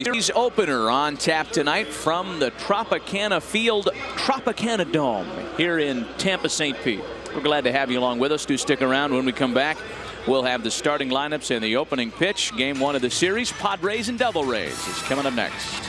Series opener on tap tonight from the Tropicana Field, Tropicana Dome here in Tampa, St. Pete. We're glad to have you along with us. Do stick around. When we come back, we'll have the starting lineups and the opening pitch. Game 1 of the series, Padres and Devil Rays, is coming up next.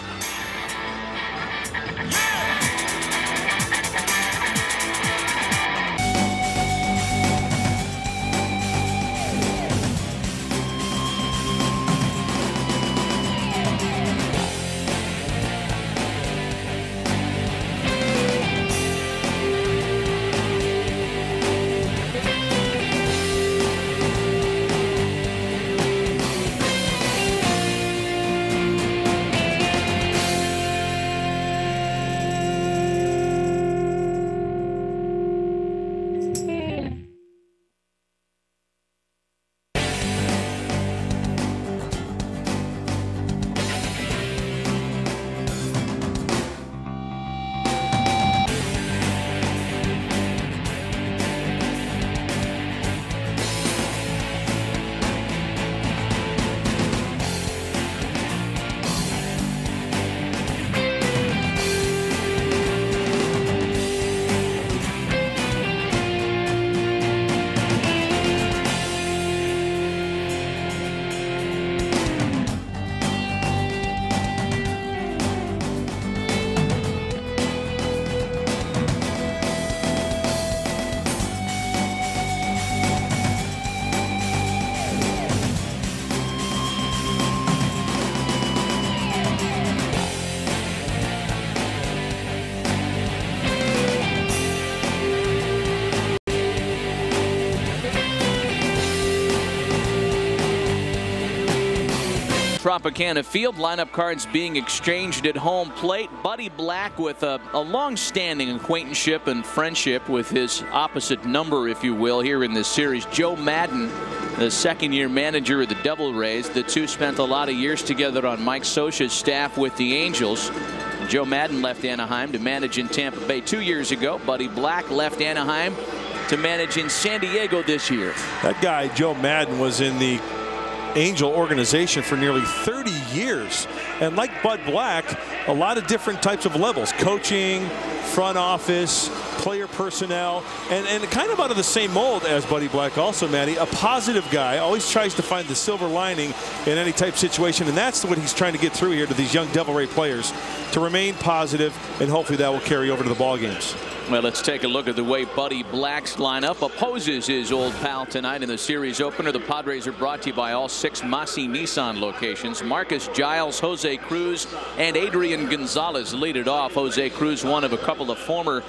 Tropicana Field, lineup cards being exchanged at home plate. Buddy Black with a long-standing acquaintanceship and friendship with his opposite number, if you will, here in this series. Joe Maddon, the second-year manager of the Devil Rays. The two spent a lot of years together on Mike Scioscia's staff with the Angels. Joe Maddon left Anaheim to manage in Tampa Bay 2 years ago. Buddy Black left Anaheim to manage in San Diego this year. That guy, Joe Maddon, was in the Angel organization for nearly 30 years, and like Bud Black, a lot of different types of levels: coaching, front office, player personnel, and kind of out of the same mold as Buddy Black also, Matty. A positive guy, always tries to find the silver lining in any type situation, and that's what he's trying to get through here to these young Devil Ray players, to remain positive, and hopefully that will carry over to the ball games. Well, let's take a look at the way Buddy Black's lineup opposes his old pal tonight in the series opener. The Padres are brought to you by all 6 Massey Nissan locations. Marcus Giles, Jose Cruz, and Adrian Gonzalez lead it off. Jose Cruz, one of a couple of former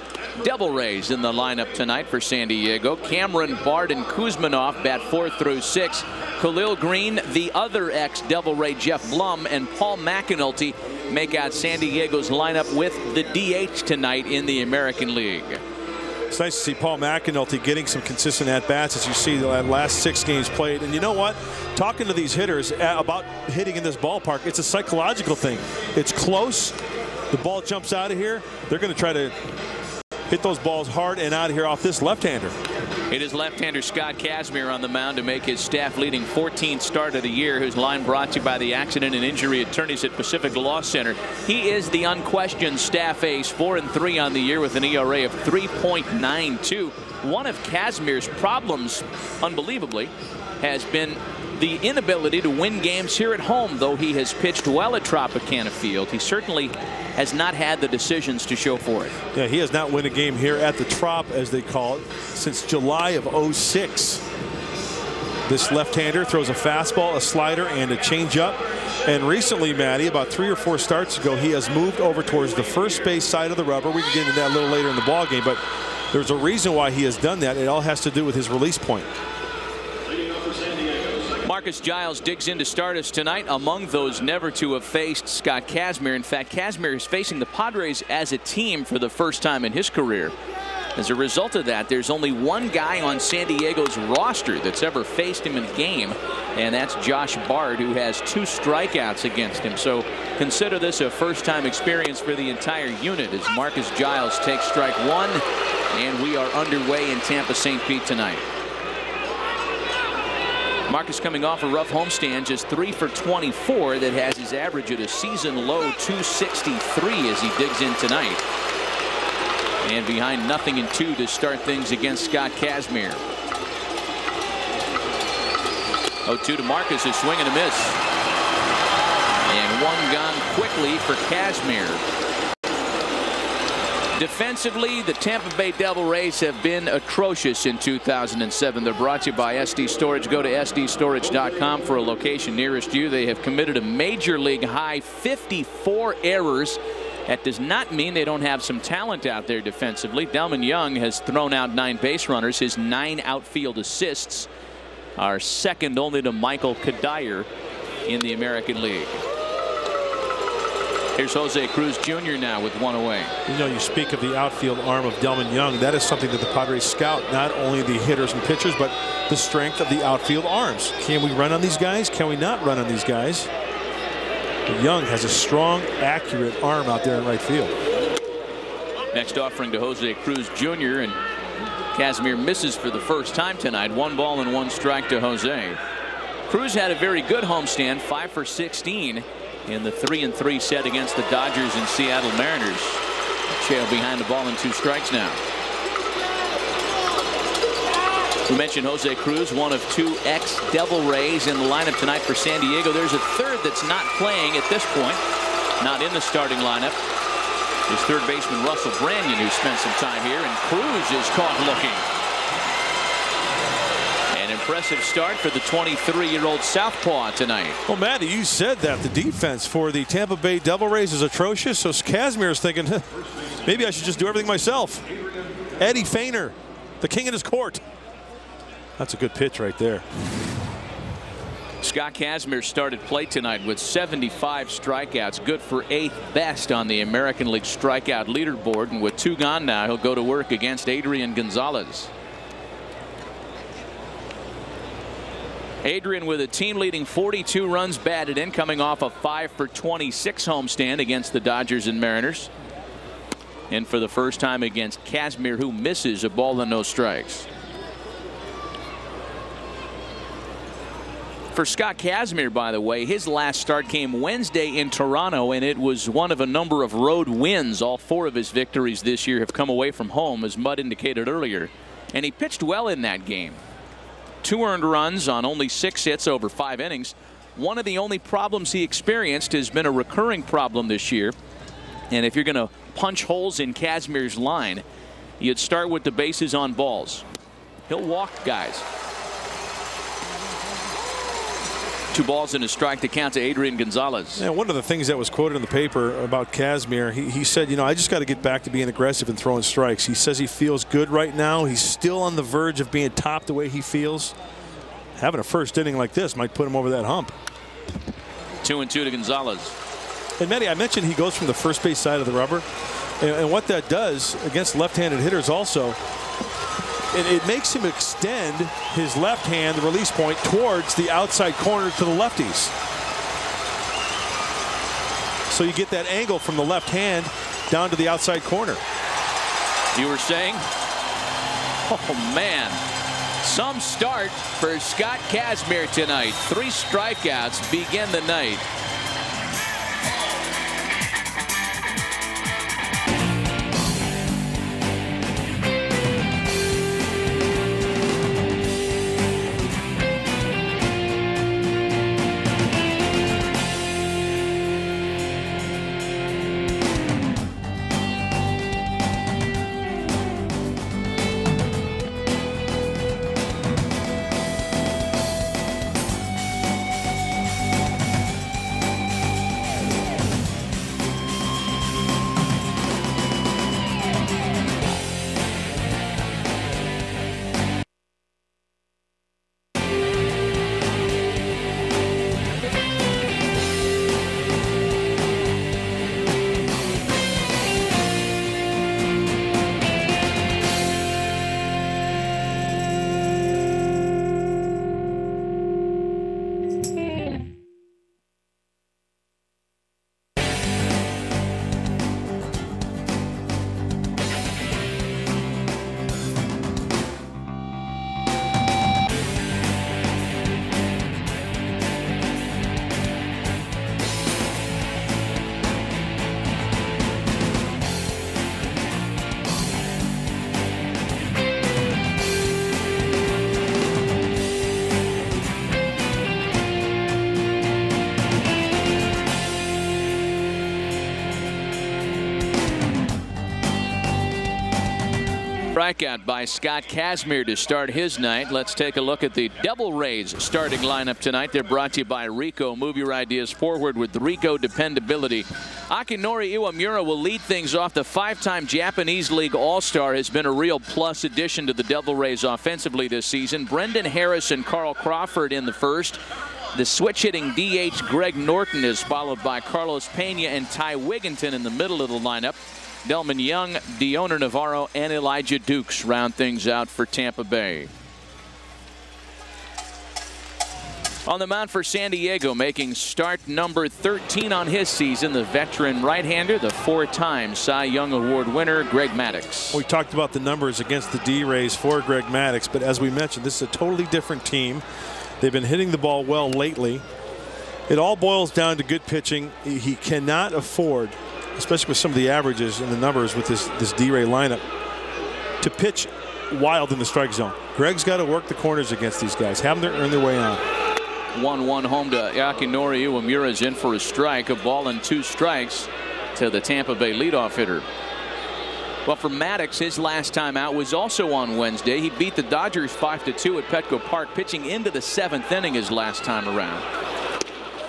Devil Rays in the lineup tonight for San Diego. Cameron, Bard, and Kuzmanov bat 4 through 6. Khalil Green, the other ex-Devil Ray Jeff Blum, and Paul McAnulty make out San Diego's lineup with the DH tonight in the American League. It's nice to see Paul McAnulty getting some consistent at-bats, as you see the last 6 games played. And you know what? Talking to these hitters about hitting in this ballpark, it's a psychological thing. It's close. The ball jumps out of here. They're going to try to hit those balls hard and out of here off this left-hander. It is left-hander Scott Kazmir on the mound to make his staff-leading 14th start of the year, whose line brought to you by the accident and injury attorneys at Pacific Law Center. He is the unquestioned staff ace, 4-3 on the year with an ERA of 3.92. One of Kazmir's problems, unbelievably, has been the inability to win games here at home. Though he has pitched well at Tropicana Field, he certainly has not had the decisions to show for it. Yeah, he has not won a game here at the Trop, as they call it, since July of '06. This left-hander throws a fastball, a slider, and a changeup. And recently, Matty, about 3 or 4 starts ago, he has moved over towards the first base side of the rubber. We can get into that a little later in the ball game, but there's a reason why he has done that. It all has to do with his release point. Marcus Giles digs in to start us tonight. Among those never to have faced Scott Kazmir. In fact, Kazmir is facing the Padres as a team for the first time in his career. As a result of that, there's only one guy on San Diego's roster that's ever faced him in a game, and that's Josh Bard, who has 2 strikeouts against him. So consider this a first-time experience for the entire unit as Marcus Giles takes strike 1, and we are underway in Tampa, St. Pete tonight. Marcus coming off a rough homestand, just 3 for 24, that has his his average at a season low 263 as he digs in tonight. And behind 0-2 to start things against Scott Kazmir. 0-2 to Marcus, a swing and a miss. And one gone quickly for Kazmir. Defensively, the Tampa Bay Devil Rays have been atrocious in 2007. They're brought to you by SD Storage. Go to sdstorage.com for a location nearest you. They have committed a major league high 54 errors. That does not mean they don't have some talent out there defensively. Delman Young has thrown out 9 base runners. His 9 outfield assists are second only to Michael Kadire in the American League. Here's Jose Cruz Jr. now with 1 away. You know, you speak of the outfield arm of Delman Young. That is something that the Padres scout, not only the hitters and pitchers, but the strength of the outfield arms. Can we run on these guys? Can we not run on these guys? Young has a strong, accurate arm out there in right field. Next offering to Jose Cruz Jr. and Kazmir misses for the first time tonight. 1 ball and 1 strike to Jose. Cruz had a very good homestand, 5 for 16 in the 3-3 set against the Dodgers and Seattle Mariners. Trail behind the ball and 2 strikes now. We mentioned Jose Cruz, one of 2 ex-Devil Rays in the lineup tonight for San Diego. There's a third that's not playing at this point, not in the starting lineup. His third baseman Russell Branyan, who spent some time here, and Cruz is caught looking. An impressive start for the 23-year-old southpaw tonight. Well, Matty, you said that the defense for the Tampa Bay Devil Rays is atrocious, so Kazmir is thinking, maybe I should just do everything myself. Eddie Feigner, the king in his court. That's a good pitch right there. Scott Kazmir started play tonight with 75 strikeouts, good for 8th best on the American League strikeout leaderboard, and with 2 gone now, he'll go to work against Adrian Gonzalez. Adrian with a team-leading 42 runs batted in, coming off a 5 for 26 homestand against the Dodgers and Mariners. And for the first time against Kazmir, who misses a ball and no strikes. For Scott Kazmir, by the way, his last start came Wednesday in Toronto, and it was one of a number of road wins. All 4 of his victories this year have come away from home, as Mudd indicated earlier. And he pitched well in that game. 2 earned runs on only 6 hits over 5 innings. One of the only problems he experienced has been a recurring problem this year. And if you're going to punch holes in Kazmir's line, you'd start with the bases on balls. He'll walk guys. 2 balls and a strike to count to Adrian Gonzalez. Yeah, one of the things that was quoted in the paper about Kazmir, he said, you know, I just got to get back to being aggressive and throwing strikes. He says he feels good right now. He's still on the verge of being top the way he feels. Having a first inning like this might put him over that hump. 2-2 to Gonzalez. And Matty, I mentioned he goes from the first base side of the rubber. And what that does against left-handed hitters also, it makes him extend his left hand, the release point, towards the outside corner to the lefties. So you get that angle from the left hand down to the outside corner. You were saying? Oh, man. Some start for Scott Kazmir tonight. 3 strikeouts begin the night. strikeout by Scott Kazmir to start his night. Let's take a look at the Devil Rays starting lineup tonight. They're brought to you by Rico. Move your ideas forward with Rico dependability. Akinori Iwamura will lead things off. The 5-time Japanese League All-Star has been a real plus addition to the Devil Rays offensively this season. Brendan Harris and Carl Crawford in the first. The switch-hitting DH Greg Norton is followed by Carlos Pena and Ty Wigginton in the middle of the lineup. Delman Young, Dioner Navarro, and Elijah Dukes round things out for Tampa Bay. On the mound for San Diego, making start number 13 on his season, the veteran right-hander, the 4-time Cy Young Award winner, Greg Maddux. We talked about the numbers against the D-Rays for Greg Maddux, but as we mentioned, this is a totally different team. They've been hitting the ball well lately. It all boils down to good pitching. He cannot afford, especially with some of the averages and the numbers with this D-Ray lineup, to pitch wild in the strike zone. Greg's got to work the corners against these guys, have them earn their way on. 1-1 home to Akinori Iwamura is in for a strike. A ball and 2 strikes to the Tampa Bay leadoff hitter. Well, for Maddux, his last time out was also on Wednesday. He beat the Dodgers 5-2 at Petco Park, pitching into the 7th inning his last time around.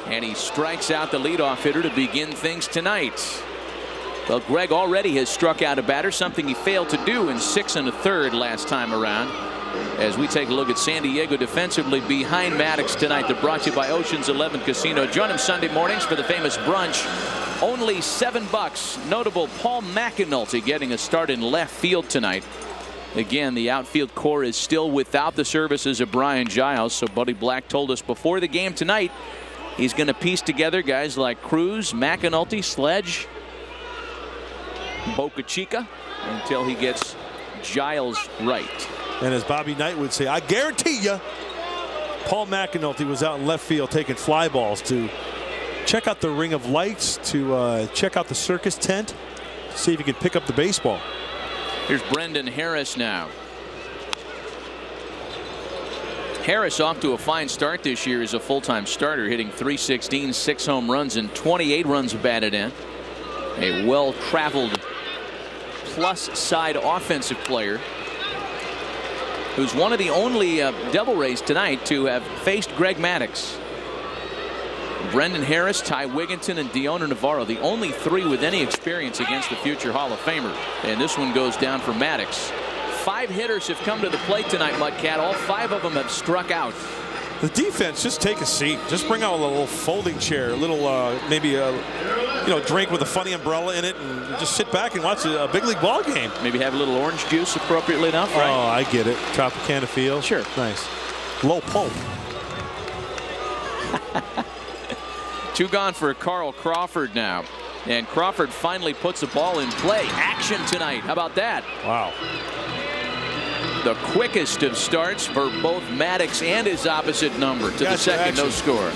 And he strikes out the leadoff hitter to begin things tonight. Well, Greg already has struck out a batter, something he failed to do in 6 1/3 last time around. As we take a look at San Diego defensively behind Maddux tonight. They're brought to you by Ocean's 11 Casino. Join him Sunday mornings for the famous brunch. Only $7. Notable Paul McAnulty getting a start in left field tonight. Again, the outfield core is still without the services of Brian Giles. So Buddy Black told us before the game tonight he's going to piece together guys like Cruz, McAnulty, Sledge, Boca Chica until he gets Giles right. And as Bobby Knight would say, I guarantee you, Paul McAnulty was out in left field taking fly balls to check out the ring of lights, to check out the circus tent, see if he can pick up the baseball. Here's Brendan Harris now. Harris off to a fine start this year as a full-time starter, hitting .316, 6 home runs, and 28 runs batted in. A well-traveled plus-side offensive player who's one of the only Devil Rays tonight to have faced Greg Maddux. Brendan Harris, Ty Wigginton, and Dioner Navarro, the only 3 with any experience against the future Hall of Famer. And this one goes down for Maddux. 5 hitters have come to the plate tonight, Mudcat. All 5 of them have struck out. The defense, just take a seat. Just bring out a little folding chair, a little maybe a drink with a funny umbrella in it, and just sit back and watch a big league ball game. Maybe have a little orange juice appropriately enough, right? Oh, I get it. Tropicana feel. Sure. Nice. Low pulp. 2 gone for Carl Crawford now. And Crawford finally puts the ball in play. Action tonight. How about that? Wow. The quickest of starts for both Maddux and his opposite number to the second no score.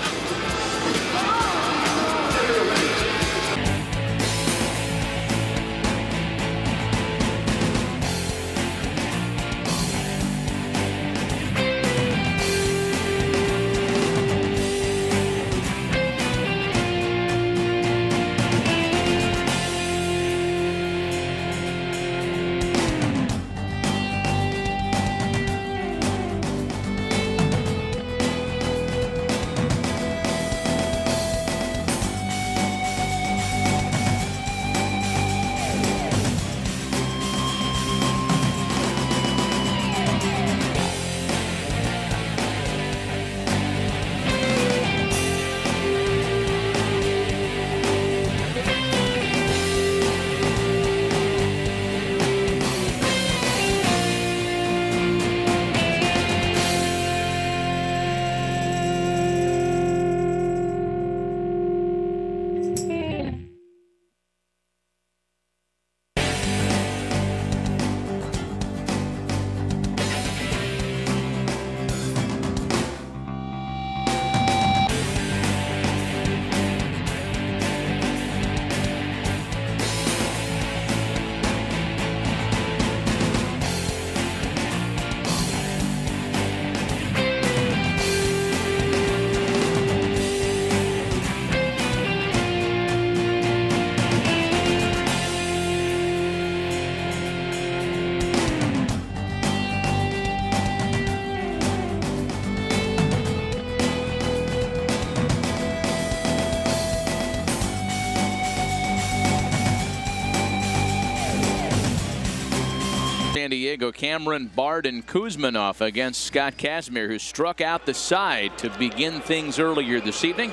San Diego. Cameron, Bard, and Kuzminov against Scott Kazmir, who struck out the side to begin things earlier this evening.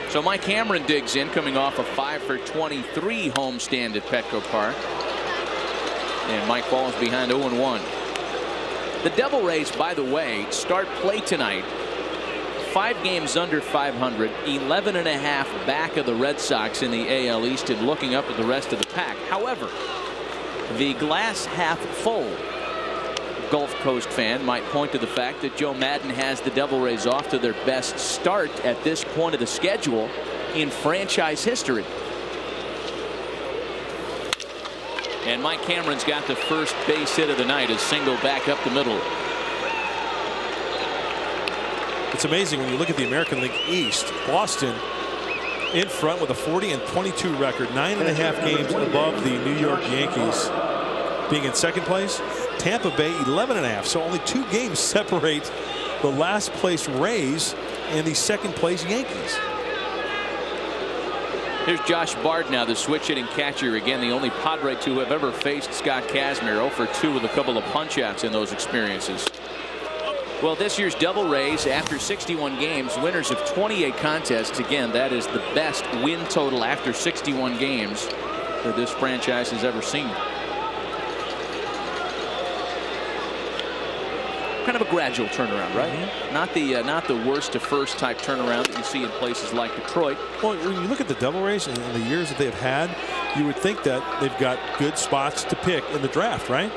So Mike Cameron digs in, coming off a 5 for 23 homestand at Petco Park. And Mike falls behind 0-1. The Devil Rays, by the way, start play tonight 5 games under 500, 11.5 back of the Red Sox in the AL East and looking up at the rest of the pack. However, the glass half full Gulf Coast fan might point to the fact that Joe Maddon has the Devil Rays off to their best start at this point of the schedule in franchise history. And Mike Cameron's got the first base hit of the night, a single back up the middle. It's amazing when you look at the American League East. Boston in front with a 40-22 record, 9.5 games above the New York Yankees being in second place. Tampa Bay 11.5, so only 2 games separate the last place Rays and the second place Yankees. Here's Josh Bard now, the switch hitting catcher. Again, the only Padre to have ever faced Scott Kazmir. 0 for 2 with a couple of punch outs in those experiences. Well, this year's Devil Rays, after 61 games, winners of 28 contests. Again, that is the best win total after 61 games that this franchise has ever seen. Kind of a gradual turnaround, right? Mm-hmm. Not the worst to first type turnaround that you see in places like Detroit. Well, when you look at the Devil Rays and the years that they've had, you would think that they've got good spots to pick in the draft, right?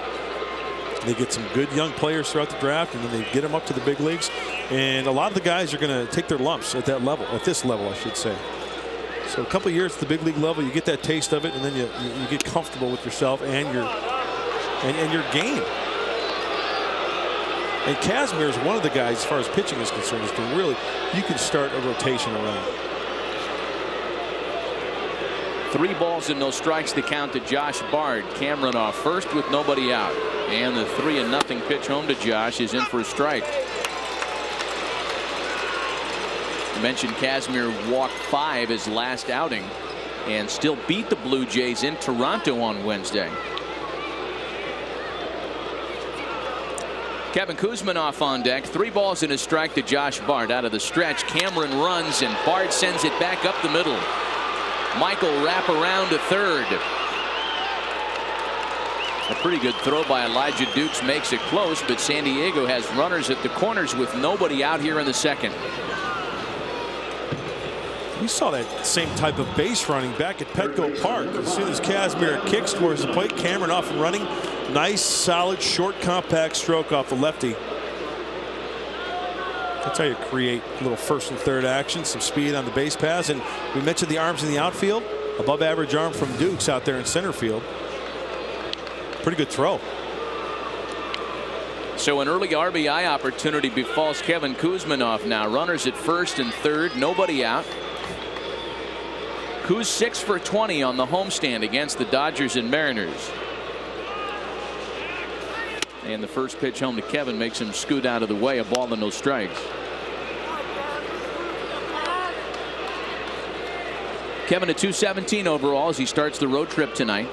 They get some good young players throughout the draft, and then they get them up to the big leagues. And a lot of the guys are going to take their lumps at that level, at this level, I should say. So a couple of years at the big league level, you get that taste of it, and then you get comfortable with yourself and your game. And Kazmir is one of the guys, as far as pitching is concerned, is to really, you can start a rotation around. 3 balls and no strikes to count to Josh Bard. Cameron off first with nobody out. And the 3-0 pitch home to Josh is in for a strike. I mentioned Kazmir walked 5 his last outing and still beat the Blue Jays in Toronto on Wednesday. Kevin Kuzminov on deck. 3 balls and a strike to Josh Bard. Out of the stretch, Cameron runs and Bard sends it back up the middle. Michael wrap around to third. A pretty good throw by Elijah Dukes makes it close, but San Diego has runners at the corners with nobody out here in the second. We saw that same type of base running back at Petco Park. As soon as Kazmir kicks towards the plate, Cameron off and running. Nice, solid, short, compact stroke off the lefty. That's how you create a little first and third action, some speed on the base paths. And we mentioned the arms in the outfield. Above average arm from Dukes out there in center field. Pretty good throw. So an early RBI opportunity befalls Kevin Kuzminov now. Runners at first and third, nobody out. Kuz 6 for 20 on the homestand against the Dodgers and Mariners. And the first pitch home to Kevin makes him scoot out of the way. A ball and no strikes. Kevin at 217 overall as he starts the road trip tonight.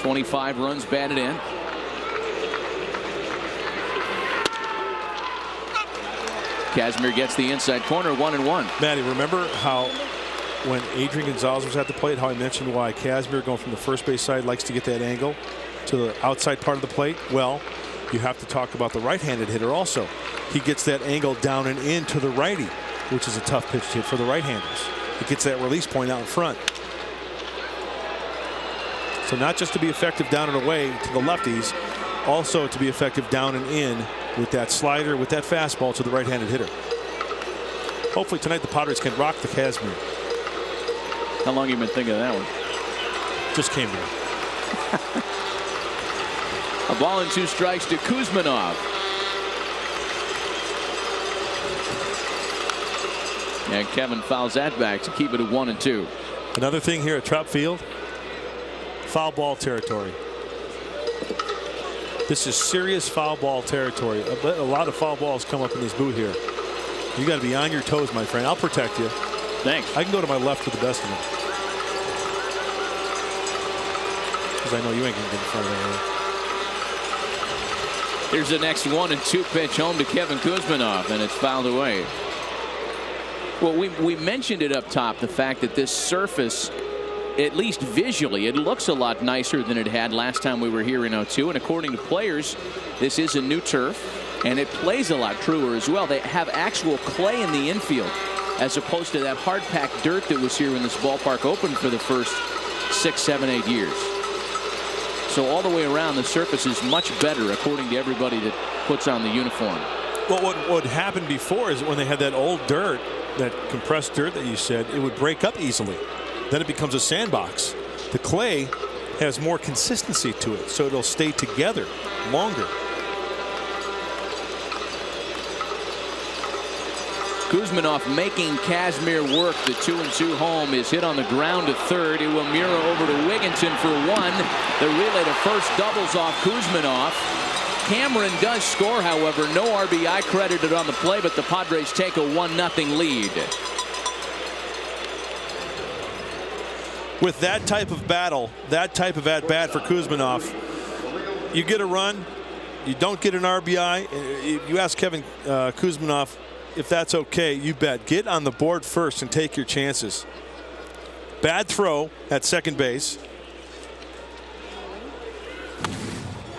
25 runs batted in. Kazmir gets the inside corner, 1-1. Matty, remember how when Adrian Gonzalez was at the plate, how I mentioned why Kazmir going from the first base side likes to get that angle to the outside part of the plate? Well, you have to talk about the right-handed hitter also. He gets that angle down and in to the righty, which is a tough pitch to hit for the right-handers. He gets that release point out in front. So not just to be effective down and away to the lefties, also to be effective down and in with that slider, with that fastball to the right-handed hitter. Hopefully tonight the Padres can rock the Kazmir. How long have you been thinking of that one? Just came to me. A ball and 2 strikes to Kuzminov. And Kevin fouls that back to keep it at 1-2. Another thing here at Trop Field, foul ball territory. This is serious foul ball territory. A lot of foul balls come up in this booth here. You got to be on your toes, my friend. I'll protect you. Thanks. I can go to my left with the best of them. Because I know you ain't going to get in front of that. Here's the next 1-2 pitch home to Kevin Kuzminoff, and it's fouled away. Well, we mentioned it up top, the fact that this surface, at least visually, it looks a lot nicer than it had last time we were here in '02. And according to players, this is a new turf, and it plays a lot truer as well. They have actual clay in the infield, as opposed to that hard-packed dirt that was here when this ballpark opened for the first 6, 7, 8 years. So all the way around, the surface is much better, according to everybody that puts on the uniform. Well, what happened before is when they had that old dirt, that compressed dirt that you said, it would break up easily. Then it becomes a sandbox. The clay has more consistency to it, so it'll stay together longer. Kuzminoff making Kazmir work. The 2-2 home is hit on the ground to third. Iwamura over to Wigginton for 1. The relay to first doubles off Kuzminoff. Cameron does score, however. No RBI credited on the play, but the Padres take a 1-0 lead. With that type of battle, that type of at-bat for Kuzminoff, you get a run, you don't get an RBI. You ask Kevin Kuzminoff if that's okay, you bet. Get on the board first and take your chances. Bad throw at second base.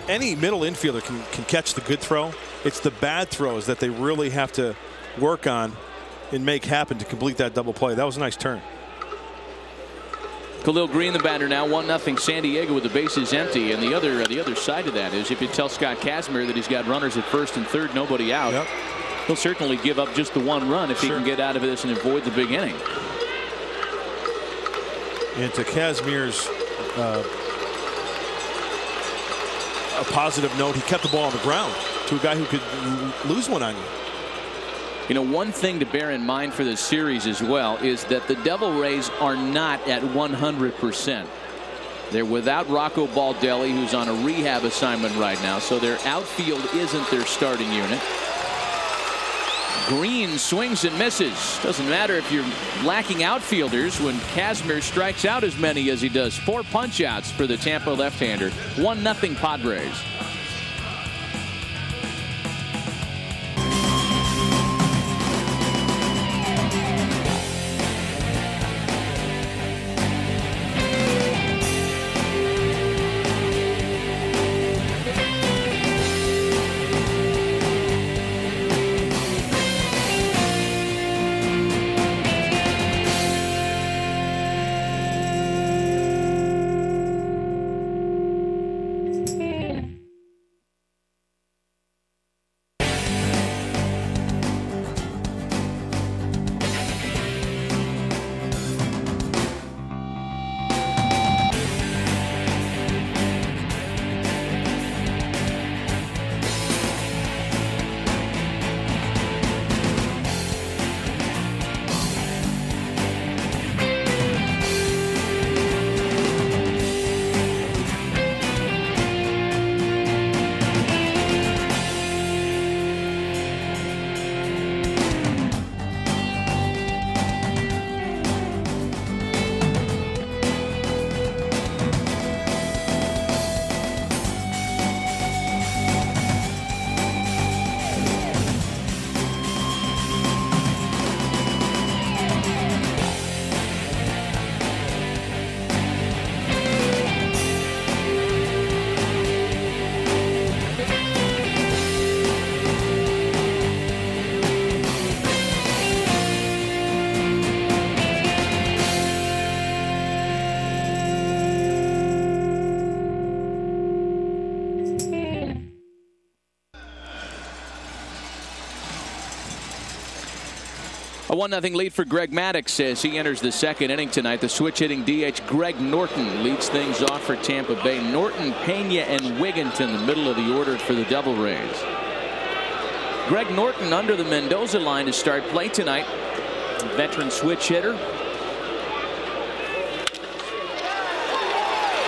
Any middle infielder can catch the good throw. It's the bad throws that they really have to work on and make happen to complete that double play. That was a nice turn. Khalil Green, the batter now, 1-0 San Diego with the bases empty. And the other side of that is, if you tell Scott Kazmir that he's got runners at first and third, nobody out, yep, he'll certainly give up just the 1 run if he can get out of this and avoid the big inning. And to Kazmir's a positive note, he kept the ball on the ground to a guy who could lose one on you. You know, one thing to bear in mind for this series as well is that the Devil Rays are not at 100%. They're without Rocco Baldelli, who's on a rehab assignment right now, so their outfield isn't their starting unit. Green swings and misses. Doesn't matter if you're lacking outfielders when Kazmir strikes out as many as he does. 4 punch-outs for the Tampa left-hander. 1-0 Padres. A 1-0 lead for Greg Maddux as he enters the second inning tonight. The switch hitting DH Greg Norton leads things off for Tampa Bay. Norton, Pena, and Wigginton, the middle of the order for the Devil Rays. Greg Norton under the Mendoza line to start play tonight. Veteran switch hitter.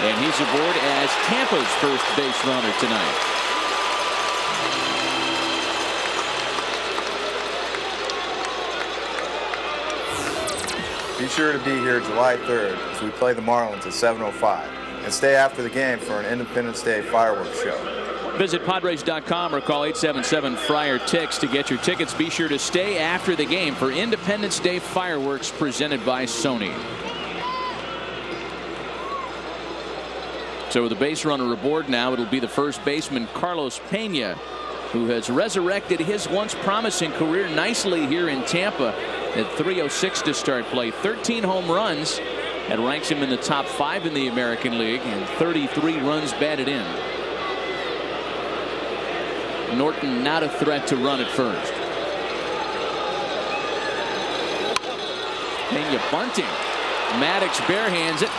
And he's aboard as Tampa's first base runner tonight. Be sure to be here July 3rd as we play the Marlins at 7:05, and stay after the game for an Independence Day fireworks show. Visit Padres.com or call 877-FRIAR-TICKS to get your tickets. Be sure to stay after the game for Independence Day fireworks presented by Sony. So with the base runner aboard now, it'll be the first baseman Carlos Pena, who has resurrected his once promising career nicely here in Tampa at .306 to start play. 13 home runs. That ranks him in the top 5 in the American League, and 33 runs batted in. Norton not a threat to run at first. Pena bunting. Maddux barehands it.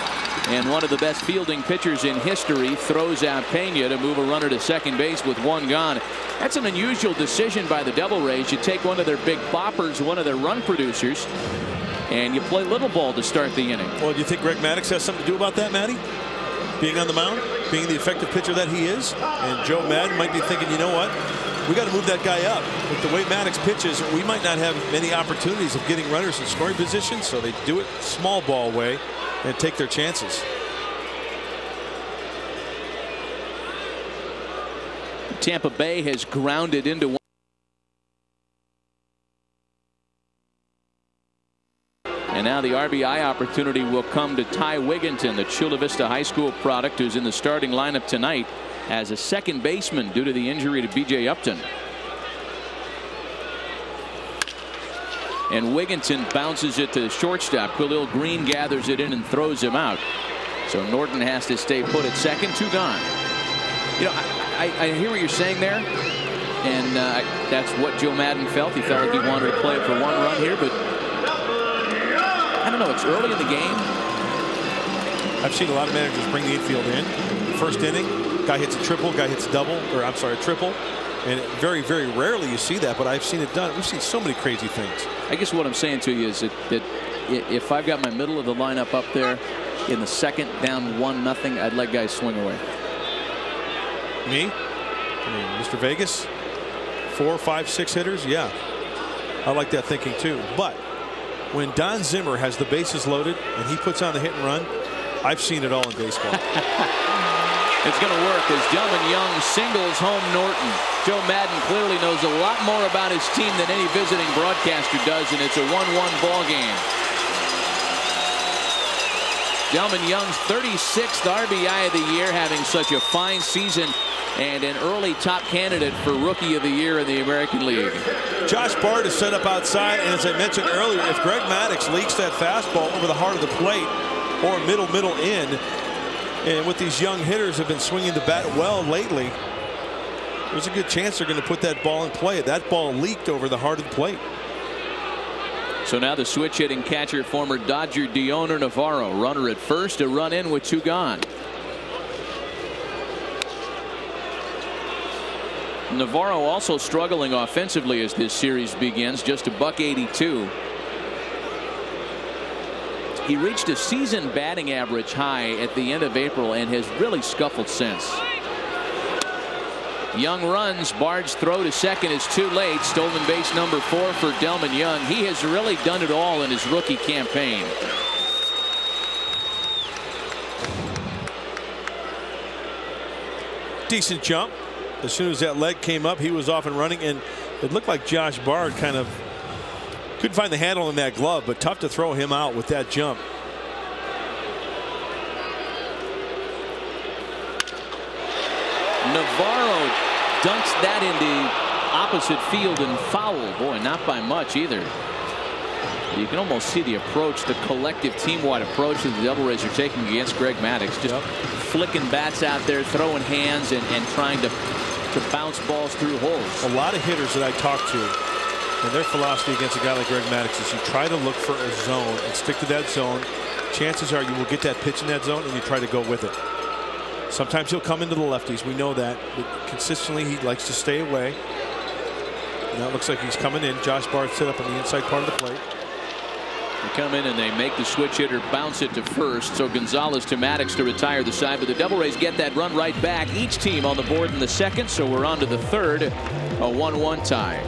And one of the best fielding pitchers in history throws out Pena to move a runner to second base with 1 gone. That's an unusual decision by the Devil Rays. You take one of their big boppers, one of their run producers, and you play little ball to start the inning. Well, do you think Greg Maddux has something to do about that, Matty? Being on the mound, being the effective pitcher that he is, and Joe Maddon might be thinking, you know what? We got to move that guy up. With the way Maddux pitches, we might not have many opportunities of getting runners in scoring position, so they do it small ball way and take their chances. Tampa Bay has grounded into one. And now the RBI opportunity will come to Ty Wigginton, the Chula Vista High School product, who's in the starting lineup tonight as a second baseman due to the injury to B.J. Upton. And Wigginton bounces it to the shortstop. Khalil Green gathers it in and throws him out. So Norton has to stay put at second. 2 gone. You know, I hear what you're saying there, and that's what Joe Maddon felt. He felt like he wanted to play it for 1 run here, but I don't know. It's early in the game. I've seen a lot of managers bring the infield in. First inning, guy hits a triple, guy hits a double, or I'm sorry, a triple. And very, very rarely you see that, but I've seen it done. We've seen so many crazy things. I guess what I'm saying to you is that if I've got my middle of the lineup up there in the second, down 1-0, I'd let guys swing away. Me? I mean, Mr. Vegas? 4, 5, 6 hitters? Yeah. I like that thinking too. But when Don Zimmer has the bases loaded and he puts on the hit and run, I've seen it all in baseball. It's going to work as Delman Young singles home Norton. Joe Maddon clearly knows a lot more about his team than any visiting broadcaster does, and it's a 1-1 ball game. Delman Young's 36th RBI of the year, having such a fine season, and an early top candidate for Rookie of the Year in the American League. Josh Bard is set up outside, and as I mentioned earlier, if Greg Maddux leaks that fastball over the heart of the plate or middle in, and with these young hitters have been swinging the bat well lately, there's a good chance they're going to put that ball in play. That ball leaked over the heart of the plate. So now the switch hitting catcher, former Dodger Dioner Navarro, runner at first, a run in with 2 gone. Navarro also struggling offensively as this series begins, just a .182. He reached a season batting average high at the end of April and has really scuffled since. Young runs. Bard's throw to second is too late. Stolen base number 4 for Delman Young. He has really done it all in his rookie campaign. Decent jump. As soon as that leg came up, he was off and running, and it looked like Josh Bard kind of couldn't find the handle in that glove, but tough to throw him out with that jump. Navarro dunks that into opposite field and foul. Boy, not by much either. You can almost see the approach, the collective team-wide approach that the Devil Rays are taking against Greg Maddux. Just flicking bats out there, throwing hands, and trying to bounce balls through holes. A lot of hitters that I talk to, and their philosophy against a guy like Greg Maddux is you try to look for a zone and stick to that zone. Chances are you will get that pitch in that zone, and you try to go with it. Sometimes he'll come into the lefties. We know that. But consistently, he likes to stay away. Now it looks like he's coming in. Josh Bard set up on the inside part of the plate. They come in and they make the switch hitter bounce it to first. So Gonzalez to Maddux to retire the side. But the Devil Rays get that run right back. Each team on the board in the second. So we're on to the third. A 1-1 tie.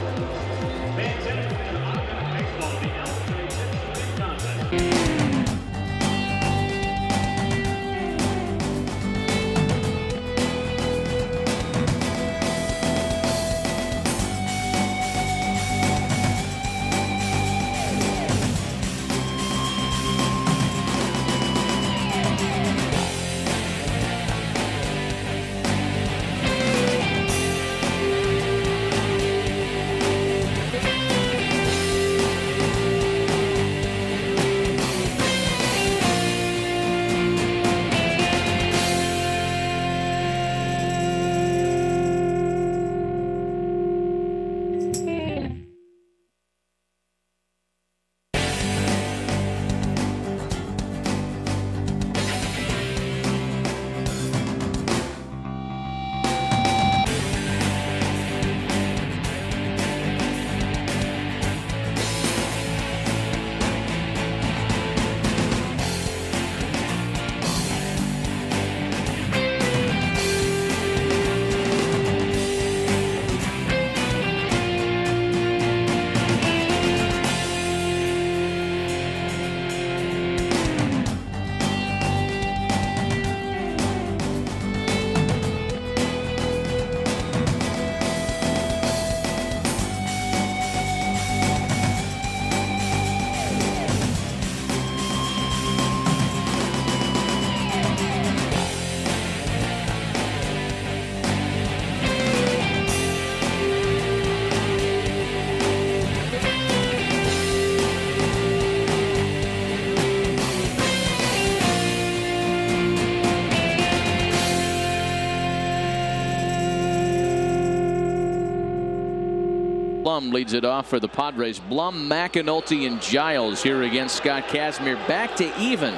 Blum leads it off for the Padres. Blum, McAnulty, and Giles here against Scott Kazmir. Back to even.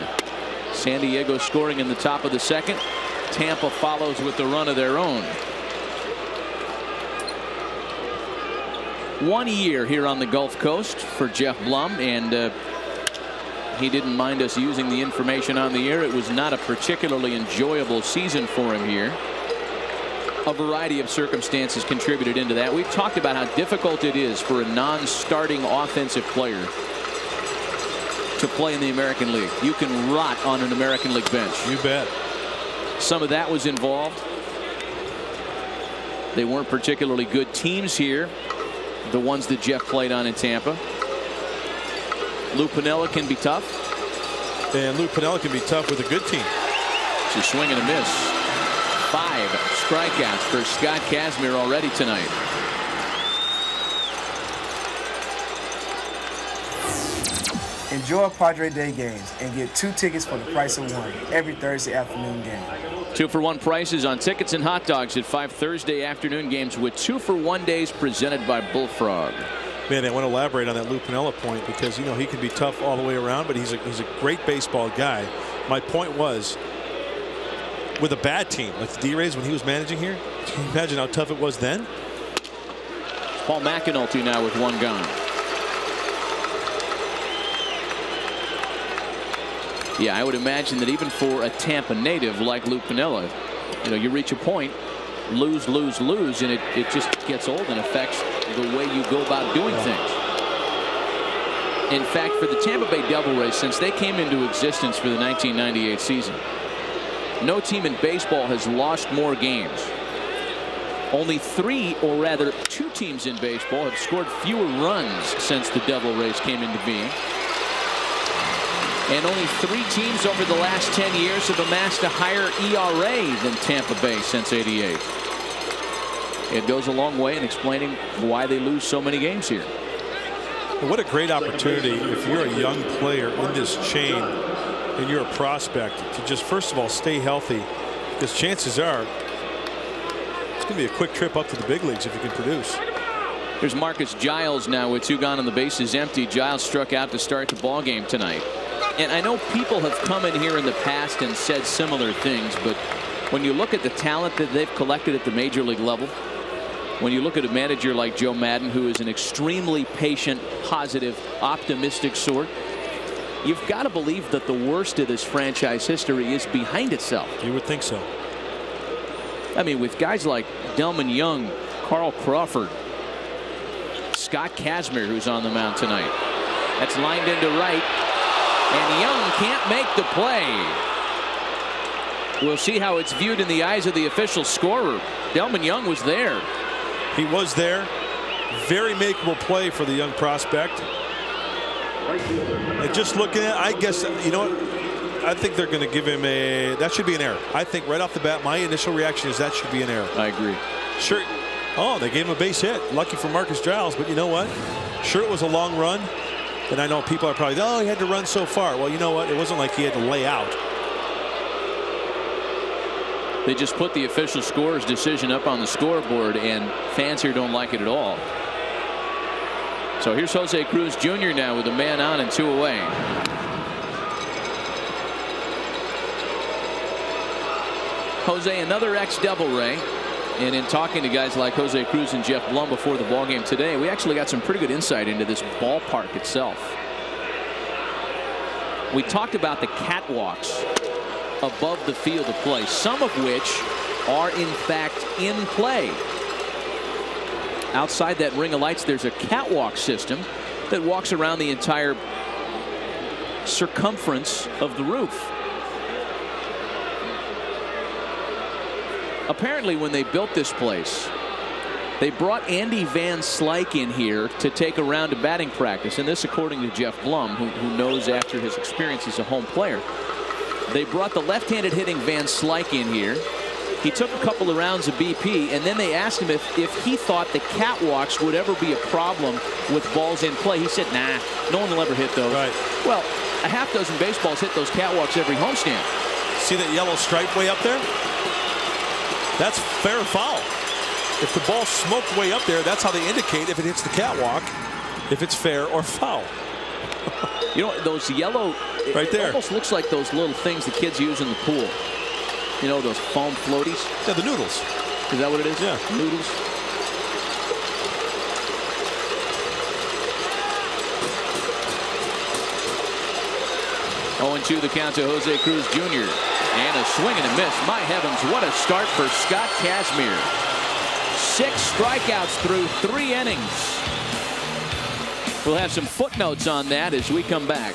San Diego scoring in the top of the second. Tampa follows with the run of their own. 1 year here on the Gulf Coast for Jeff Blum, and he didn't mind us using the information on the air. It was not a particularly enjoyable season for him here. A variety of circumstances contributed into that. We've talked about how difficult it is for a non-starting offensive player to play in the American League. You can rot on an American League bench. You bet. Some of that was involved. They weren't particularly good teams here, the ones that Jeff played on in Tampa. Lou Piniella can be tough. And Lou Piniella can be tough with a good team. It's a swing and a miss. 5 strikeouts for Scott Kazmir already tonight. Enjoy Padre Day games and get 2 tickets for the price of 1 every Thursday afternoon game. 2-for-1 prices on tickets and hot dogs at 5 Thursday afternoon games with 2-for-1 days presented by Bullfrog. Man, I want to elaborate on that Lou Piniella point because, you know, he can be tough all the way around, but he's a great baseball guy. My point was, with a bad team like the D-Rays when he was managing here, can you imagine how tough it was then? Paul McAnulty now with 1 gone. Yeah, I would imagine that even for a Tampa native like Lou Piniella, you know, you reach a point, lose, lose, lose, and it just gets old and affects the way you go about doing things. In fact, for the Tampa Bay Devil Rays, since they came into existence for the 1998 season, no team in baseball has lost more games. Only 3, or rather 2 teams in baseball have scored fewer runs since the Devil Rays came into being. And only 3 teams over the last 10 years have amassed a higher ERA than Tampa Bay since '88. It goes a long way in explaining why they lose so many games here. What a great opportunity if you're a young player in this chain and you're a prospect to just first of all stay healthy, because chances are it's going to be a quick trip up to the big leagues if you can produce. Here's Marcus Giles now with 2 gone and the bases empty. Giles struck out to start the ball game tonight. And I know people have come in here in the past and said similar things, but when you look at the talent that they've collected at the major league level, when you look at a manager like Joe Maddon, who is an extremely patient, positive, optimistic sort, you've got to believe that the worst of this franchise history is behind itself. You would think so. I mean, with guys like Delman Young, Carl Crawford, Scott Kazmir, who's on the mound tonight. That's lined into right. And Young can't make the play. We'll see how it's viewed in the eyes of the official scorer. Delman Young was there. He was there. Very makeable play for the young prospect. And just looking at, I guess, you know what? I think they're going to give him that should be an error. I think right off the bat, my initial reaction is that should be an error. I agree. Sure. Oh, they gave him a base hit. Lucky for Marcus Giles, but you know what? Sure, it was a long run. And I know people are probably, oh, he had to run so far. Well, you know what? It wasn't like he had to lay out. They just put the official scorer's decision up on the scoreboard, and fans here don't like it at all. So here's Jose Cruz Jr. now with a man on and 2 away. Jose, another ex-Devil Ray. And in talking to guys like Jose Cruz and Jeff Blum before the ballgame today, we actually got some pretty good insight into this ballpark itself. We talked about the catwalks above the field of play, some of which are in fact in play. Outside that ring of lights, there's a catwalk system that walks around the entire circumference of the roof. Apparently, when they built this place, they brought Andy Van Slyke in here to take a round of batting practice. And this, according to Jeff Blum, who knows after his experience as a home player. They brought the left-handed hitting Van Slyke in here. He took a couple of rounds of BP, and then they asked him if he thought the catwalks would ever be a problem with balls in play. He said, nah, no one will ever hit those. Right. Well, a half dozen baseballs hit those catwalks every homestand. See that yellow stripe way up there? That's fair foul. If the ball's smoked way up there, that's how they indicate if it hits the catwalk, if it's fair or foul. You know, those yellow, right there. It almost looks like those little things the kids use in the pool. You know, those foam floaties? Yeah, the noodles. Is that what it is? Yeah. Noodles. Oh, 2 the count to Jose Cruz Jr. And a swing and a miss. My heavens, what a start for Scott Kazmir. 6 strikeouts through 3 innings. We'll have some footnotes on that as we come back.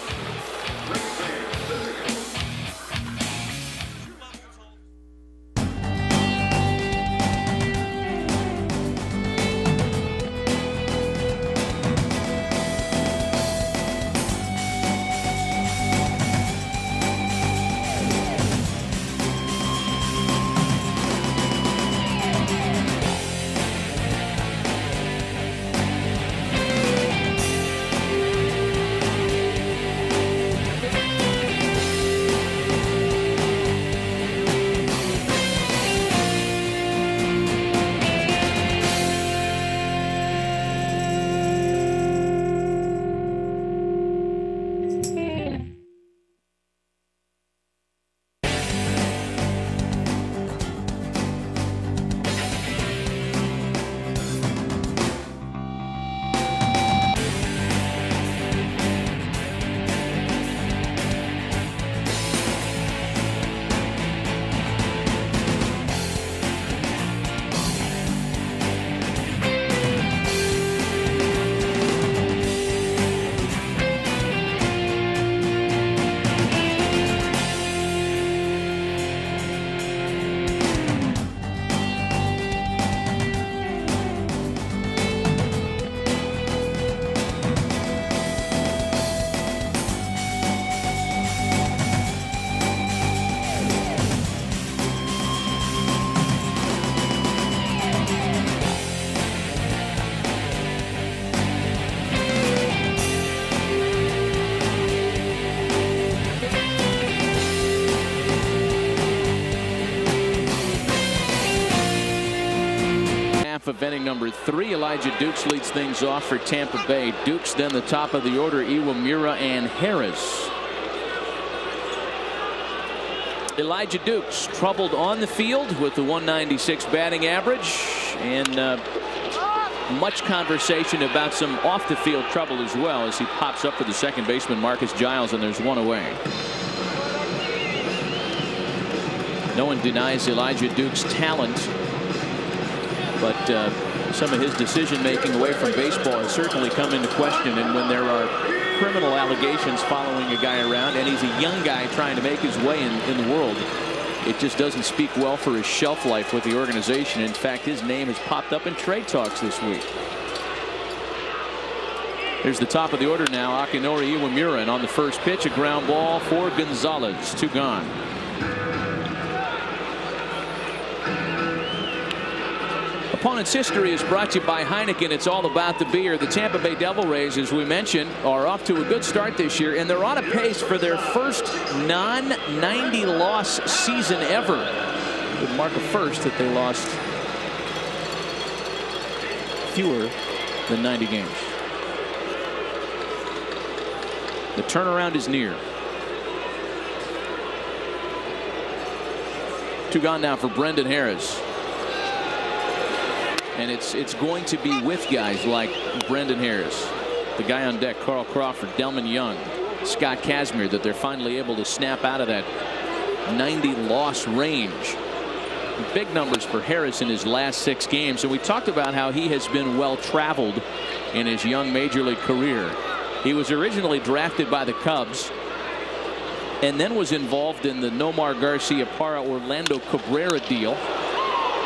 Of inning number 3, Elijah Dukes leads things off for Tampa Bay. Dukes then the top of the order, Iwamura and Harris. Elijah Dukes troubled on the field with the 196 batting average, and much conversation about some off the field trouble as well as he pops up for the second baseman Marcus Giles, and there's 1 away. No one denies Elijah Dukes' talent, but some of his decision making away from baseball has certainly come into question. And when there are criminal allegations following a guy around, and he's a young guy trying to make his way in the world, it just doesn't speak well for his shelf life with the organization. In fact, his name has popped up in trade talks this week. Here's the top of the order now, Akinori Iwamura, and on the first pitch, a ground ball for Gonzalez. 2 gone. Opponent's history is brought to you by Heineken. It's all about the beer. The Tampa Bay Devil Rays, as we mentioned, are off to a good start this year, and they're on a pace for their first non-90 loss season ever. It would mark a first that they lost fewer than 90 games. The turnaround is near. 2 gone now for Brendan Harris. And it's going to be with guys like Brendan Harris, the guy on deck, Carl Crawford, Delman Young, Scott Kazmir, that they're finally able to snap out of that 90 loss range. Big numbers for Harris in his last 6 games. And we talked about how he has been well traveled in his young major league career. He was originally drafted by the Cubs and then was involved in the Nomar Garcia Parra Orlando Cabrera deal.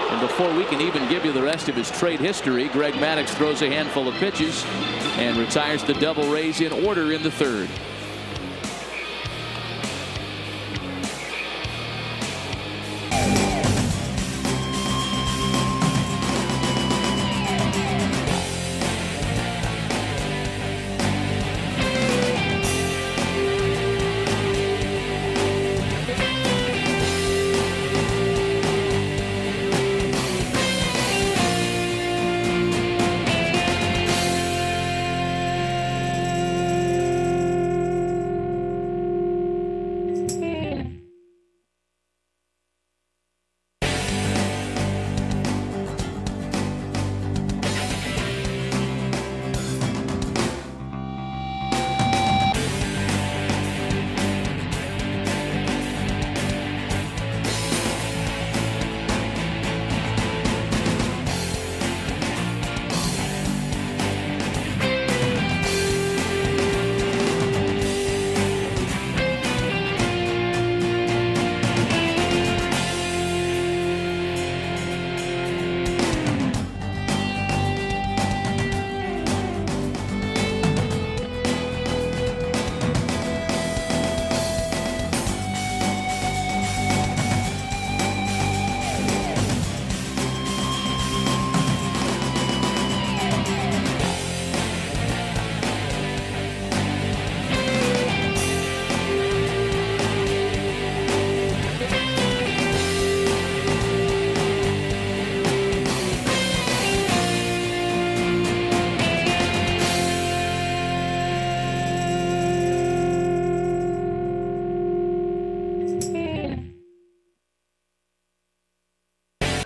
And before we can even give you the rest of his trade history, Greg Maddux throws a handful of pitches and retires the Devil Rays in order in the 3rd.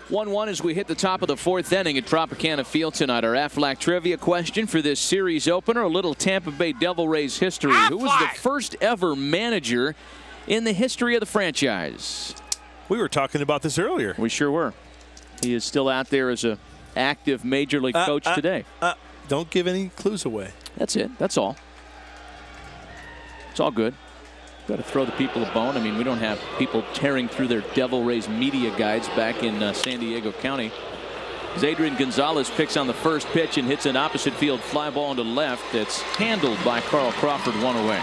1-1 as we hit the top of the 4th inning at Tropicana Field tonight. Our Aflac trivia question for this series opener, a little Tampa Bay Devil Rays history. Who was the first ever manager in the history of the franchise? We were talking about this earlier. We sure were. He is still out there as an active major league coach today. Don't give any clues away. That's it. That's all. It's all good. Got to throw the people a bone. I mean, we don't have people tearing through their Devil Rays media guides back in San Diego County. As Adrian Gonzalez picks on the first pitch and hits an opposite field fly ball into left. That's handled by Carl Crawford, 1 away.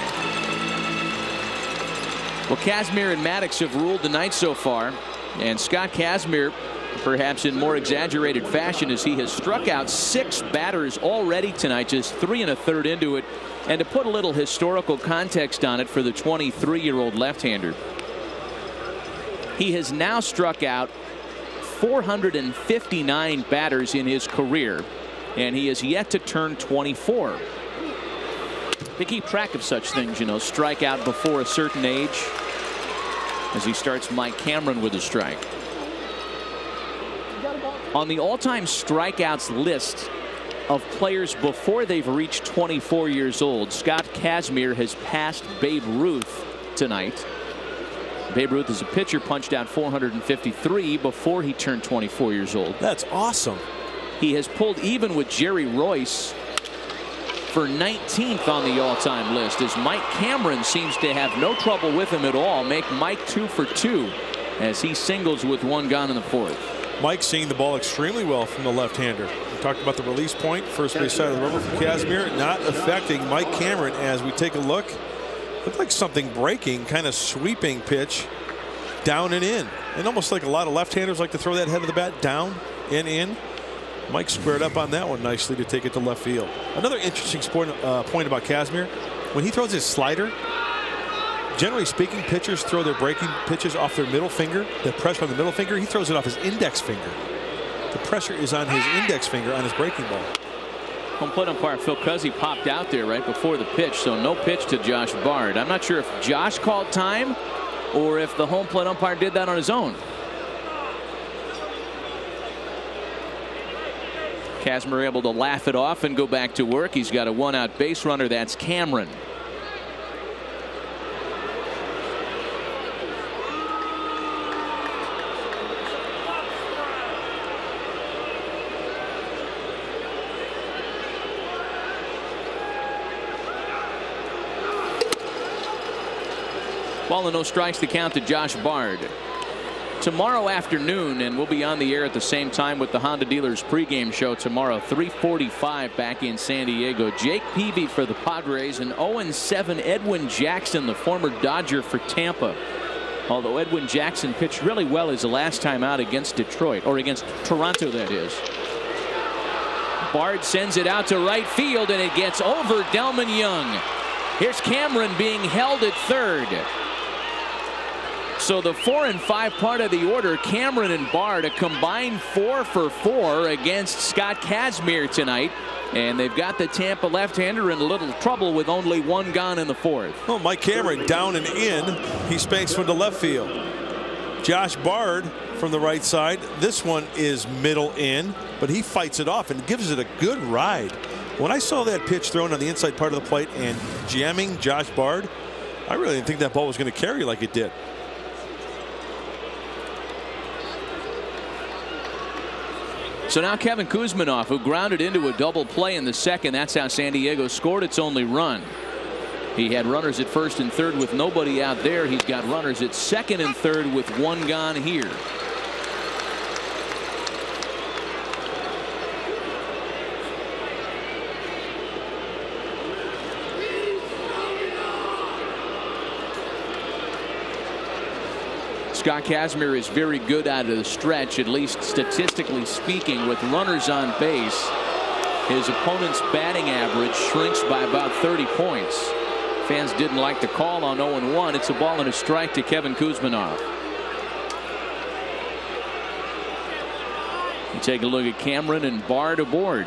Well, Kazmir and Maddux have ruled the night so far, and Scott Kazmir, perhaps in more exaggerated fashion, as he has struck out 6 batters already tonight, just 3 1/3 into it. And to put a little historical context on it for the 23-year-old left-hander, he has now struck out 459 batters in his career, and he has yet to turn 24. They keep track of such things, you know, strike out before a certain age, as he starts Mike Cameron with a strike. On the all-time strikeouts list of players before they've reached 24 years old, Scott Kazmir has passed Babe Ruth tonight. Babe Ruth, as a pitcher, punched out 453 before he turned 24 years old. That's awesome. He has pulled even with Jerry Royce for 19th on the all-time list, as Mike Cameron seems to have no trouble with him at all. Make Mike 2 for 2 as he singles with 1 gone in the 4th. Mike seeing the ball extremely well from the left-hander. We talked about the release point, first base side of the rubber from Kazmir, not affecting Mike Cameron. As we take a look, looked like something breaking, kind of sweeping pitch down and in, and almost like a lot of left-handers like to throw that head of the bat down and in. Mike squared up on that one nicely to take it to left field. Another interesting point about Kazmir, when he throws his slider, generally speaking, pitchers throw their breaking pitches off their middle finger. The pressure on the middle finger, he throws it off his index finger. The pressure is on his index finger on his breaking ball. Home plate umpire Phil Cuzzy popped out there right before the pitch, so no pitch to Josh Bard. I'm not sure if Josh called time or if the home plate umpire did that on his own. Kazmir able to laugh it off and go back to work. He's got a 1-out base runner. That's Cameron. Ball and no strikes to count to Josh Bard. Tomorrow afternoon, and we'll be on the air at the same time with the Honda Dealers pregame show tomorrow, 3:45 back in San Diego. Jake Peavy for the Padres, and 0-7 Edwin Jackson, the former Dodger, for Tampa. Although Edwin Jackson pitched really well his last time out against Detroit, or against Toronto, that is. Bard sends it out to right field, and it gets over Delman Young. Here's Cameron being held at third. So the 4 and 5 part of the order, Cameron and Bard, a combined 4 for 4 against Scott Kazmir tonight. And they've got the Tampa left-hander in a little trouble with only 1 gone in the 4th. Well, Mike Cameron down and in. He spanks one to left field. Josh Bard from the right side. This one is middle in, but he fights it off and gives it a good ride. When I saw that pitch thrown on the inside part of the plate and jamming Josh Bard, I really didn't think that ball was going to carry like it did. So now Kevin Kuzminoff, who grounded into a double play in the 2nd. That's how San Diego scored its only run. He had runners at 1st and 3rd with nobody out there. He's got runners at 2nd and 3rd with 1 gone here. Scott Kazmir is very good out of the stretch, at least statistically speaking, with runners on base. His opponent's batting average shrinks by about 30 points. Fans didn't like the call on 0-1. It's a ball and a strike to Kevin Kuzminoff. You take a look at Cameron and Bard aboard.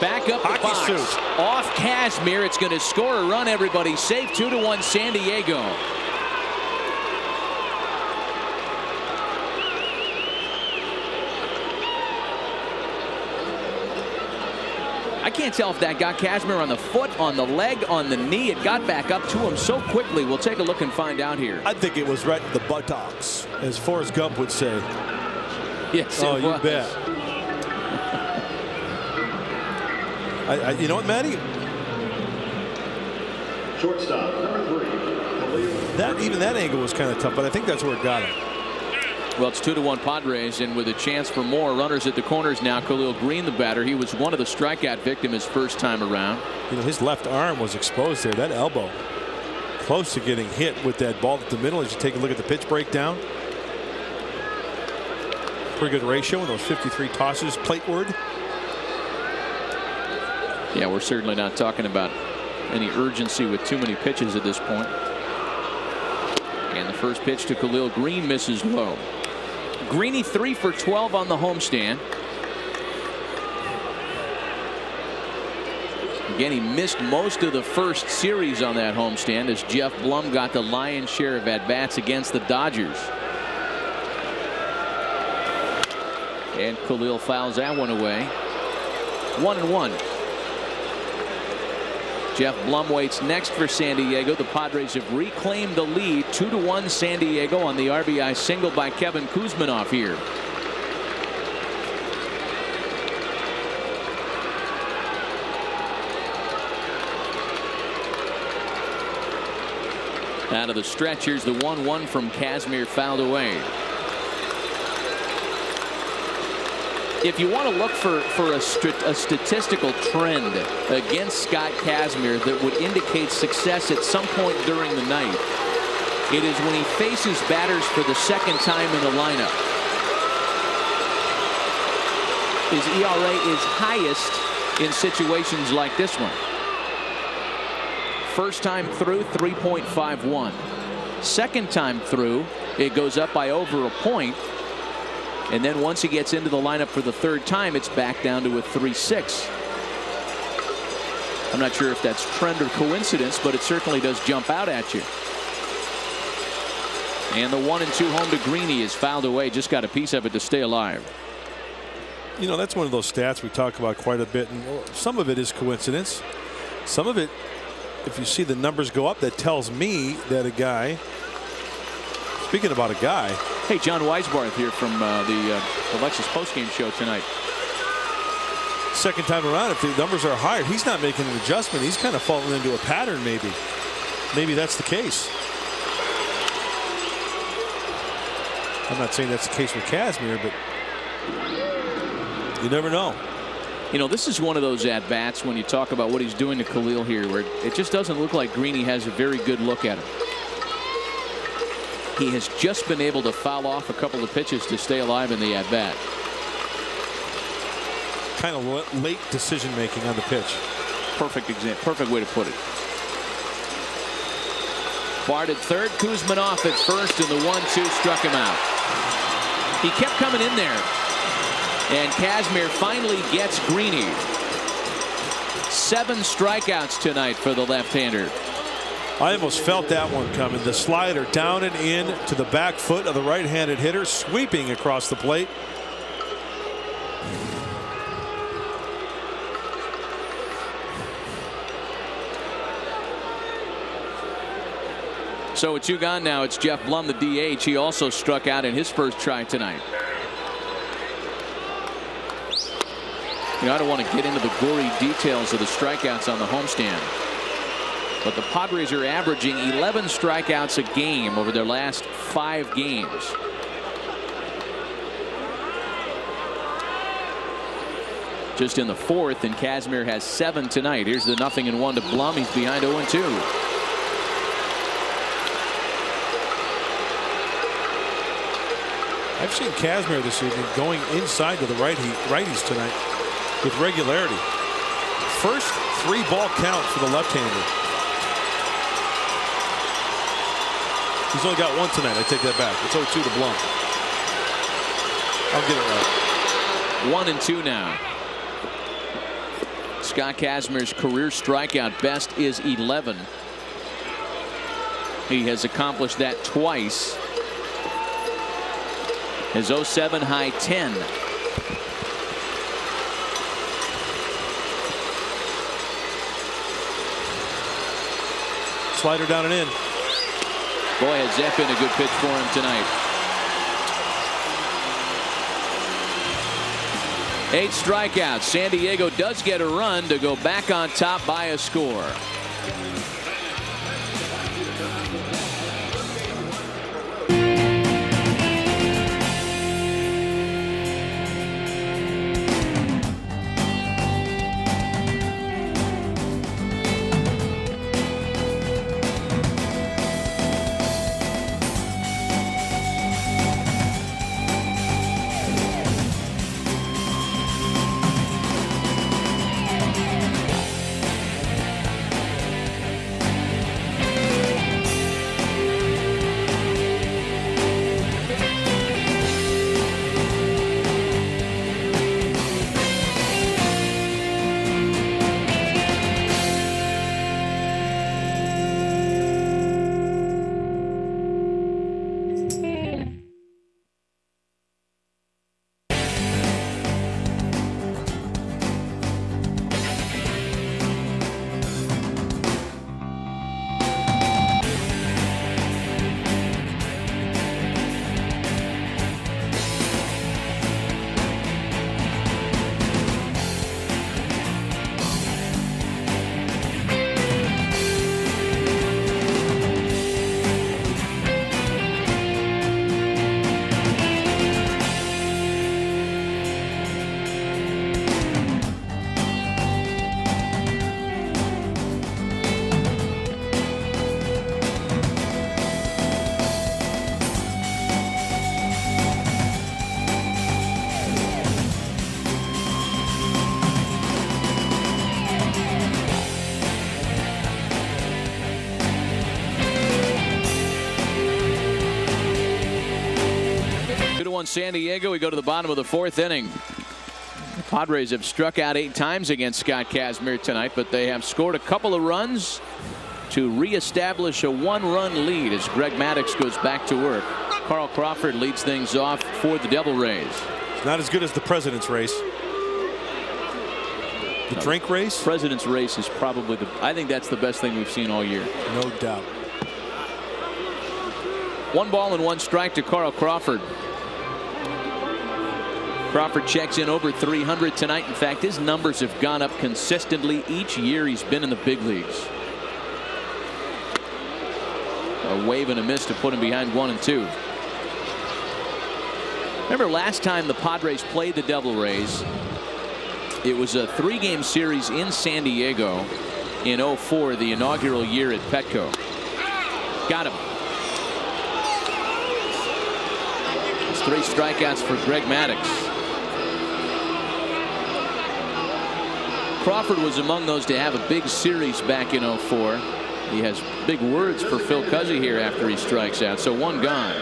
back up the box. Suit. Off Kazmir. It's going to score a run. Everybody safe. 2-1 San Diego. I can't tell if that got Kazmir on the foot, on the leg, on the knee. It got back up to him so quickly. We'll take a look and find out here. I think it was right in the buttocks, as Forrest Gump would say. Yes, oh, it you was. bet. You know what, Matty? Shortstop, number 3. Even that angle was kind of tough, but I think that's where it got him. Well, it's 2-1 Padres, and with a chance for more. Runners at the corners now. Khalil Green, the batter. He was one of the strikeout victims his first time around. You know, his left arm was exposed there. That elbow close to getting hit with that ball at the middle. As you take a look at the pitch breakdown, pretty good ratio in those 53 tosses plateward. Yeah, we're certainly not talking about any urgency with too many pitches at this point. And the first pitch to Khalil Green misses low. Greeny 3 for 12 on the homestand. Again, he missed most of the first series on that homestand as Jeff Blum got the lion's share of at-bats against the Dodgers. And Khalil fouls that one away. 1-1. Jeff Blum waits next for San Diego. The Padres have reclaimed the lead. 2-1 San Diego on the RBI single by Kevin Kuzminoff here. Out of the stretch, here's the 1-1 from Kazmir, fouled away. If you want to look for a statistical trend against Scott Kazmir that would indicate success at some point during the night, it is when he faces batters for the second time in the lineup. His ERA is highest in situations like this one. First time through, 3.51. Second time through, it goes up by over a point. And then once he gets into the lineup for the third time, it's back down to a 3.6. I'm not sure if that's trend or coincidence, but it certainly does jump out at you. And the 1-2 home to Greeny is fouled away. Just got a piece of it to stay alive. You know, that's one of those stats we talk about quite a bit, and some of it is coincidence. Some of it, if you see the numbers go up, that tells me that a guy, speaking about a guy. Hey, John Weisbarth here from the Lexus postgame show tonight. Second time around, if the numbers are higher, he's not making an adjustment. He's kind of falling into a pattern, maybe. Maybe that's the case. I'm not saying that's the case with Kazmir, but you never know. You know, this is one of those at-bats when you talk about what he's doing to Khalil here, where it just doesn't look like Greeny has a very good look at him. He has just been able to foul off a couple of pitches to stay alive in the at-bat. Kind of late decision making on the pitch. Perfect way to put it. Bart at third, Kuzminoff at first, and the 1-2 struck him out. He kept coming in there, and Kazmir finally gets Greeny. 7 strikeouts tonight for the left-hander. I almost felt that one coming. The slider down and in to the back foot of the right-handed hitter, sweeping across the plate. So with 2 gone now, it's Jeff Blum, the DH. He also struck out in his first try tonight. You know, I don't want to get into the gory details of the strikeouts on the homestand, but the Padres are averaging 11 strikeouts a game over their last 5 games. Just in the 4th, and Kazmir has 7 tonight. Here's the 0-1 to Blum. He's behind 0-2. I've seen Kazmir this evening going inside to the righties tonight with regularity. First 3-ball count for the left-hander. He's only got 1 tonight. I take that back. It's 0-2 to Blum. I'll get it right. 1-2 now. Scott Kazmir's career strikeout best is 11. He has accomplished that twice. His 07 high 10. Slider down and in. Boy, has that been a good pitch for him tonight. 8 strikeouts. San Diego does get a run to go back on top by a score. San Diego. We go to the bottom of the 4th inning. The Padres have struck out 8 times against Scott Kazmir tonight, but they have scored a couple of runs to reestablish a 1-run lead as Greg Maddux goes back to work. Carl Crawford leads things off for the Devil Rays. It's not as good as the President's Race. The drink race? President's Race is probably I think that's the best thing we've seen all year. No doubt. 1 ball and 1 strike to Carl Crawford. Crawford checks in over 300 tonight. In fact, his numbers have gone up consistently each year he's been in the big leagues. A wave and a miss to put him behind 1-2. Remember last time the Padres played the Devil Rays, it was a 3-game series in San Diego in 04, the inaugural year at Petco. Got him. It's 3 strikeouts for Greg Maddux. Crawford was among those to have a big series back in 04. He has big words for Phil Cuzzy here after he strikes out. So 1 gone.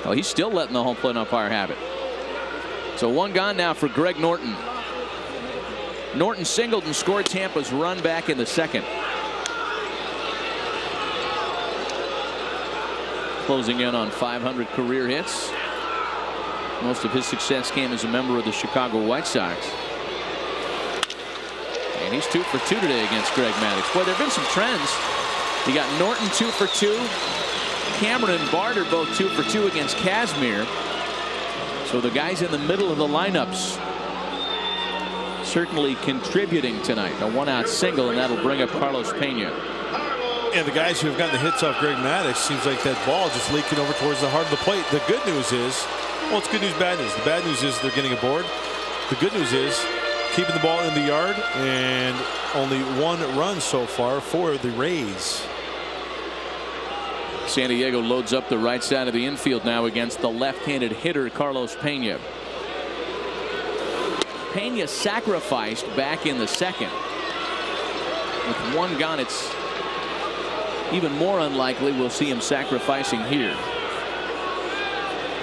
Oh, he's still letting the home plate umpire have it. So 1 gone now for Greg Norton. Norton singled and scored Tampa's run back in the 2nd. Closing in on 500 career hits. Most of his success came as a member of the Chicago White Sox. And he's 2 for 2 today against Greg Maddux. Boy, there have been some trends. You got Norton 2 for 2. Cameron and Bart are both 2 for 2 against Kazmir. So the guys in the middle of the lineups certainly contributing tonight. A 1-out single, and that'll bring up Carlos Pena. And the guys who have gotten the hits off Greg Maddux, seems like that ball just leaking over towards the heart of the plate. The good news is, well, it's good news, bad news. The bad news is they're getting aboard. The good news is keeping the ball in the yard, and only 1 run so far for the Rays. San Diego loads up the right side of the infield now against the left-handed hitter Carlos Pena. Pena sacrificed back in the 2nd. With 1 gone, it's even more unlikely we'll see him sacrificing here.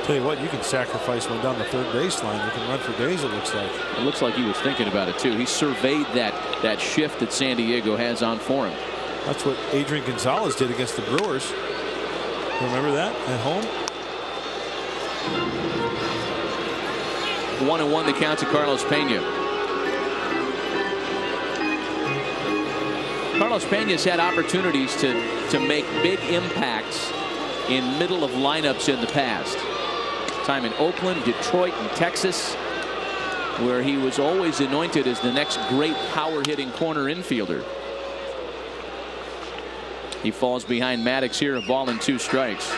Tell you what, you can sacrifice one down the third baseline. You can run for days, it looks like. It looks like he was thinking about it, too. He surveyed that shift that San Diego has on for him. That's what Adrian Gonzalez did against the Brewers. Remember that at home? 1-1 the count to Carlos Pena. Carlos Pena's had opportunities to make big impacts in middle of lineups in the past. Time in Oakland, Detroit, and Texas, where he was always anointed as the next great power hitting corner infielder. He falls behind Maddux here, a ball and 2 strikes.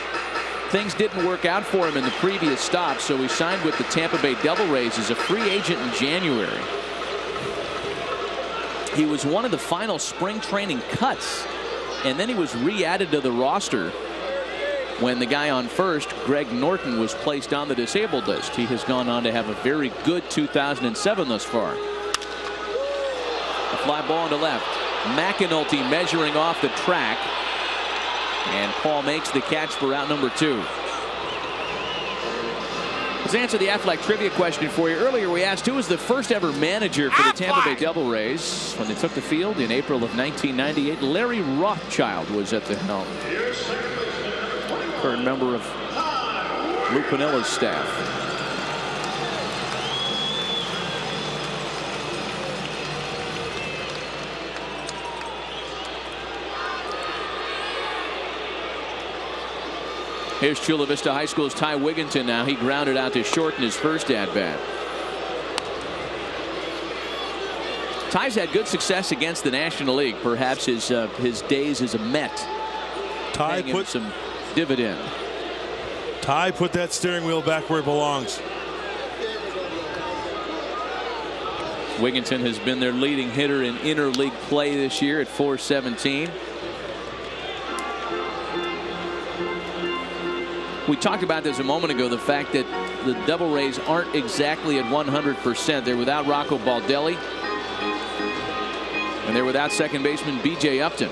Things didn't work out for him in the previous stop, so he signed with the Tampa Bay Devil Rays as a free agent in January. He was one of the final spring training cuts, and then he was re-added to the roster when the guy on first, Greg Norton, was placed on the disabled list. He has gone on to have a very good 2007 thus far. A fly ball into left. McAnulty measuring off the track, and Paul makes the catch for out number 2. Let's answer the Aflac trivia question for you. Earlier we asked who was the first ever manager for the Tampa Bay Devil Rays when they took the field in April of 1998. Larry Rothschild was at the helm. Current member of Lou Pinella's staff. Here's Chula Vista High School's Ty Wigginton now. He grounded out to short in his first at-bat. Ty's had good success against the National League. Perhaps his days as a Met Ty put some dividend. Ty put that steering wheel back where it belongs. Wigginton has been their leading hitter in interleague play this year at .417. We talked about this a moment ago, the fact that the Devil Rays aren't exactly at 100%. They're without Rocco Baldelli, and they're without second baseman B.J. Upton.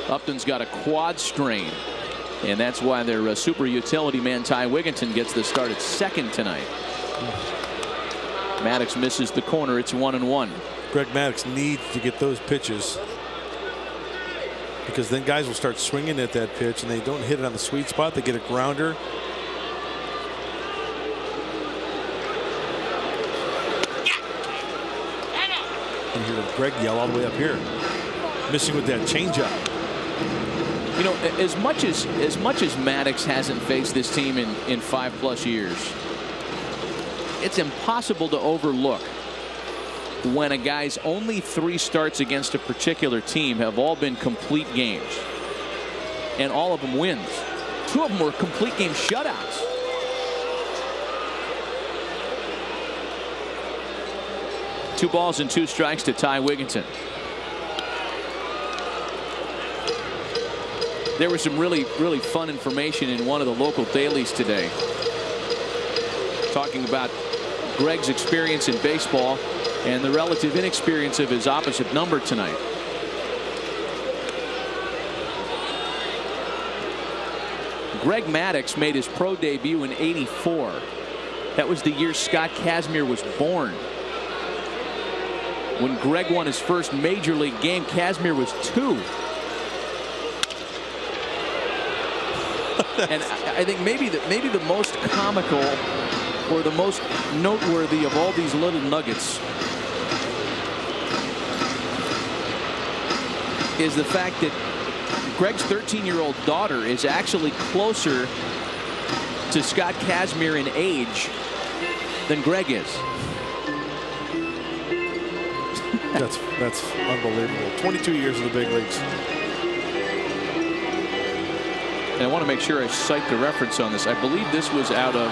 Upton's got a quad strain, and that's why their super utility man Ty Wigginton gets the start at second tonight. Maddux misses the corner. It's 1-1. Greg Maddux needs to get those pitches, because then guys will start swinging at that pitch and they don't hit it on the sweet spot. They get a grounder. And hear Greg yell all the way up here, missing with that changeup. You know, as much as Maddux hasn't faced this team in 5+ years, it's impossible to overlook when a guy's only 3 starts against a particular team have all been complete games, and all of them wins. 2 of them were complete game shutouts. Two balls and 2 strikes to Ty Wigginton. There was some really fun information in one of the local dailies today, talking about Greg's experience in baseball and the relative inexperience of his opposite number tonight. Greg Maddux made his pro debut in '84. That was the year Scott Kazmir was born. When Greg won his first major league game, Kazmir was 2. And I think maybe the most comical or the most noteworthy of all these little nuggets is the fact that Greg's 13-year-old daughter is actually closer to Scott Kazmir in age than Greg is. That's unbelievable. 22 years in the big leagues. And I want to make sure I cite the reference on this. I believe this was out of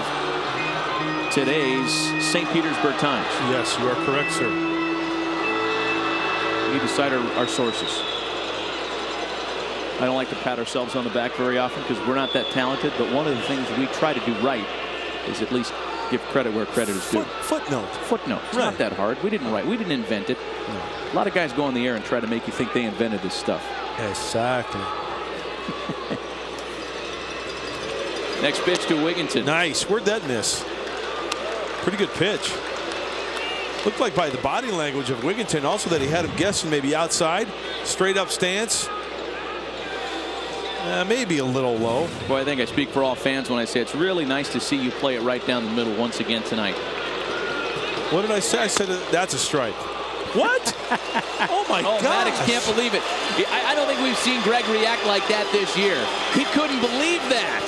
today's St. Petersburg Times. Yes, you are correct, sir. We need to cite our sources. I don't like to pat ourselves on the back very often because we're not that talented, but one of the things we try to do right is at least give credit where credit is due. Footnote. It's not that hard. We didn't write. We didn't invent it. No. A lot of guys go on the air and try to make you think they invented this stuff. Exactly. Next pitch to Wigginton. Nice. Where'd that miss? Pretty good pitch. Looked like by the body language of Wigginton also that he had him guessing maybe outside. Straight up stance. Maybe a little low. Boy, I think I speak for all fans when I say it's really nice to see you play it right down the middle once again tonight. What did I say? I said that's a strike. What? Oh my God! Maddux can't believe it. I don't think we've seen Greg react like that this year. He couldn't believe that.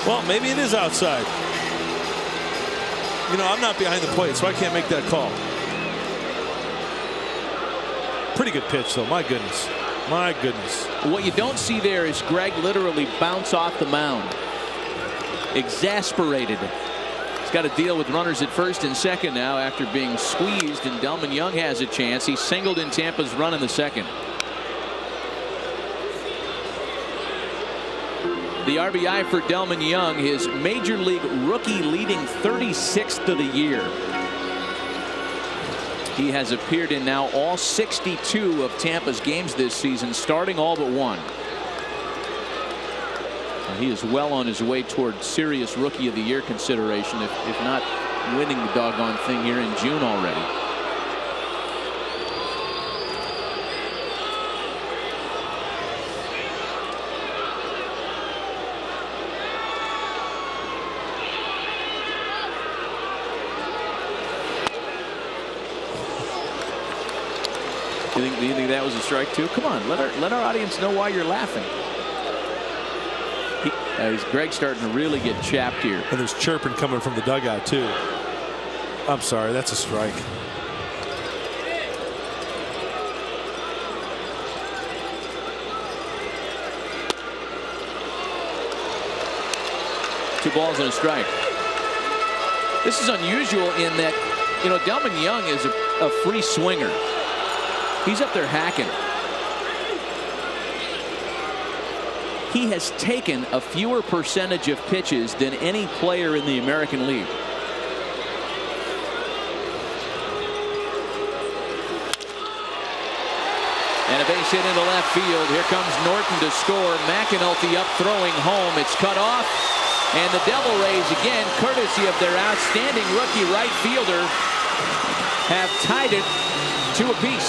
Well, maybe it is outside. You know, I'm not behind the plate, so I can't make that call. Pretty good pitch, though. My goodness. My goodness. What you don't see there is Greg literally bounce off the mound. Exasperated. He's got to deal with runners at first and second now after being squeezed, and Delman Young has a chance. He singled in Tampa's run in the second. The RBI for Delman Young, his major league rookie leading 36th of the year. He has appeared in now all 62 of Tampa's games this season, starting all but one. He is well on his way toward serious Rookie of the Year consideration, if not winning the doggone thing here in June already. Do you think that was a strike too? Come on, let our audience know why you're laughing. Greg's starting to really get chapped here. And there's chirping coming from the dugout too. I'm sorry, that's a strike. Two balls and a strike. This is unusual in that, you know, Delman Young is a free swinger. He's up there hacking. He has taken a fewer percentage of pitches than any player in the American League. And a base hit into left field. Here comes Norton to score. McAnulty up throwing home. It's cut off. And the Devil Rays again, courtesy of their outstanding rookie right fielder, have tied it 2 apiece.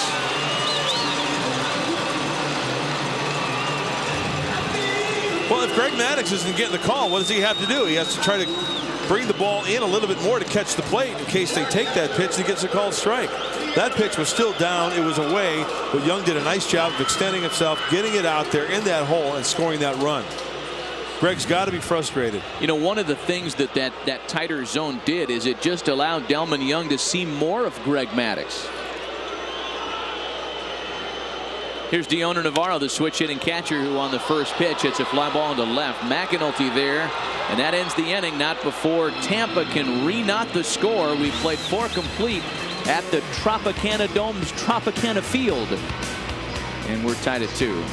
Well, if Greg Maddux isn't getting the call, what does he have to do? He has to try to bring the ball in a little bit more to catch the plate in case they take that pitch and he gets a called strike. That pitch was still down. It was away, but Young did a nice job of extending himself, getting it out there in that hole and scoring that run. Greg's got to be frustrated. You know, one of the things that tighter zone did is it just allowed Delman Young to see more of Greg Maddux. Here's Dioner Navarro, the switch hitting catcher, who on the first pitch hits a fly ball into left. McAnulty there, and that ends the inning. Not before Tampa can re-knot the score. We've played 4 complete at the Tropicana Dome's Tropicana Field, and we're tied at 2.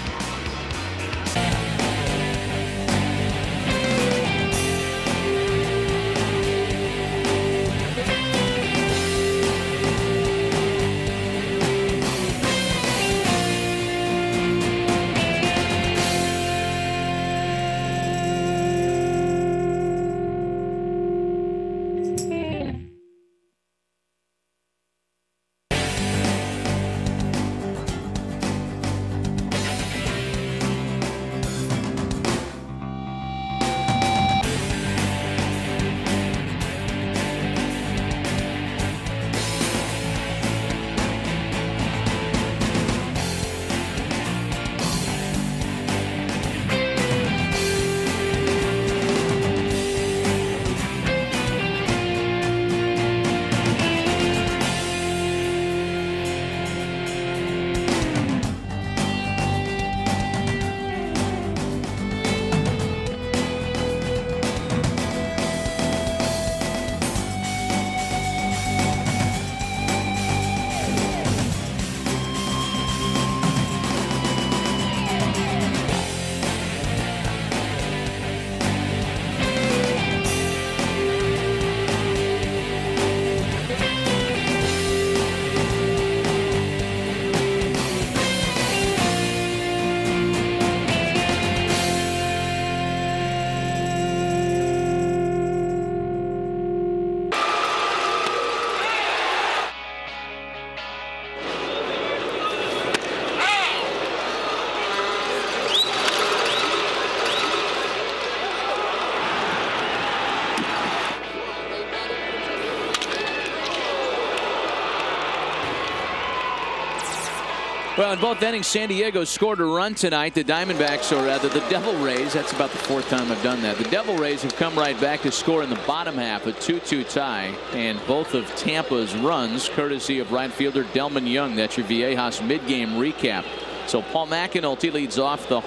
Well, in both innings, San Diego scored a run tonight. The Diamondbacks, or rather the Devil Rays, that's about the 4th time I've done that. The Devil Rays have come right back to score in the bottom half, a 2-2 tie. And both of Tampa's runs, courtesy of right fielder Delman Young. That's your Viejas mid-game recap. So Paul McAnulty leads off the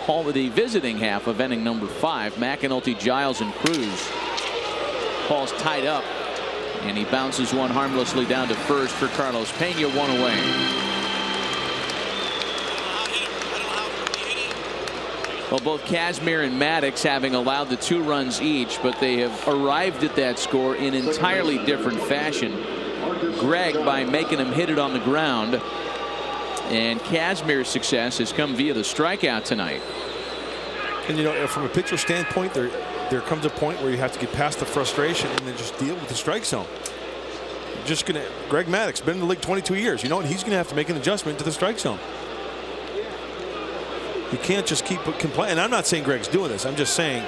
visiting half of inning number 5. McAnulty, Giles, and Cruz. Paul's tied up, and he bounces one harmlessly down to first for Carlos Pena, 1 away. Well, both Kazmir and Maddux having allowed the 2 runs each, but they have arrived at that score in entirely different fashion. Greg by making him hit it on the ground, and Kazmir's success has come via the strikeout tonight. And you know, from a pitcher standpoint, there comes a point where you have to get past the frustration and then just deal with the strike zone. Just gonna Greg Maddux, been in the league 22 years. You know what? He's gonna have to make an adjustment to the strike zone. You can't just keep complaining. And I'm not saying Greg's doing this. I'm just saying,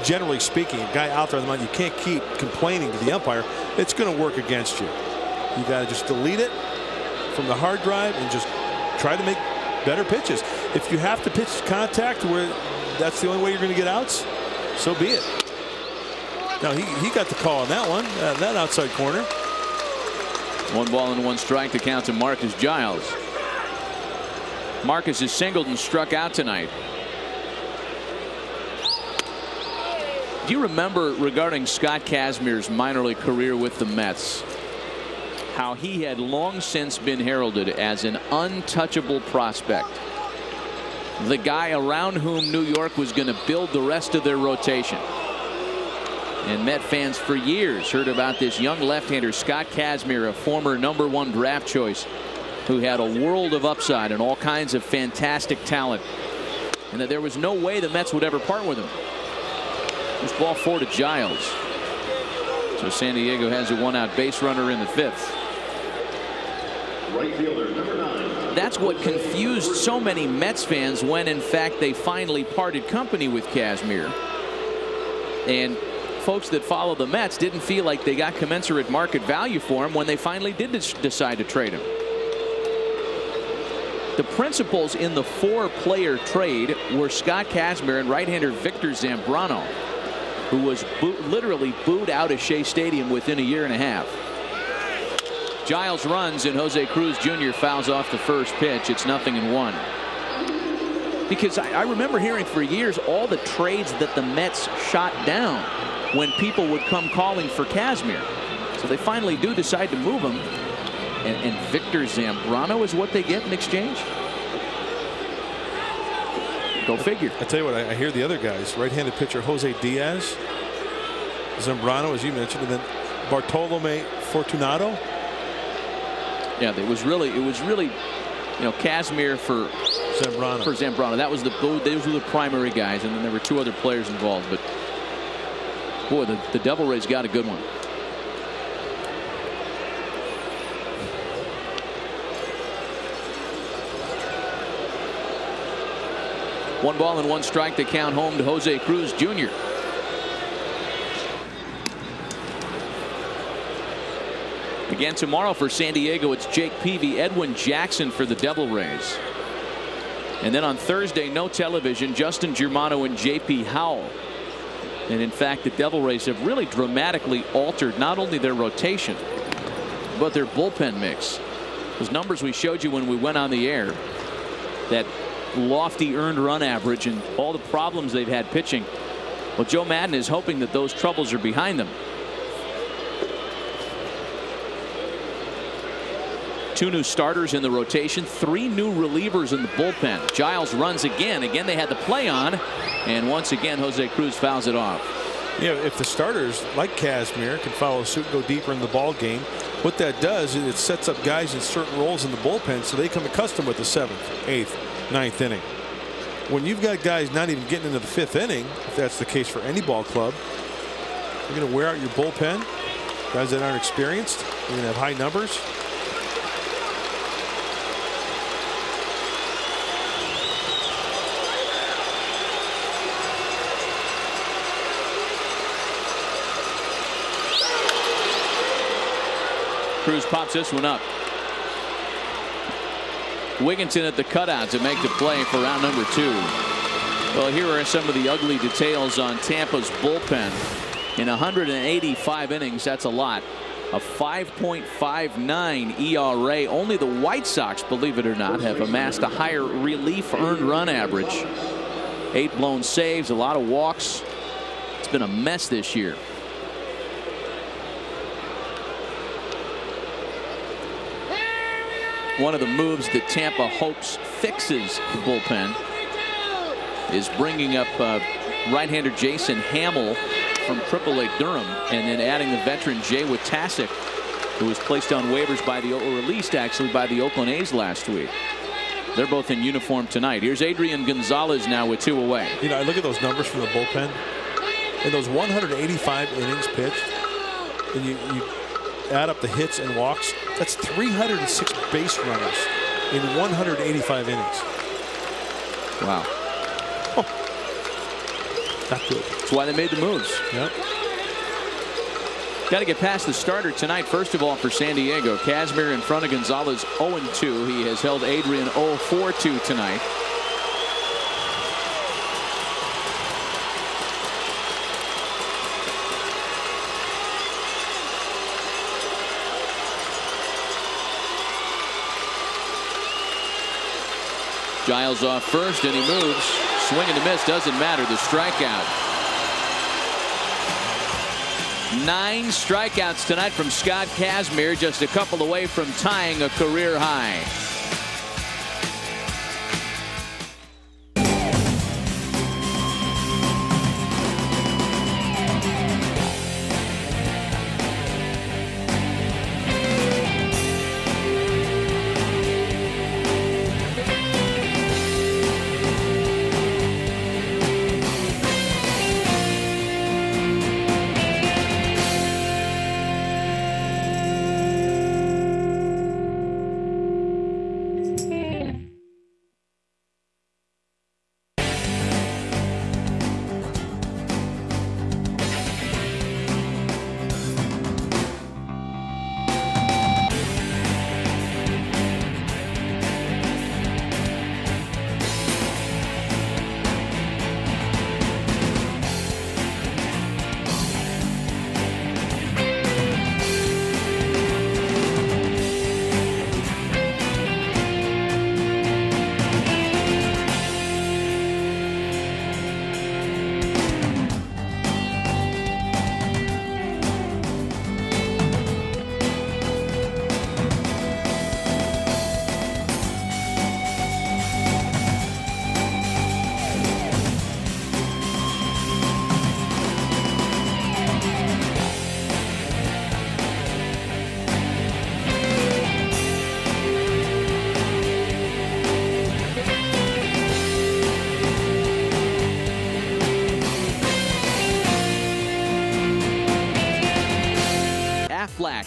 generally speaking, a guy out there on the mound, you can't keep complaining to the umpire. It's going to work against you. You got to just delete it from the hard drive and just try to make better pitches. If you have to pitch contact where that's the only way you're going to get outs, so be it. Now he got the call on that one, that outside corner. 1 ball and 1 strike to count to Marcus Giles. Marcus has singled and struck out tonight. Do you remember, regarding Scott Kazmir's minor league career with the Mets, how he had long since been heralded as an untouchable prospect? The guy around whom New York was going to build the rest of their rotation. And Met fans for years heard about this young left-hander, Scott Kazmir, a former #1 draft choice, who had a world of upside and all kinds of fantastic talent, and that there was no way the Mets would ever part with him. It's ball 4 to Giles. So San Diego has a 1-out base runner in the 5th. Right fielder, number 9. That's what confused so many Mets fans when in fact they finally parted company with Kazmir. And folks that follow the Mets didn't feel like they got commensurate market value for him when they finally did decide to trade him. The principals in the 4-player trade were Scott Kazmir and right-hander Victor Zambrano, who was literally booed out of Shea Stadium within a year and a half. Giles runs and Jose Cruz Jr. fouls off the first pitch. It's 0-1. Because I remember hearing for years all the trades that the Mets shot down when people would come calling for Kazmir. So they finally do decide to move him. And Victor Zambrano is what they get in exchange. Go figure. I tell you what, I hear the other guys. Right-handed pitcher Jose Diaz, Zambrano, as you mentioned, and then Bartolome Fortunato. Yeah, it was really, you know, Kazmir for Zambrano. That was those were the primary guys, and then there were 2 other players involved. But boy, the Devil Rays got a good one. One ball and 1 strike to count home to Jose Cruz Jr. Again tomorrow for San Diego, it's Jake Peavy, Edwin Jackson for the Devil Rays. And then on Thursday, no television, Justin Germano and J.P. Howell. And in fact, the Devil Rays have really dramatically altered not only their rotation, but their bullpen mix. Those numbers we showed you when we went on the air, that lofty earned run average and all the problems they've had pitching. Well, Joe Maddon is hoping that those troubles are behind them. 2 new starters in the rotation, 3 new relievers in the bullpen. Giles runs again. Again, they had the play on, and once again, Jose Cruz fouls it off. Yeah, if the starters like Kazmir can follow suit and go deeper in the ball game, what that does is it sets up guys in certain roles in the bullpen so they become accustomed with the 7th, 8th, 9th inning. When you've got guys not even getting into the 5th inning, if that's the case for any ball club, you're going to wear out your bullpen. Guys that aren't experienced, you're going to have high numbers. Cruz pops this one up. Wigginton at the cutout to make the play for round number 2. Well, here are some of the ugly details on Tampa's bullpen. In 185 innings, that's a lot. A 5.59 ERA. Only the White Sox, believe it or not, have amassed a higher relief earned run average. 8 blown saves, a lot of walks. It's been a mess this year. One of the moves that Tampa hopes fixes the bullpen is bringing up right-hander Jason Hamill from AAA Durham, and then adding the veteran Jay Witasick, who was placed on waivers by the, or released actually by the Oakland A's last week. They're both in uniform tonight. Here's Adrian Gonzalez now with 2 away. You know, I look at those numbers from the bullpen. In those 185 innings pitched, and you add up the hits and walks, that's 306 base runners in 185 innings. Wow. Oh. Not good. That's why they made the moves. Yep. Got to get past the starter tonight. First of all, for San Diego, Kazmir in front of Gonzalez 0-2. He has held Adrian 0-4-2 tonight. Giles off first, and he moves. Swing and a miss, doesn't matter. The strikeout. 9 strikeouts tonight from Scott Kazmir, just a couple away from tying a career high.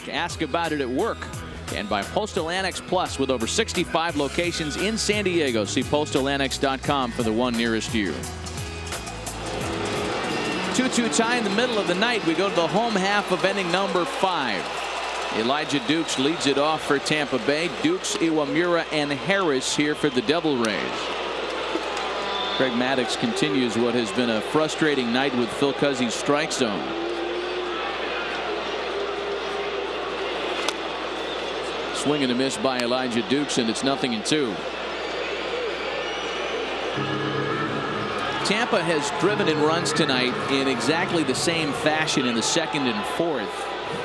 Ask about it at work, and by Postal Annex Plus with over 65 locations in San Diego. See postalannex.com for the one nearest you. 2-2 tie in the middle of the night. We go to the home half of inning number 5. Elijah Dukes leads it off for Tampa Bay. Dukes, Iwamura, and Harris here for the Devil Rays. Craig Maddux continues what has been a frustrating night with Phil Cuzzy's strike zone. Swing and a miss by Elijah Dukes, and it's 0-2. Tampa has driven in runs tonight in exactly the same fashion in the 2nd and 4th.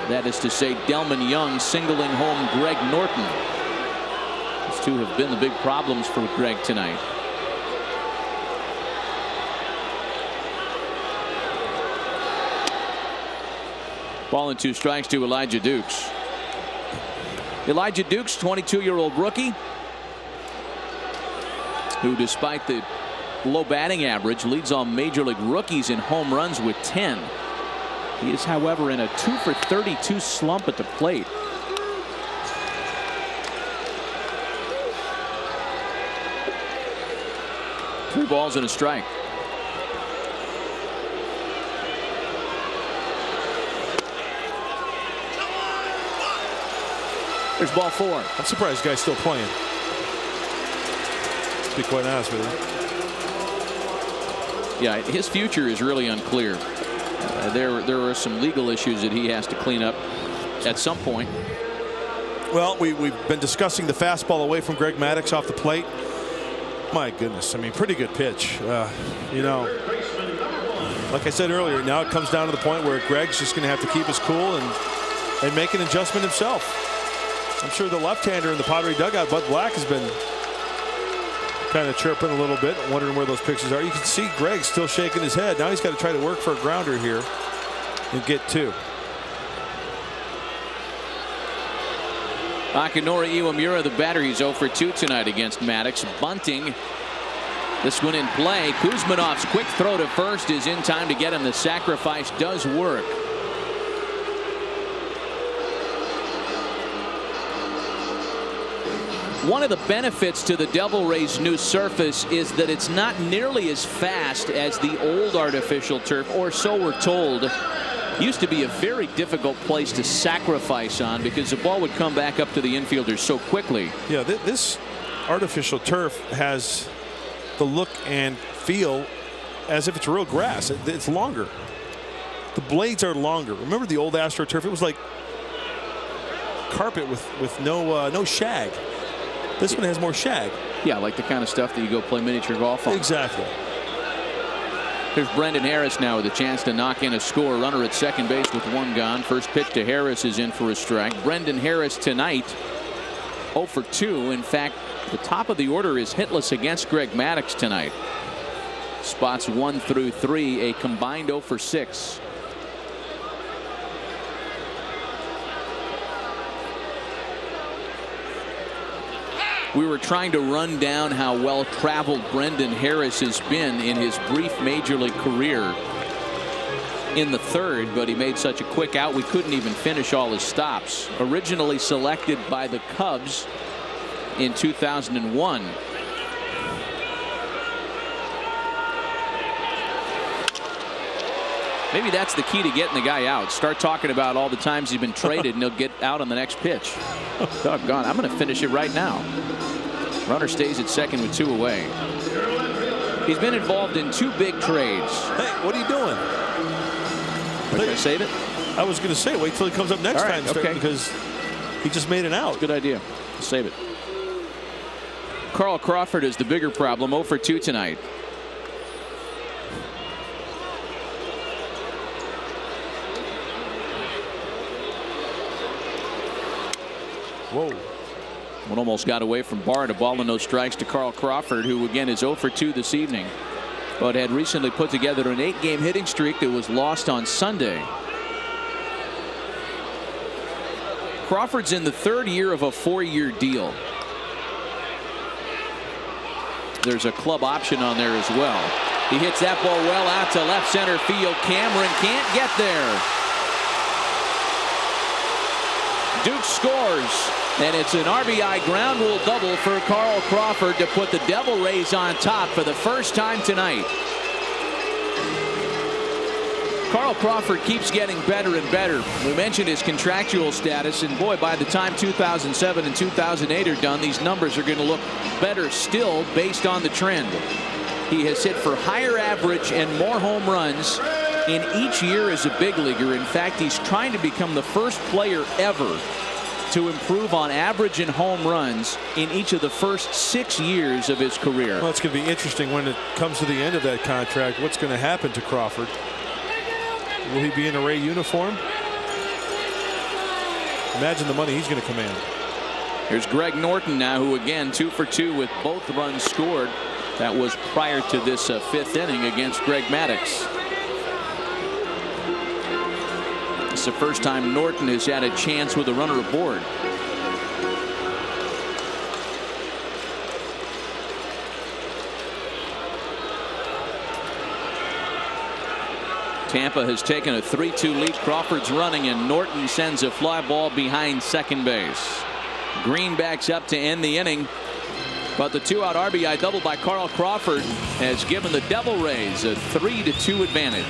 That is to say, Delman Young singling home Greg Norton. These two have been the big problems for Greg tonight. Ball and 2 strikes to Elijah Dukes. Elijah Dukes, 22-year-old rookie, who, despite the low batting average, leads all major league rookies in home runs with 10. He is, however, in a 2-for-32 slump at the plate. Three balls and a strike. There's ball 4. I'm surprised the guy's still playing. be quite honest with you. Yeah, his future is really unclear. There are some legal issues that he has to clean up at some point. Well, we've been discussing the fastball away from Greg Maddux off the plate. My goodness, I mean, pretty good pitch. You know, like I said earlier, now it comes down to the point where Greg's just going to have to keep his cool and make an adjustment himself. I'm sure the left-hander in the Padre dugout, Bud Black, has been kind of chirping a little bit, wondering where those pitches are. You can see Greg still shaking his head. Now he's got to try to work for a grounder here and get two. Akinori Iwamura, the batter, he's 0 for 2 tonight against Maddux. Bunting, this one in play. Kuzmanov's quick throw to first is in time to get him. The sacrifice does work. One of the benefits to the Devil Rays' new surface is that it's not nearly as fast as the old artificial turf, or so we're told. Used to be a very difficult place to sacrifice on because the ball would come back up to the infielders so quickly. Yeah, this artificial turf has the look and feel as if it's real grass. It's longer. The blades are longer. Remember the old AstroTurf? It was like carpet with no shag. This one has more shag. Yeah, like the kind of stuff that you go play miniature golf on. Exactly. Here's Brendan Harris now with a chance to knock in a score. Runner at second base with 1 gone. First pitch to Harris is in for a strike. Brendan Harris tonight 0 for 2. In fact, the top of the order is hitless against Greg Maddux tonight. Spots 1 through 3, a combined 0 for 6. We were trying to run down how well traveled Brendan Harris has been in his brief major league career in the 3rd, but he made such a quick out we couldn't even finish all his stops. Originally selected by the Cubs in 2001. Maybe that's the key to getting the guy out. Start talking about all the times he's been traded and he'll get out on the next pitch. Doggone, I'm going to finish it right now. Runner stays at second with 2 away. He's been involved in 2 big trades. Hey, what are you doing? Can I save it? I was going to say, wait till he comes up next right, time, okay. because he just made an out. Good idea. Save it. Carl Crawford is the bigger problem. 0 for 2 tonight. Whoa. One almost got away from Bard. A ball and no strikes to Carl Crawford, who again is 0 for 2 this evening, but had recently put together an 8-game hitting streak that was lost on Sunday. Crawford's in the 3rd year of a 4-year deal. There's a club option on there as well. He hits that ball well out to left center field. Cameron can't get there. Duke scores, and it's an RBI ground rule double for Carl Crawford to put the Devil Rays on top for the first time tonight. Carl Crawford keeps getting better and better. We mentioned his contractual status, and boy, by the time 2007 and 2008 are done, these numbers are going to look better still based on the trend. He has hit for higher average and more home runs in each year as a big leaguer. In fact, he's trying to become the first player ever to improve on average and home runs in each of the first 6 years of his career. Well, it's going to be interesting when it comes to the end of that contract. What's going to happen to Crawford? Will he be in a Ray uniform? Imagine the money he's going to command. Here's Greg Norton now, who again 2 for 2 with both runs scored. That was prior to this 5th inning against Greg Maddux. It's the first time Norton has had a chance with a runner aboard. Tampa has taken a 3-2 lead. Crawford's running, and Norton sends a fly ball behind second base. Green backs up to end the inning, but the 2-out RBI double by Carl Crawford has given the Devil Rays a 3-2 advantage.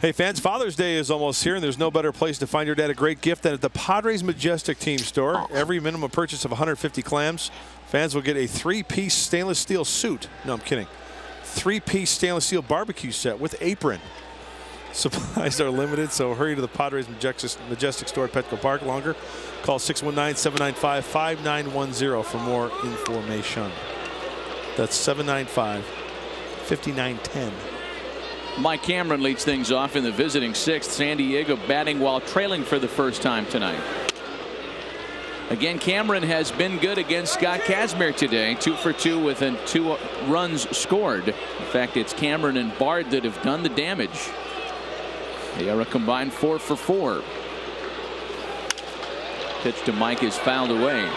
Hey fans, Father's Day is almost here, and there's no better place to find your dad a great gift than at the Padres Majestic Team store. Every minimum purchase of 150 clams, fans will get a 3-piece stainless steel suit. No, I'm kidding. 3-piece stainless steel barbecue set with apron. Supplies are limited, so hurry to the Padres Majestic store at Petco Park. Longer, call 619-795-5910 for more information. That's 795-5910. Mike Cameron leads things off in the visiting sixth. San Diego batting while trailing for the first time tonight. Again, Cameron has been good against Scott Kazmir today. 2 for 2 with 2 runs scored. In fact, it's Cameron and Bard that have done the damage. They are a combined 4 for 4. Pitch to Mike is fouled away.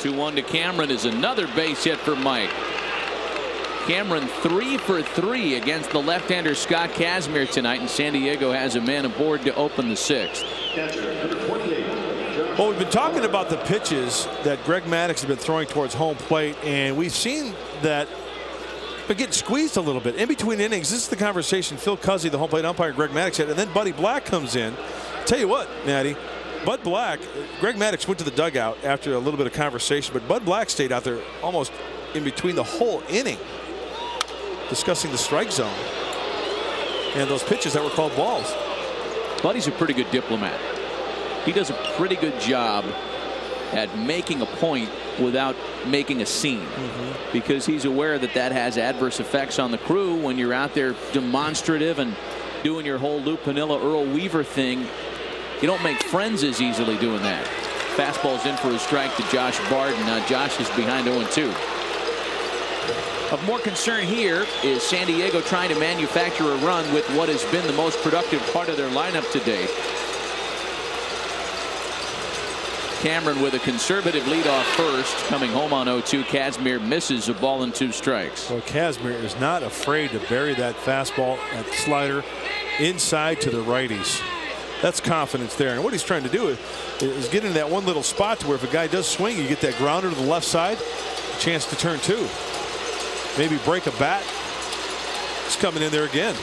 Two-1 to Cameron is another base hit for Mike. Cameron 3 for 3 against the left-hander Scott Kazmir tonight, and San Diego has a man aboard to open the sixth. Well, we've been talking about the pitches that Greg Maddux has been throwing towards home plate, and we've seen that they're getting squeezed a little bit in between innings. This is the conversation Phil Cuzzy, the home plate umpire, Greg Maddux had, and then Buddy Black comes in. Tell you what, Matty, Bud Black, Greg Maddux went to the dugout after a little bit of conversation, but Bud Black stayed out there almost in between the whole inning discussing the strike zone and those pitches that were called balls. Buddy's a pretty good diplomat. He does a pretty good job at making a point without making a scene, because he's aware that that has adverse effects on the crew when you're out there demonstrative and doing your whole Lou Piniella, Earl Weaver thing. You don't make friends as easily doing that. Fastball's in for a strike to Josh Bard, and now Josh is behind 0-2. Of more concern here is San Diego trying to manufacture a run with what has been the most productive part of their lineup to date. Cameron with a conservative leadoff first, coming home on 0-2. Kazmir misses a ball and 2 strikes. Well, Kazmir is not afraid to bury that fastball at slider inside to the righties. That's confidence there, and what he's trying to do is get into that one little spot to where if a guy does swing, you get that grounder to the left side, a chance to turn 2, maybe break a bat. He's coming in there again.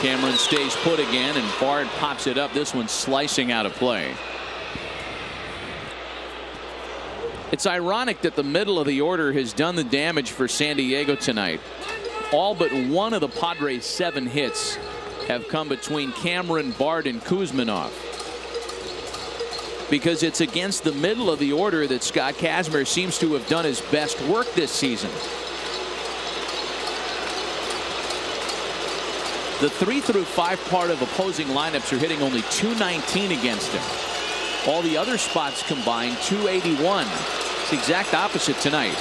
Cameron stays put again, and Bard pops it up. This one slicing out of play. It's ironic that the middle of the order has done the damage for San Diego tonight. All but one of the Padres' 7 hits have come between Cameron, Bard, and Kuzminov, because it's against the middle of the order that Scott Kazmir seems to have done his best work this season. The 3 through 5 part of opposing lineups are hitting only .219 against him. All the other spots combined .281. It's the exact opposite tonight.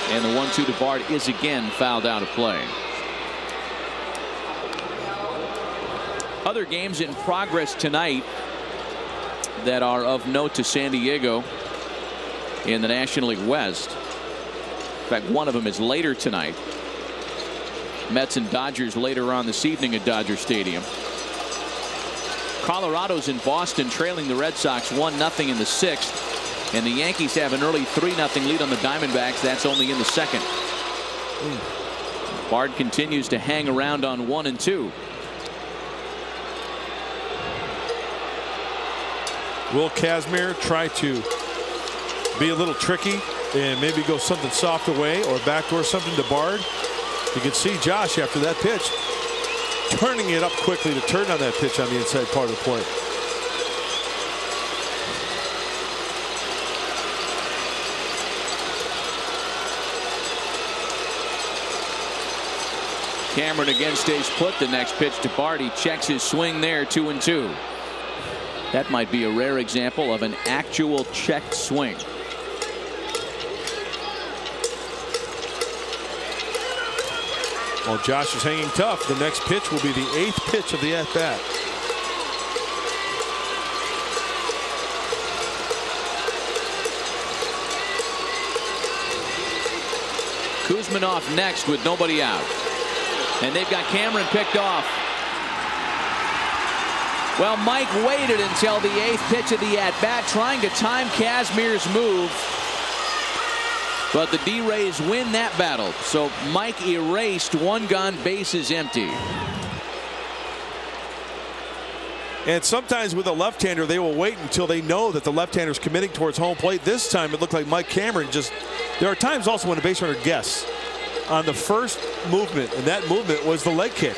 And the 1-2 to Bard is again fouled out of play. Other games in progress tonight that are of note to San Diego in the National League West. In fact, one of them is later tonight. Mets and Dodgers later on this evening at Dodger Stadium. Colorado's in Boston trailing the Red Sox 1-0 in the 6th. And the Yankees have an early 3-0 lead on the Diamondbacks. That's only in the 2nd. Bard continues to hang around on 1 and 2. Will Kazmir try to be a little tricky and maybe go something soft away or backdoor something to Bard? You can see Josh after that pitch turning it up quickly to turn on that pitch on the inside part of the plate. Cameron again stays put. The next pitch to Bard. He checks his swing there. 2-2. That might be a rare example of an actual checked swing. Well, Josh is hanging tough. The next pitch will be the 8th pitch of the at-bat. Kuzminov next with nobody out. And they've got Cameron picked off. Well, Mike waited until the 8th pitch of the at-bat, trying to time Kazmir's move. But the D-Rays win that battle. So Mike erased, 1 gone, bases empty. And sometimes with a left-hander, they will wait until they know that the left-hander is committing towards home plate. This time it looked like Mike Cameron just, there are times also when a base runner guesses on the first movement, and that movement was the leg kick.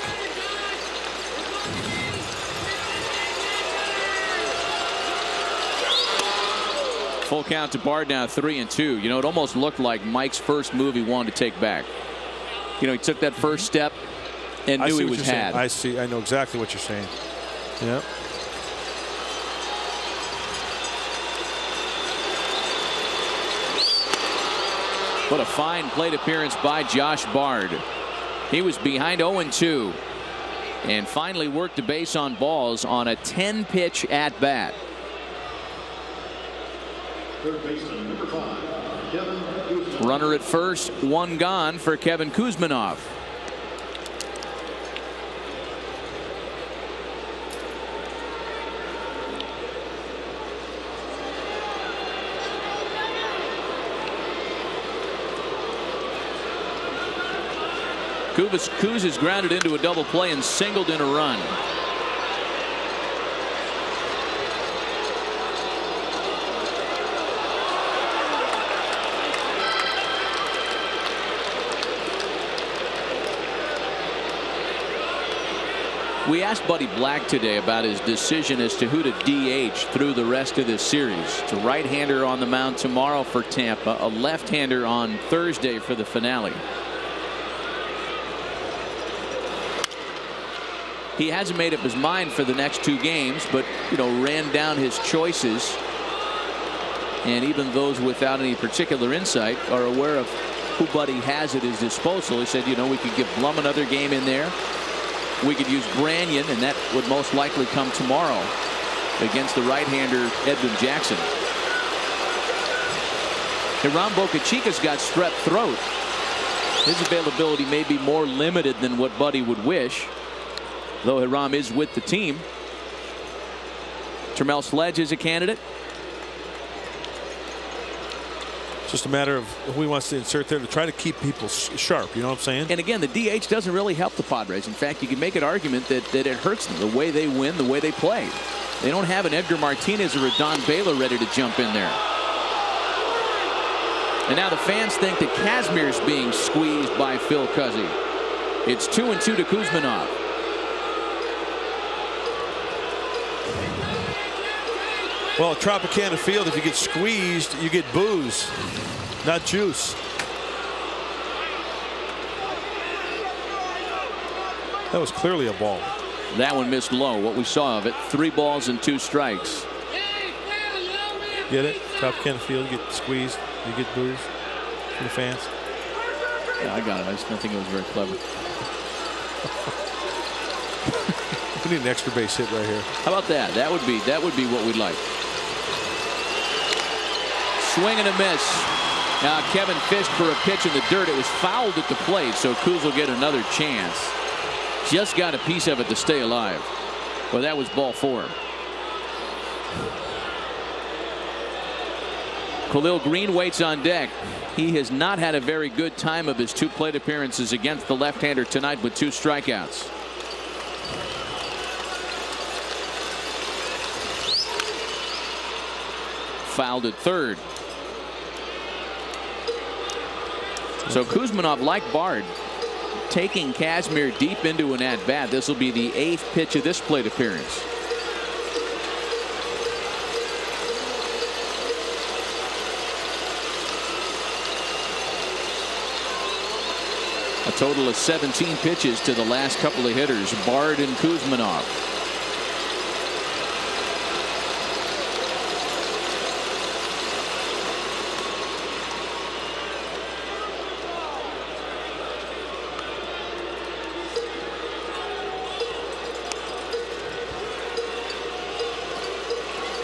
Full count to Bard now, 3-2. You know, it almost looked like Mike's first move he wanted to take back. You know, he took that first step and knew he was had. I see. I know exactly what you're saying. Yeah. What a fine plate appearance by Josh Bard. He was behind 0-2 and finally worked the base on balls on a 10-pitch at bat. Third baseman, number 5, Kevin Kuzminov. Runner at first, 1 gone for Kevin Kuzminov. Kuz is grounded into a double play and singled in a run. We asked Buddy Black today about his decision as to who to DH through the rest of this series. It's a right-hander on the mound tomorrow for Tampa, a left-hander on Thursday for the finale. He hasn't made up his mind for the next 2 games, but, you know, ran down his choices. And even those without any particular insight are aware of who Buddy has at his disposal. He said, you know, we could give Blum another game in there. We could use Branyan, and that would most likely come tomorrow against the right-hander Edwin Jackson. Hiram Bocachica's got strep throat. His availability may be more limited than what Buddy would wish, though Hiram is with the team. Termel Sledge is a candidate. It's just a matter of who he wants to insert there to try to keep people sharp. You know what I'm saying? And again, the DH doesn't really help the Padres. In fact, you can make an argument that it hurts them, the way they win, the way they play. They don't have an Edgar Martinez or a Don Baylor ready to jump in there. And now the fans think that Kazmir's being squeezed by Phil Cuzzy. It's 2-2 to Kuzminov. Well, at Tropicana Field, if you get squeezed, you get booze, not juice. That was clearly a ball. That one missed low. What we saw of it, 3 balls and 2 strikes. Get it? Tropicana Field, you get squeezed, you get booze from the fans. Yeah, I got it. I just don't think it was very clever. We need an extra base hit right here. How about that? That would be what we'd like. Swing and a miss. Now Kevin fished for a pitch in the dirt. It was fouled at the plate, so Kuz will get another chance. Just got a piece of it to stay alive. Well, that was ball 4. Khalil Green waits on deck. He has not had a very good time of his 2 plate appearances against the left-hander tonight with 2 strikeouts. Fouled at third. So Kuzminov, like Bard, taking Kazmir deep into an at-bat. This will be the 8th pitch of this plate appearance. A total of 17 pitches to the last couple of hitters, Bard and Kuzminov.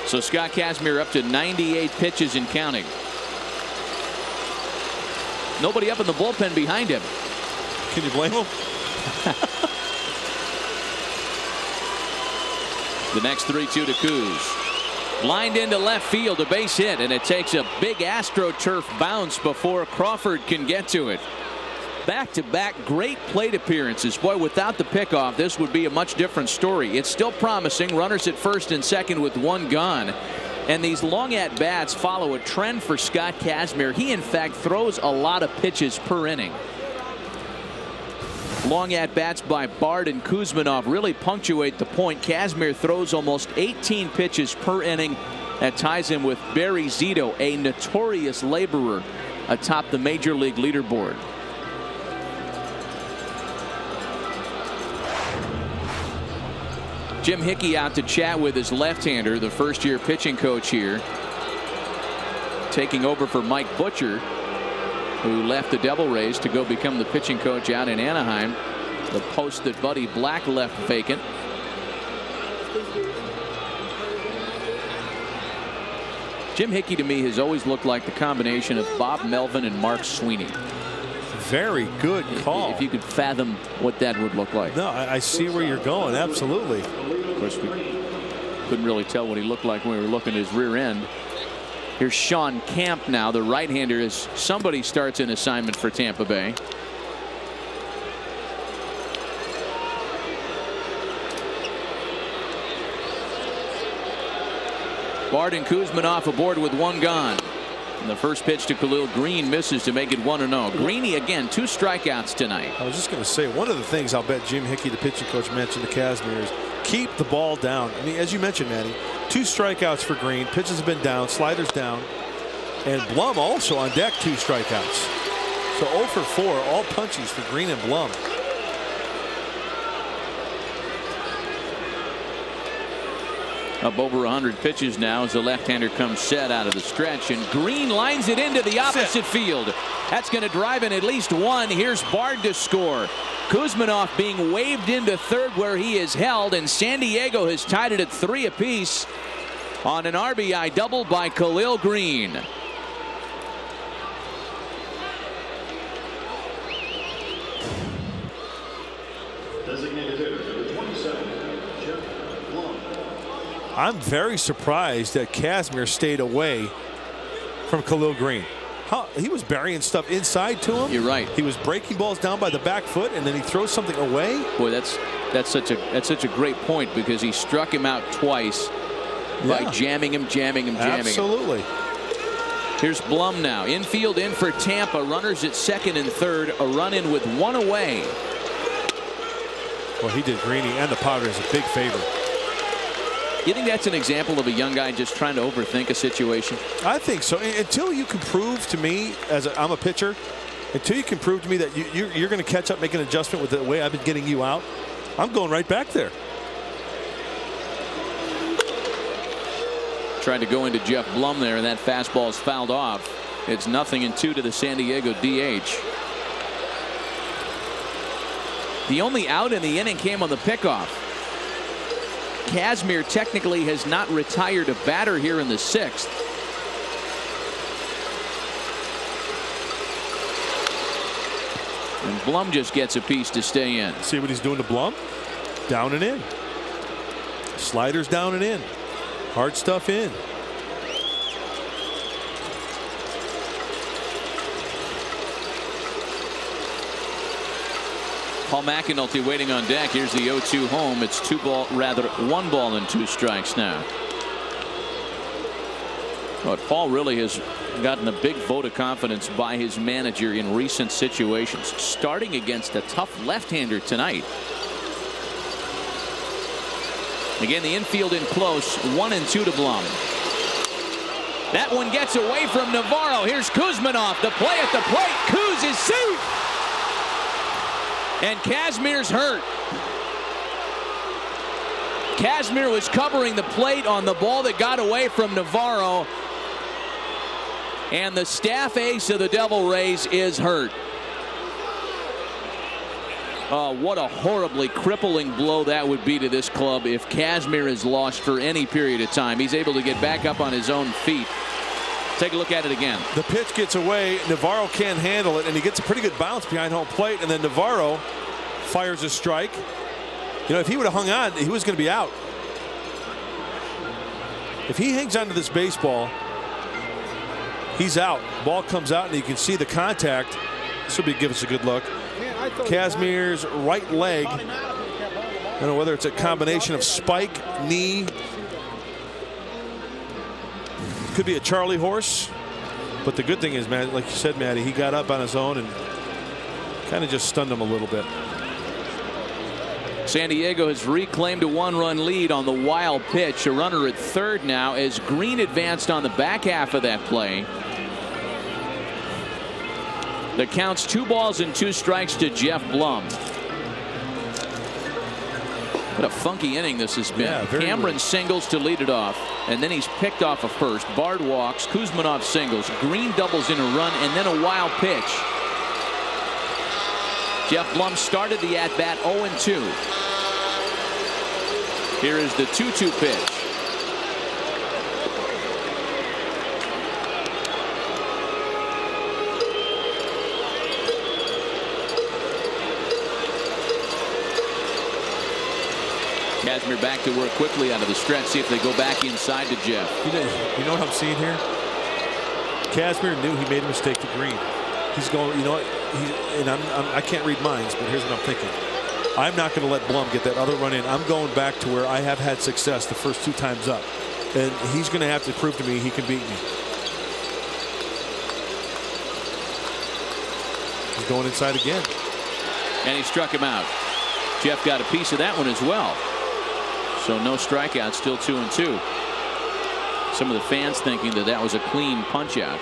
So Scott Kazmir up to 98 pitches and counting. Nobody up in the bullpen behind him. Can you blame him? The next 3-2 to Kuz. Lined into left field, a base hit, and it takes a big AstroTurf bounce before Crawford can get to it. Back-to-back great plate appearances. Boy, without the pickoff, this would be a much different story. It's still promising. Runners at first and second with one gone. And these long at-bats follow a trend for Scott Kazmir. He, in fact, throws a lot of pitches per inning. Long at-bats by Bard and Kuzminov really punctuate the point. Kazmir throws almost 18 pitches per inning. That ties him with Barry Zito, a notorious laborer, atop the Major League leaderboard. Jim Hickey out to chat with his left-hander, the first-year pitching coach here, taking over for Mike Butcher, who left the Devil Rays to go become the pitching coach out in Anaheim, the post that Buddy Black left vacant. Jim Hickey to me has always looked like the combination of Bob Melvin and Mark Sweeney. Very good call. If you could fathom what that would look like. No, I see where you're going. Absolutely. Of course, we couldn't really tell what he looked like when we were looking at his rear end. Here's Sean Camp now, the right-hander, as somebody starts an assignment for Tampa Bay. Bard and Kuzminov aboard with one gone. And the first pitch to Khalil Green misses to make it 1-0. Greeny again, 2 strikeouts tonight. I was just going to say, one of the things I'll bet Jim Hickey, the pitching coach, mentioned to Kazmir is keep the ball down. I mean, as you mentioned, Manny, 2 strikeouts for Green. Pitches have been down, sliders down. And Blum also on deck, 2 strikeouts. So 0 for 4, all punchies for Green and Blum. Up over 100 pitches now as the left-hander comes set out of the stretch, and Green lines it into the opposite field. That's going to drive in at least one. Here's Bard to score. Kuzminov being waved into third where he is held, and San Diego has tied it at 3 apiece on an RBI double by Khalil Green. Designated hitter, number 27, Jeff Blum. I'm very surprised that Kazmir stayed away from Khalil Green. He was burying stuff inside to him. You're right. He was breaking balls down by the back foot, and then he throws something away. Boy, that's such a great point, because he struck him out twice by jamming him. Absolutely. Here's Blum now. Infield in for Tampa. Runners at second and third. A run in with 1 away. Well, he did Greeny and the Padres a big favor. You think that's an example of a young guy just trying to overthink a situation? I think so. Until you can prove to me, I'm a pitcher, until you can prove to me that you're going to catch up, make an adjustment with the way I've been getting you out, I'm going right back there. Tried to go into Jeff Blum there, and that fastball is fouled off. It's 0-2 to the San Diego DH. The only out in the inning came on the pickoff. Kazmir technically has not retired a batter here in the 6th. And Blum just gets a piece to stay in. See what he's doing to Blum? Down and in. Sliders down and in. Hard stuff in. Paul McAnulty waiting on deck. Here's the 0-2 home. It's 1 ball and 2 strikes now. But Paul really has gotten a big vote of confidence by his manager in recent situations, starting against a tough left-hander tonight. Again, the infield in close. 1-2 to Blum. That one gets away from Navarro. Here's Kuzminov. The play at the plate. Kuz is safe. And Kazmir's hurt. Kazmir was covering the plate on the ball that got away from Navarro. And the staff ace of the Devil Rays is hurt. Oh, what a horribly crippling blow that would be to this club if Kazmir is lost for any period of time. He's able to get back up on his own feet. take a look at it again. The pitch gets away. Navarro can't handle it, and he gets a pretty good bounce behind home plate, and then Navarro fires a strike. You know, if he would have hung on, he was going to be out. If he hangs onto this baseball, he's out. Ball comes out, and you can see the contact. This will give us a good look. Kazmier's right leg. I don't know whether it's a combination of spike, knee. Could be a Charlie horse. But the good thing is, man, like you said, Matty, he got up on his own and kind of just stunned him a little bit. San Diego has reclaimed a 1-run lead on the wild pitch. A runner at third now as Green advanced on the back half of that play. The count's 2 balls and 2 strikes to Jeff Blum. What a funky inning this has been. Yeah, Cameron singles to lead it off, and then he's picked off a first. Bard walks, Kuzmanov singles, Green doubles in a run, and then a wild pitch. Jeff Blum started the at-bat 0-2. Here is the 2-2 pitch. Kazmir back to work quickly out of the stretch. See if they go back inside to Jeff. You know what I'm seeing here? Kazmir knew he made a mistake to Green. He's going, you know what? And I can't read minds, but here's what I'm thinking. I'm not going to let Blum get that other run in. I'm going back to where I have had success the first 2 times up. And he's going to have to prove to me he can beat me. He's going inside again. And he struck him out. Jeff got a piece of that one as well. So no strikeouts, still 2-2. Some of the fans thinking that that was a clean punch out.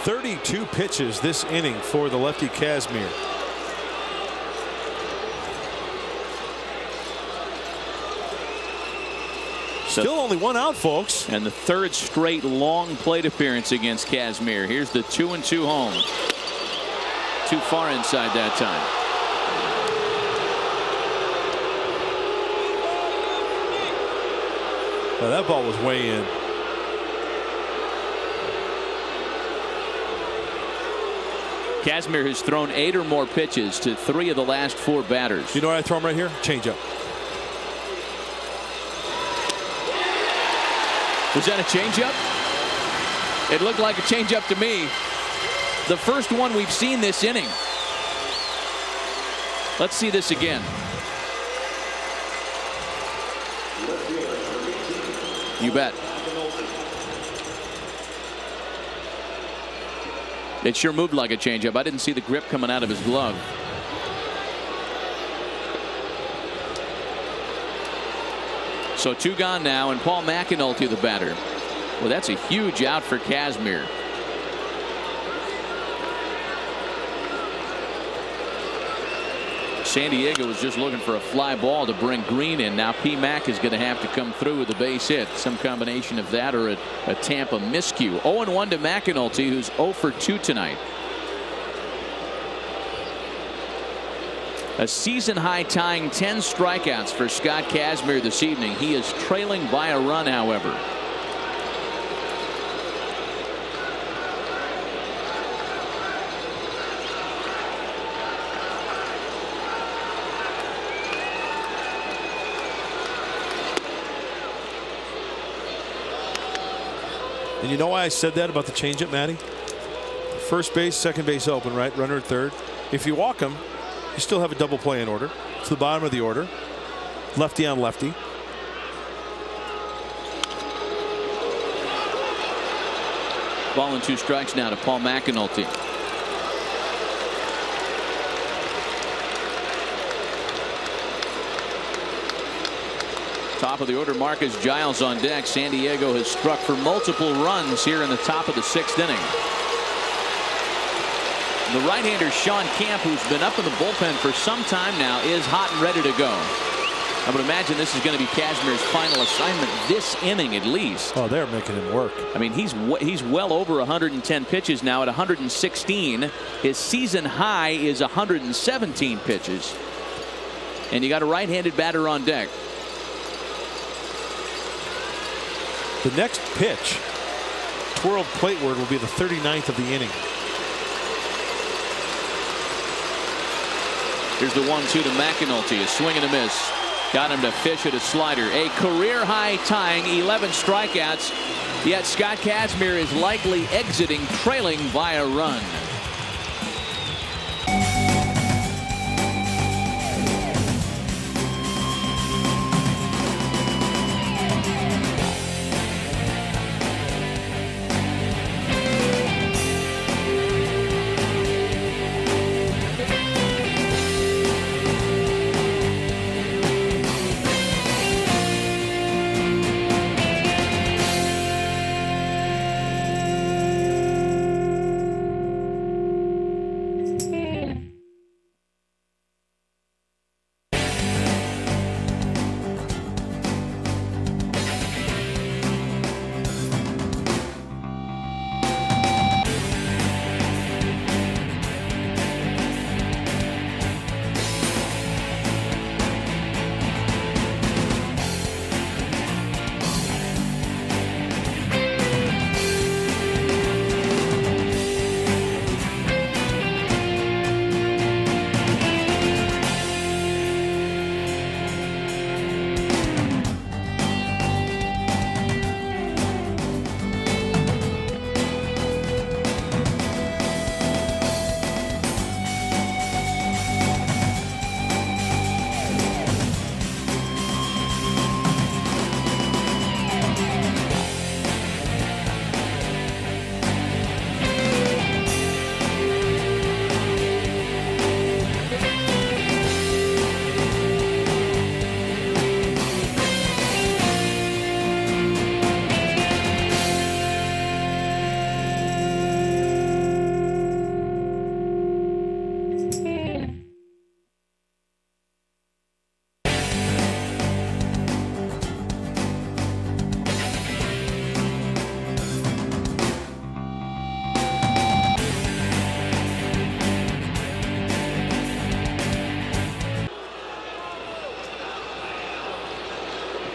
32 pitches this inning for the lefty Kazmir. Still only 1 out, folks. And the 3rd straight long plate appearance against Kazmir. Here's the 2-2 home. Too far inside that time. Well, that ball was way in. Kazmir has thrown 8 or more pitches to 3 of the last 4 batters. You know what I throw him right here? Change up. Was that a changeup? It looked like a changeup to me. The first one we've seen this inning. Let's see this again. You bet. It sure moved like a changeup. I didn't see the grip coming out of his glove. So 2 gone now, and Paul McAnulty the batter. Well, that's a huge out for Kazmir. San Diego was just looking for a fly ball to bring Green in. Now P. Mac is going to have to come through with a base hit. Some combination of that or a Tampa miscue. 0-1 to McAnulty, who's 0 for 2 tonight. A season high tying 10 strikeouts for Scott Kazmir this evening. He is trailing by a run, however. And you know why I said that about the changeup, Matty? First base, second base open, right? Runner at third. If you walk him, you still have a double play in order. It's the bottom of the order. Lefty on lefty. Ball and 2 strikes now to Paul McAnulty. Top of the order, Marcus Giles on deck. San Diego has struck for multiple runs here in the top of the 6th inning. The right-hander Sean Camp, who's been up in the bullpen for some time now, is hot and ready to go. I would imagine this is going to be Kazmir's final assignment this inning at least. Oh, they're making him work. I mean, he's well over 110 pitches now at 116. His season high is 117 pitches. And you got a right-handed batter on deck. The next pitch, twirled plate word will be the 39th of the inning. Here's the 1-2 to McAnulty. A swing and a miss. Got him to fish at a slider. A career high tying 11 strikeouts. Yet Scott Kazmir is likely exiting trailing by a run.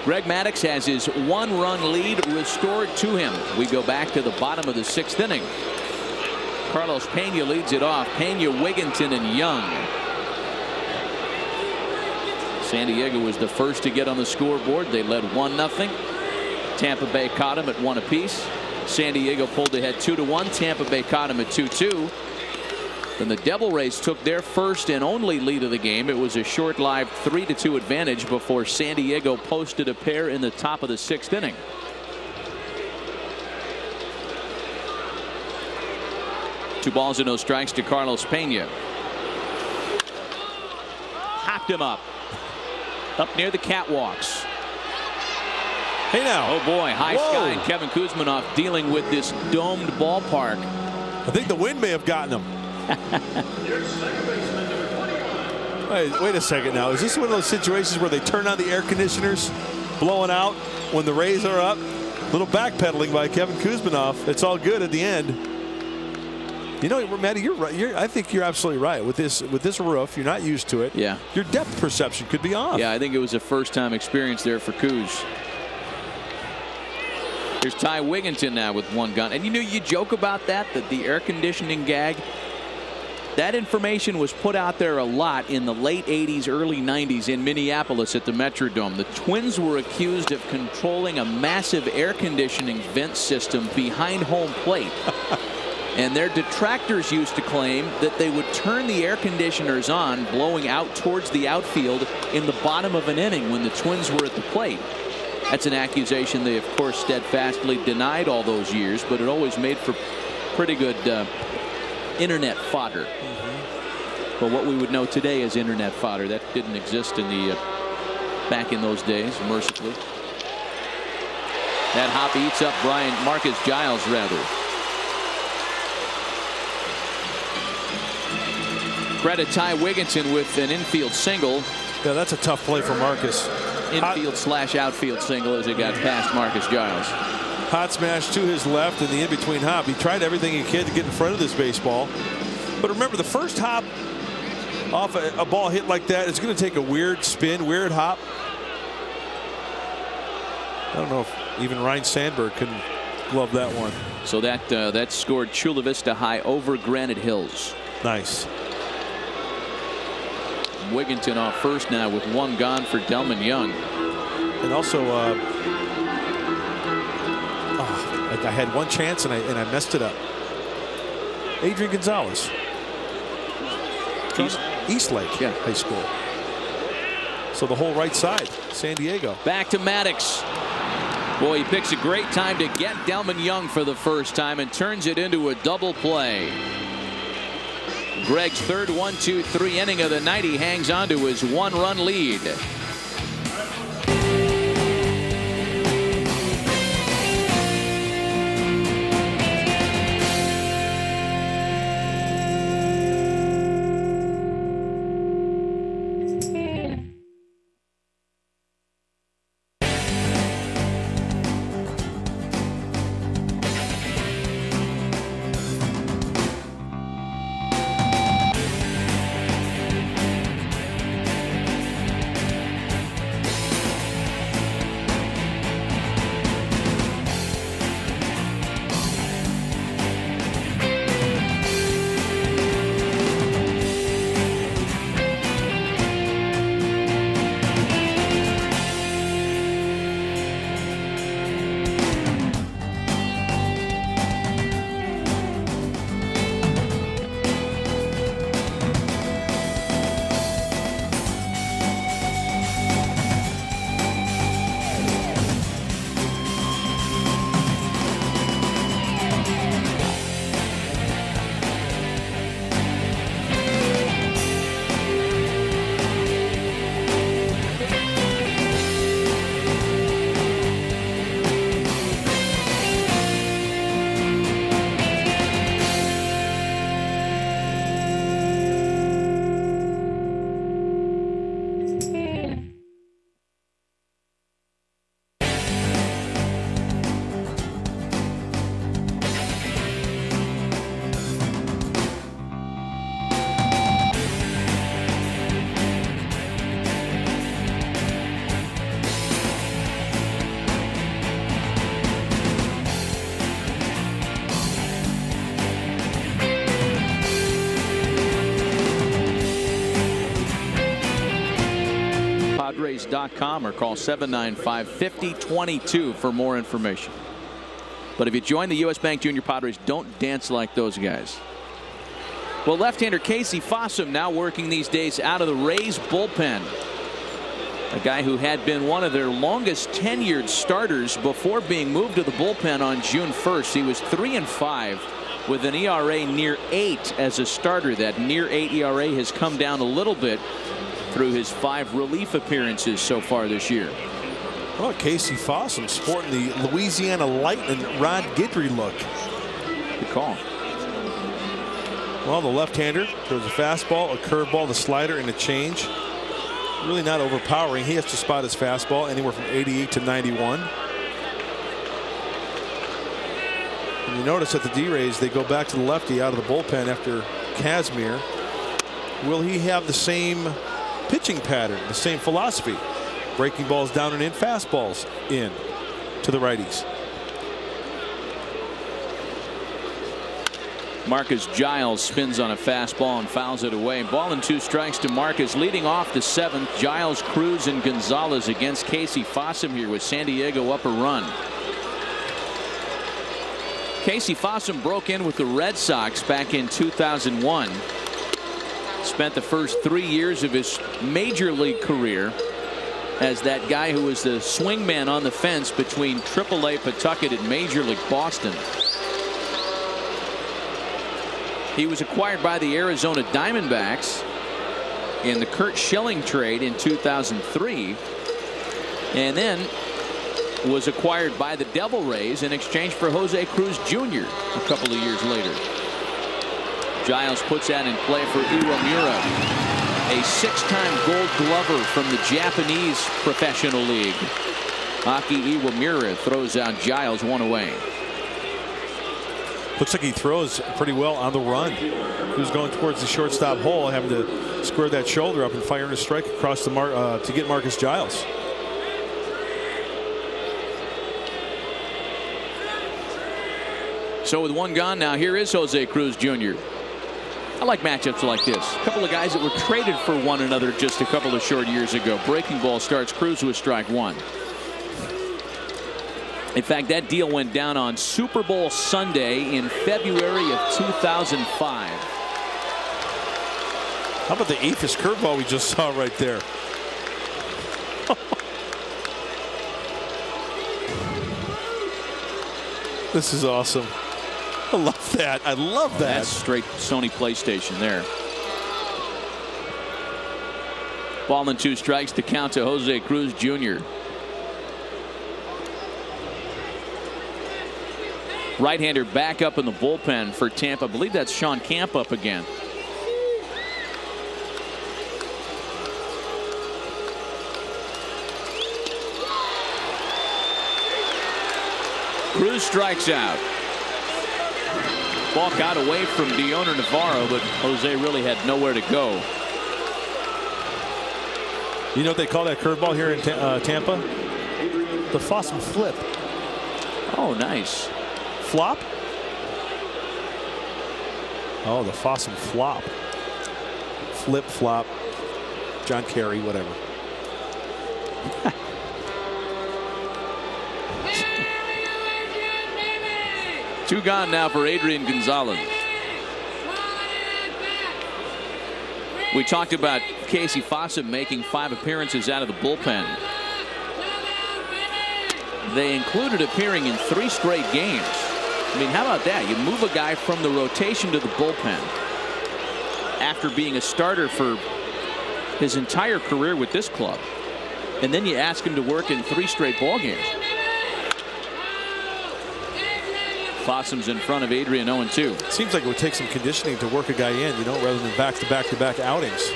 Greg Maddux has his 1-run lead restored to him. We go back to the bottom of the 6th inning. Carlos Pena leads it off. Pena, Wigginton, and Young. San Diego was the first to get on the scoreboard. They led 1-0. Tampa Bay caught them at 1 apiece. San Diego pulled ahead 2-1. Tampa Bay caught them at 2-2. Then the Devil Rays took their first and only lead of the game. It was a short-lived 3-2 advantage before San Diego posted a pair in the top of the 6th inning. Two balls and no strikes to Carlos Pena. Hopped him up near the catwalks. Hey now. Oh boy, high sky, and Kevin Kuzminoff dealing with this domed ballpark. I think the wind may have gotten him. Wait a second now. Is this one of those situations where they turn on the air conditioners, blowing out when the Rays are up? Little backpedaling by Kevin Kuzminoff. It's all good at the end. You know, Matty, you're right. I think you're absolutely right. With this roof, you're not used to it. Yeah. Your depth perception could be off. Yeah, I think it was a first-time experience there for Kuz. Here's Ty Wigginton now with 1 gun. And you know, you joke about that the air conditioning gag. That information was put out there a lot in the late 80s, early 90s in Minneapolis at the Metrodome. The Twins were accused of controlling a massive air conditioning vent system behind home plate. And their detractors used to claim that they would turn the air conditioners on, blowing out towards the outfield in the bottom of an inning when the Twins were at the plate. That's an accusation they, of course, steadfastly denied all those years, but it always made for pretty good internet fodder. But what we would know today as internet fodder, that didn't exist in the back in those days, mercifully. That hop eats up Marcus Giles, rather. Credit Ty Wigginton with an infield single. Yeah, that's a tough play for Marcus. Infield/outfield single as it got past Marcus Giles. Hot smash to his left in the in-between hop. He tried everything he could to get in front of this baseball. But remember, the first hop off a ball hit like that, it's going to take a weird spin, weird hop. I don't know if even Ryan Sandberg can Love that one. So that scored Chula Vista High over Granite Hills. Nice. Wigginton off first now with one gone for Delman Young. And also, I had one chance and I messed it up. Adrian Gonzalez. Eastlake High School. So the whole right side, San Diego. Back to Maddux. Boy, he picks a great time to get Delman Young for the first time and turns it into a double play. Greg's third 1-2-3 inning of the night. He hangs on to his one-run lead. Padres.com or call 795-5022 for more information. But if you join the U.S. Bank Junior Padres, don't dance like those guys. Well, left-hander Casey Fossum now working these days out of the Rays bullpen. A guy who had been one of their longest tenured starters before being moved to the bullpen on June 1st. He was 3-5 with an ERA near 8 as a starter. That near 8 ERA has come down a little bit through his 5 relief appearances so far this year. Well, Casey Fossum sporting the Louisiana Lightning Rod Guidry look. Good call. Well, the left-hander throws a fastball, a curveball, the slider, and a change. Really not overpowering. He has to spot his fastball anywhere from 88 to 91. And you notice that the D-Rays, they go back to the lefty out of the bullpen after Kazmir. Will he have the same pitching pattern, the same philosophy? Breaking balls down and in, fastballs in to the righties. Marcus Giles spins on a fastball and fouls it away. Ball and 2 strikes to Marcus. Leading off the 7th, Giles, Cruz, and Gonzalez against Casey Fossum here with San Diego up a run. Casey Fossum broke in with the Red Sox back in 2001. Spent the first 3 years of his major league career as that guy who was the swingman on the fence between AAA Pawtucket and Major League Boston. He was acquired by the Arizona Diamondbacks in the Kurt Schilling trade in 2003, and then was acquired by the Devil Rays in exchange for Jose Cruz Jr. a couple of years later. Giles puts that in play for Iwamura, a 6-time Gold Glover from the Japanese Professional League. Aki Iwamura throws out Giles, 1 away. Looks like he throws pretty well on the run. He was going towards the shortstop hole, having to square that shoulder up and fire in a strike across the mark to get Marcus Giles. So with one gone now, here is Jose Cruz Jr. I like matchups like this. A couple of guys that were traded for one another just a couple of short years ago. Breaking ball starts Cruz with strike one. In fact, that deal went down on Super Bowl Sunday in February of 2005. How about the aphis curveball we just saw right there? This is awesome. I love that. I love that. That's straight Sony PlayStation there. Ball and 2 strikes to count to Jose Cruz Jr. Right-hander back up in the bullpen for Tampa. I believe that's Sean Camp up again. Cruz strikes out. Ball got away from Dioner Navarro, but Jose really had nowhere to go. You know what they call that curveball here in Tampa? The Fossum flip. Oh, nice. Flop? Oh, the Fossum flop. Flip, flop. John Kerry, whatever. Two gone now for Adrian Gonzalez. We talked about Casey Fossum making 5 appearances out of the bullpen. They included appearing in 3 straight games. I mean, how about that? You move a guy from the rotation to the bullpen after being a starter for his entire career with this club, and then you ask him to work in 3 straight ball games. Fossum's in front of Adrian 0-2. Seems like it would take some conditioning to work a guy in, you know, rather than back-to-back outings.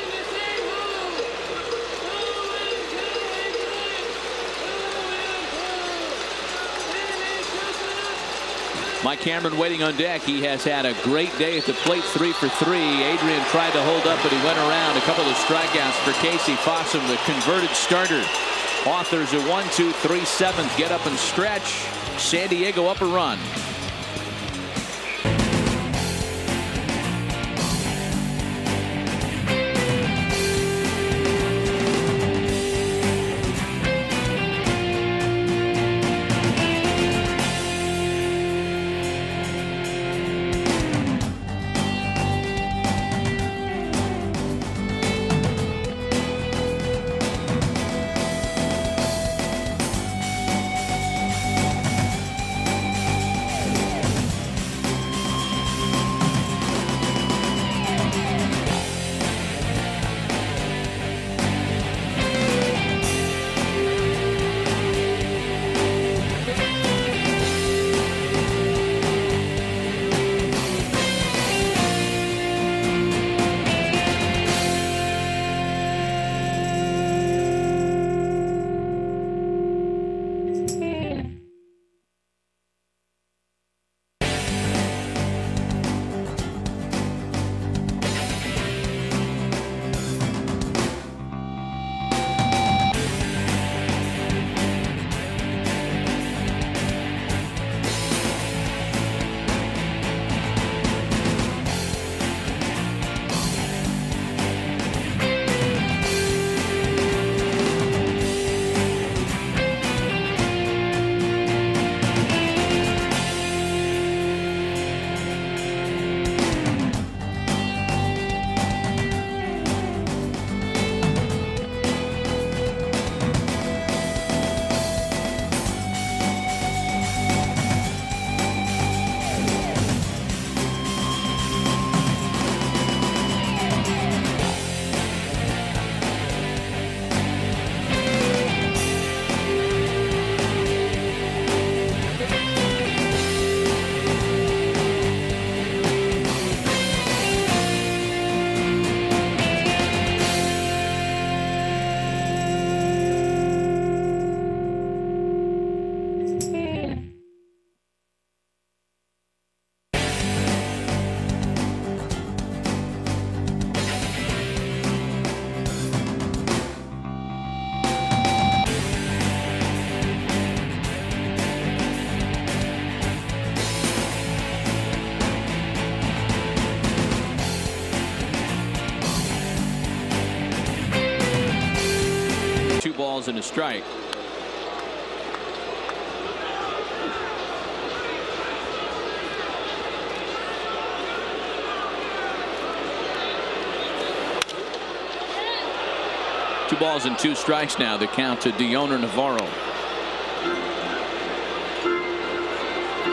Mike Cameron waiting on deck. He has had a great day at the plate, 3 for 3. Adrian tried to hold up, but he went around. A couple of strikeouts for Casey Fossum, the converted starter. Authors a 1-2, 3/7. Get up and stretch. San Diego up a run. balls and a strike. Two balls and two strikes now. The count to Dioner Navarro.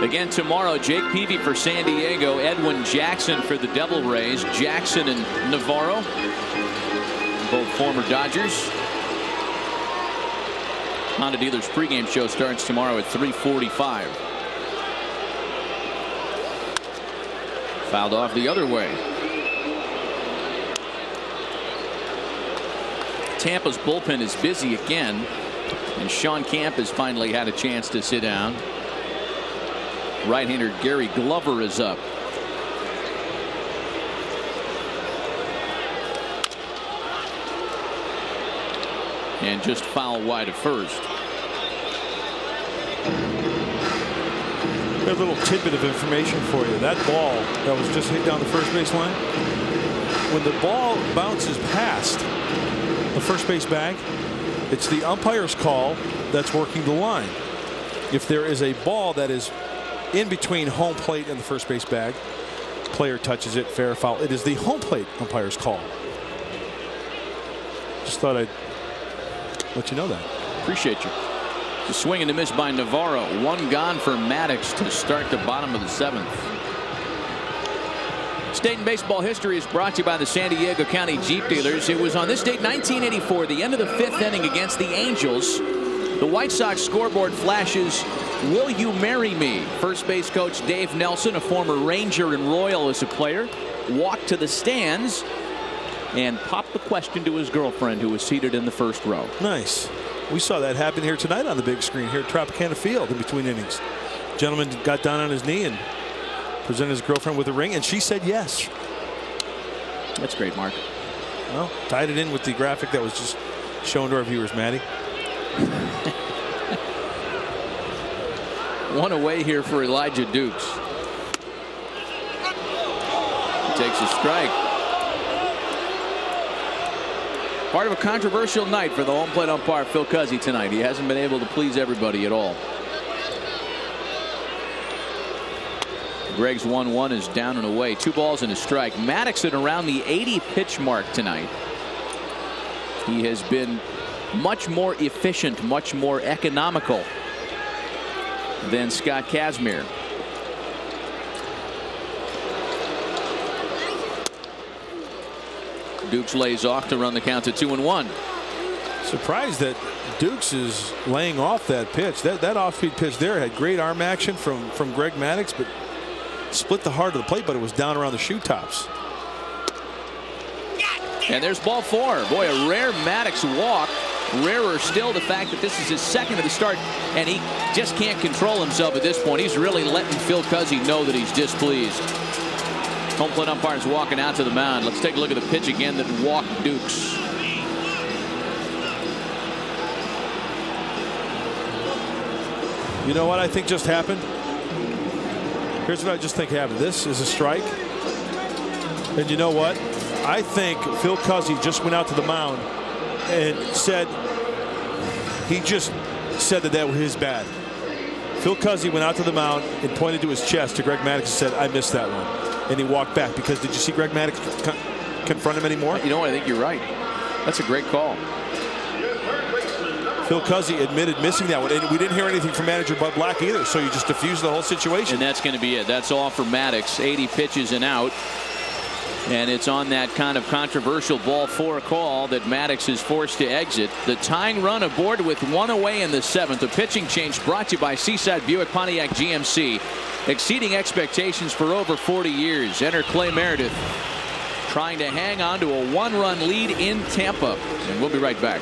Again tomorrow, Jake Peavy for San Diego, Edwin Jackson for the Devil Rays. Jackson and Navarro, both former Dodgers. Honda Dealers pregame show starts tomorrow at 3:45. Fouled off the other way. Tampa's bullpen is busy again, and Sean Camp has finally had a chance to sit down. Right-hander Gary Glover is up. And just foul wide of first. A little tidbit of information for you. That ball that was just hit down the first base line, when the ball bounces past the first base bag, it's the umpire's call that's working the line. If there is a ball that is in between home plate and the first base bag, player touches it, fair, foul, it is the home plate umpire's call. Just thought I'd let you know that. Appreciate you. The swing and a miss by Navarro. One gone for Maddux to start the bottom of the 7th. State and baseball history is brought to you by the San Diego County Jeep Dealers. It was on this date 1984, the end of the 5th inning against the Angels. The White Sox scoreboard flashes, "Will you marry me?" First base coach Dave Nelson, a former Ranger and Royal as a player, walked to the stands and popped the question to his girlfriend, who was seated in the first row. Nice. We saw that happen here tonight on the big screen here at Tropicana Field in between innings. Gentleman got down on his knee and presented his girlfriend with a ring, and she said yes. That's great, Mark. Well, tied it in with the graphic that was just shown to our viewers, Matty. One away here for Elijah Dukes. Takes a strike. Part of a controversial night for the home plate umpire Phil Cuzzi tonight. He hasn't been able to please everybody at all. Greg's 1-1 is down and away. 2 balls and a strike. Maddux at around the 80 pitch mark tonight. He has been much more efficient, much more economical than Scott Kazmir. Dukes lays off to run the count to 2-1. Surprised that Dukes is laying off that pitch. That off-speed pitch there had great arm action from Greg Maddux, but split the heart of the plate, but it was down around the shoe tops. And there's ball 4. Boy, a rare Maddux walk. Rarer still the fact that this is his second of the start, and he just can't control himself at this point. He's really letting Phil Cuzzi know that he's displeased. Home plate umpire's walking out to the mound. Let's take a look at the pitch again that walked Dukes. You know what I think just happened? Here's what I just think happened. This is a strike. And you know what? I think Phil Cuzzi just went out to the mound and said, he just said that was his bad. Phil Cuzzi went out to the mound and pointed to his chest to Greg Maddux and said, "I missed that one." And he walked back, because did you see Greg Maddux confront him anymore? You know what? I think you're right. That's a great call. Phil Cuzzi admitted missing that one, and we didn't hear anything from manager Bud Black either, so you just diffused the whole situation. And that's going to be it. That's all for Maddux. 80 pitches and out. And it's on that kind of controversial ball 4 call that Maddux is forced to exit. The tying run aboard with 1 away in the 7th. A pitching change brought to you by Seaside Buick Pontiac GMC. Exceeding expectations for over 40 years. Enter Clay Meredith, trying to hang on to a 1-run lead in Tampa. And we'll be right back.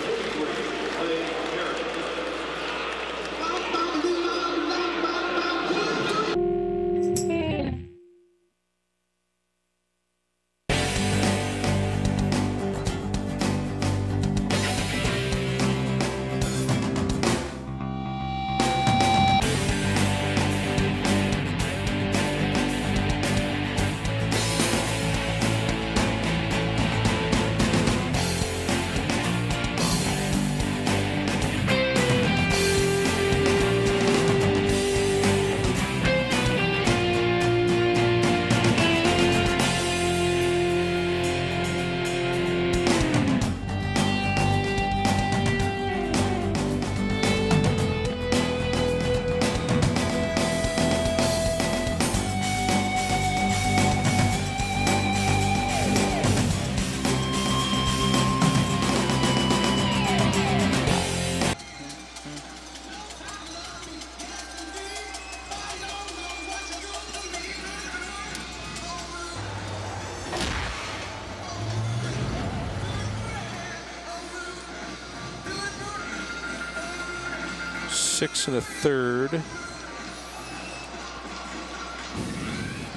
6 1/3.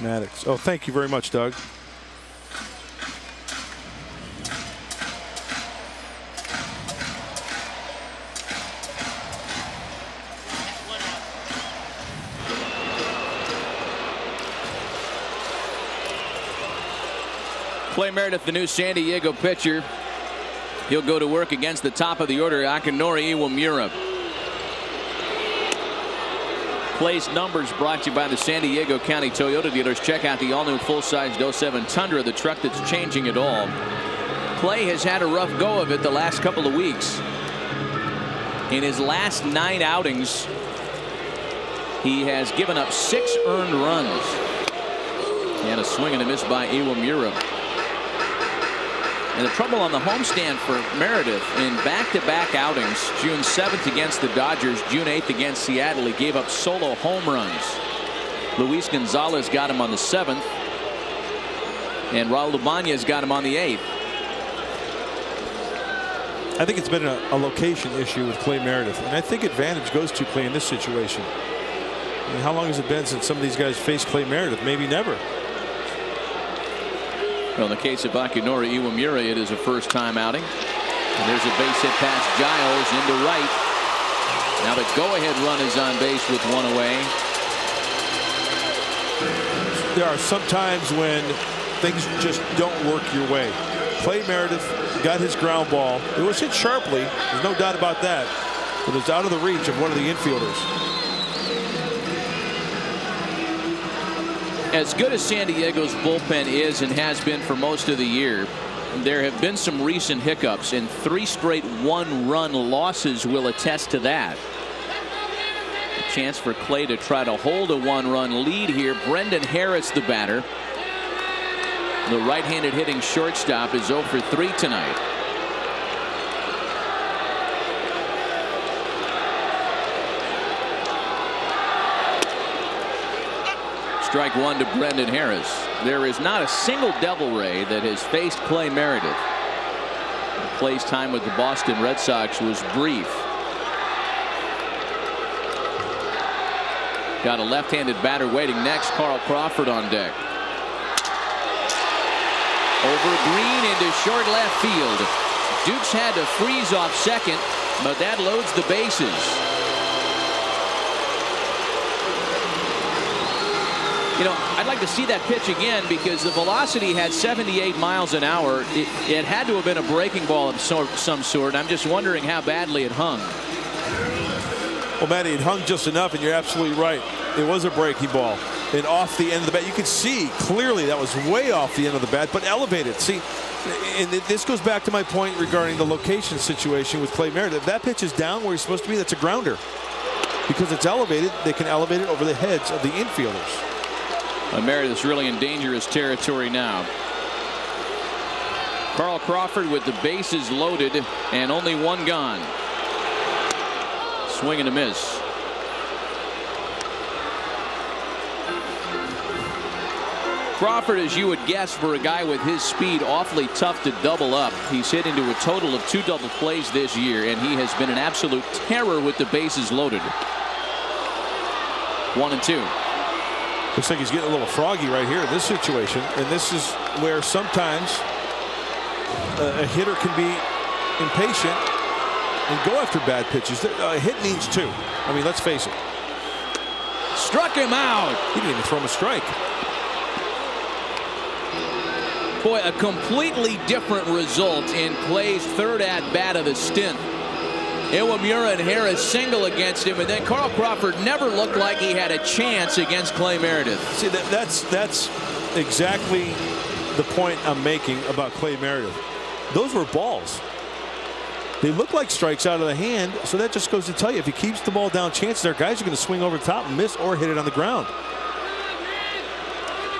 Maddux. Oh, thank you very much, Doug. Clay Meredith, the new San Diego pitcher. He'll go to work against the top of the order, Akinori Iwamura. Clay's numbers brought to you by the San Diego County Toyota dealers. Check out the all-new full-size 07 Tundra, the truck that's changing it all. Clay has had a rough go of it the last couple of weeks. In his last 9 outings, he has given up 6 earned runs. And a swing and a miss by Iwamura. And the trouble on the homestand for Meredith in back-to-back outings, June 7th against the Dodgers, June 8th against Seattle, he gave up solo home runs. Luis Gonzalez got him on the 7th, and Raul Ibanez got him on the 8th. I think it's been a location issue with Clay Meredith, and I think advantage goes to Clay in this situation. I mean, how long has it been since some of these guys faced Clay Meredith? Maybe never. Well, in the case of Akinori Iwamura, it is a first-time outing. And there's a base hit past Giles into right. Now the go-ahead run is on base with 1 away. There are some times when things just don't work your way. Clay Meredith got his ground ball. It was hit sharply. There's no doubt about that. But it's out of the reach of one of the infielders. As good as San Diego's bullpen is and has been for most of the year, there have been some recent hiccups, and 3 straight 1-run losses will attest to that. A chance for Clay to try to hold a 1-run lead here. Brendan Harris, the batter. The right-handed hitting shortstop, is 0 for 3 tonight. Strike 1 to Brendan Harris. There is not a single Devil Ray that has faced Clay Meredith. Clay's time with the Boston Red Sox was brief. Got a left-handed batter waiting next. Carl Crawford on deck. Over Green into short left field. Dukes had to freeze off second, but that loads the bases. You know, I'd like to see that pitch again because the velocity had 78 miles an hour. It had to have been a breaking ball of some sort. I'm just wondering how badly it hung. Well, Matty, it hung just enough, and you're absolutely right. It was a breaking ball. And off the end of the bat, you could see clearly that was way off the end of the bat, but elevated. See, and this goes back to my point regarding the location situation with Clay Meredith. If that pitch is down where he's supposed to be, that's a grounder. Because it's elevated, they can elevate it over the heads of the infielders. Meredith's really in dangerous territory now. Carl Crawford with the bases loaded and only 1 gone. Swing and a miss. Crawford, as you would guess, for a guy with his speed, awfully tough to double up. He's hit into a total of 2 double plays this year, and he has been an absolute terror with the bases loaded. 1-2. Looks like he's getting a little froggy right here in this situation, and this is where sometimes a hitter can be impatient and go after bad pitches. A hit needs 2. I mean, let's face it. Struck him out. He didn't even throw him a strike. Boy, a completely different result in Clay's 3rd at-bat of the stint. Iwamura and Harris single against him, and then Carl Crawford never looked like he had a chance against Clay Meredith. See, that's exactly the point I'm making about Clay Meredith. Those were balls. They look like strikes out of the hand, so that just goes to tell you, if he keeps the ball down, chances are guys are going to swing over the top and miss or hit it on the ground.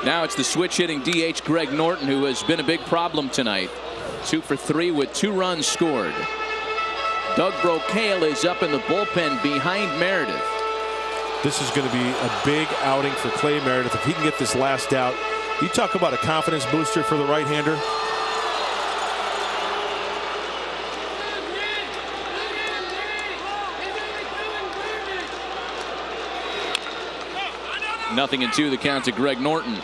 Now it's the switch-hitting DH Greg Norton, who has been a big problem tonight. 2 for 3 with 2 runs scored. Doug Brocail is up in the bullpen behind Meredith. This is going to be a big outing for Clay Meredith. If he can get this last out, you talk about a confidence booster for the right-hander. 0-2 the count to Greg Norton.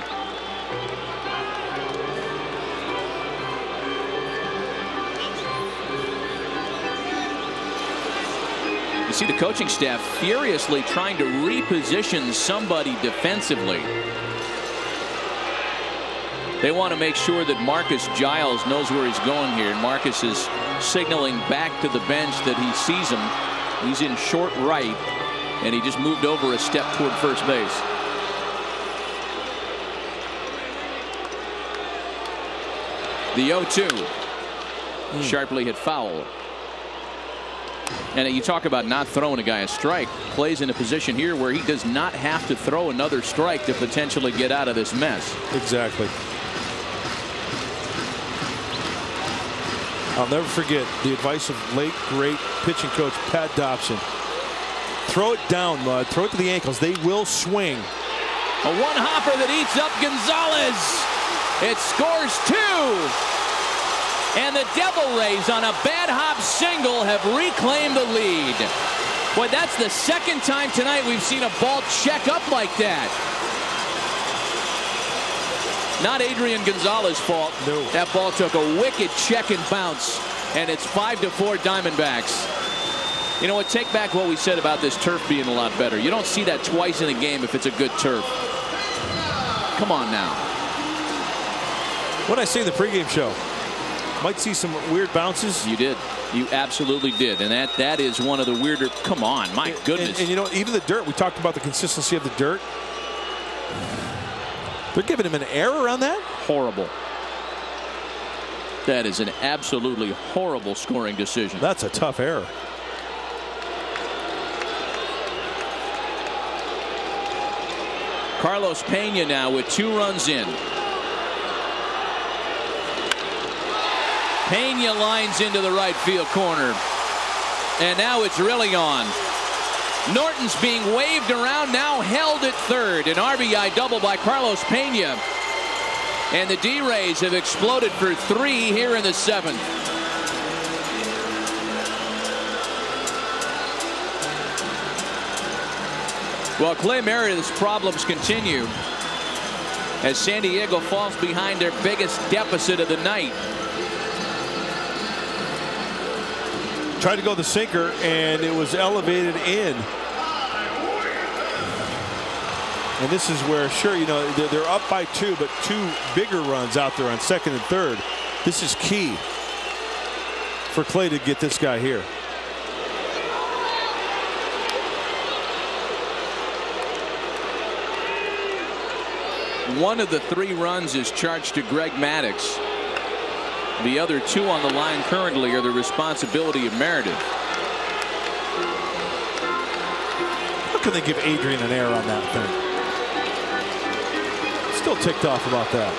You see the coaching staff furiously trying to reposition somebody defensively. They want to make sure that Marcus Giles knows where he's going here. And Marcus is signaling back to the bench that he sees him. He's in short right, and he just moved over a step toward first base. The 0-2. Sharply hit foul. And you talk about not throwing a guy a strike. Plays in a position here where he does not have to throw another strike to potentially get out of this mess. Exactly. I'll never forget the advice of late great pitching coach Pat Dobson. Throw it down, Mud. Throw it to the ankles. They will swing. A one-hopper that eats up Gonzalez. It scores 2. And the Devil Rays on a bad hop single have reclaimed the lead. Boy, that's the second time tonight we've seen a ball check up like that. Not Adrian Gonzalez's fault. No. That ball took a wicked check and bounce, and it's 5-4 Diamondbacks. You know what? Take back what we said about this turf being a lot better. You don't see that twice in a game if it's a good turf. Come on now. What did I say in the pregame show? Might see some weird bounces. You did. You absolutely did. And that is one of the weirder. Come on, my goodness. And you know, even the dirt. We talked about the consistency of the dirt. They're giving him an error on that? Horrible. That is an absolutely horrible scoring decision. That's a tough error. Carlos Pena now with 2 runs in. Pena lines into the right field corner. And now it's really on. Norton's being waved around, now held at third. An RBI double by Carlos Pena. And the D-Rays have exploded for 3 here in the 7th. Well, Clay Meredith's problems continue as San Diego falls behind their biggest deficit of the night. Tried to go the sinker, and it was elevated in. And this is where, sure, you know, they're up by 2, but 2 bigger runs out there on second and third. This is key for Clay to get this guy here. One of the 3 runs is charged to Greg Maddux. The other 2 on the line currently are the responsibility of Meredith. How can they give Adrian an error on that thing? Still ticked off about that.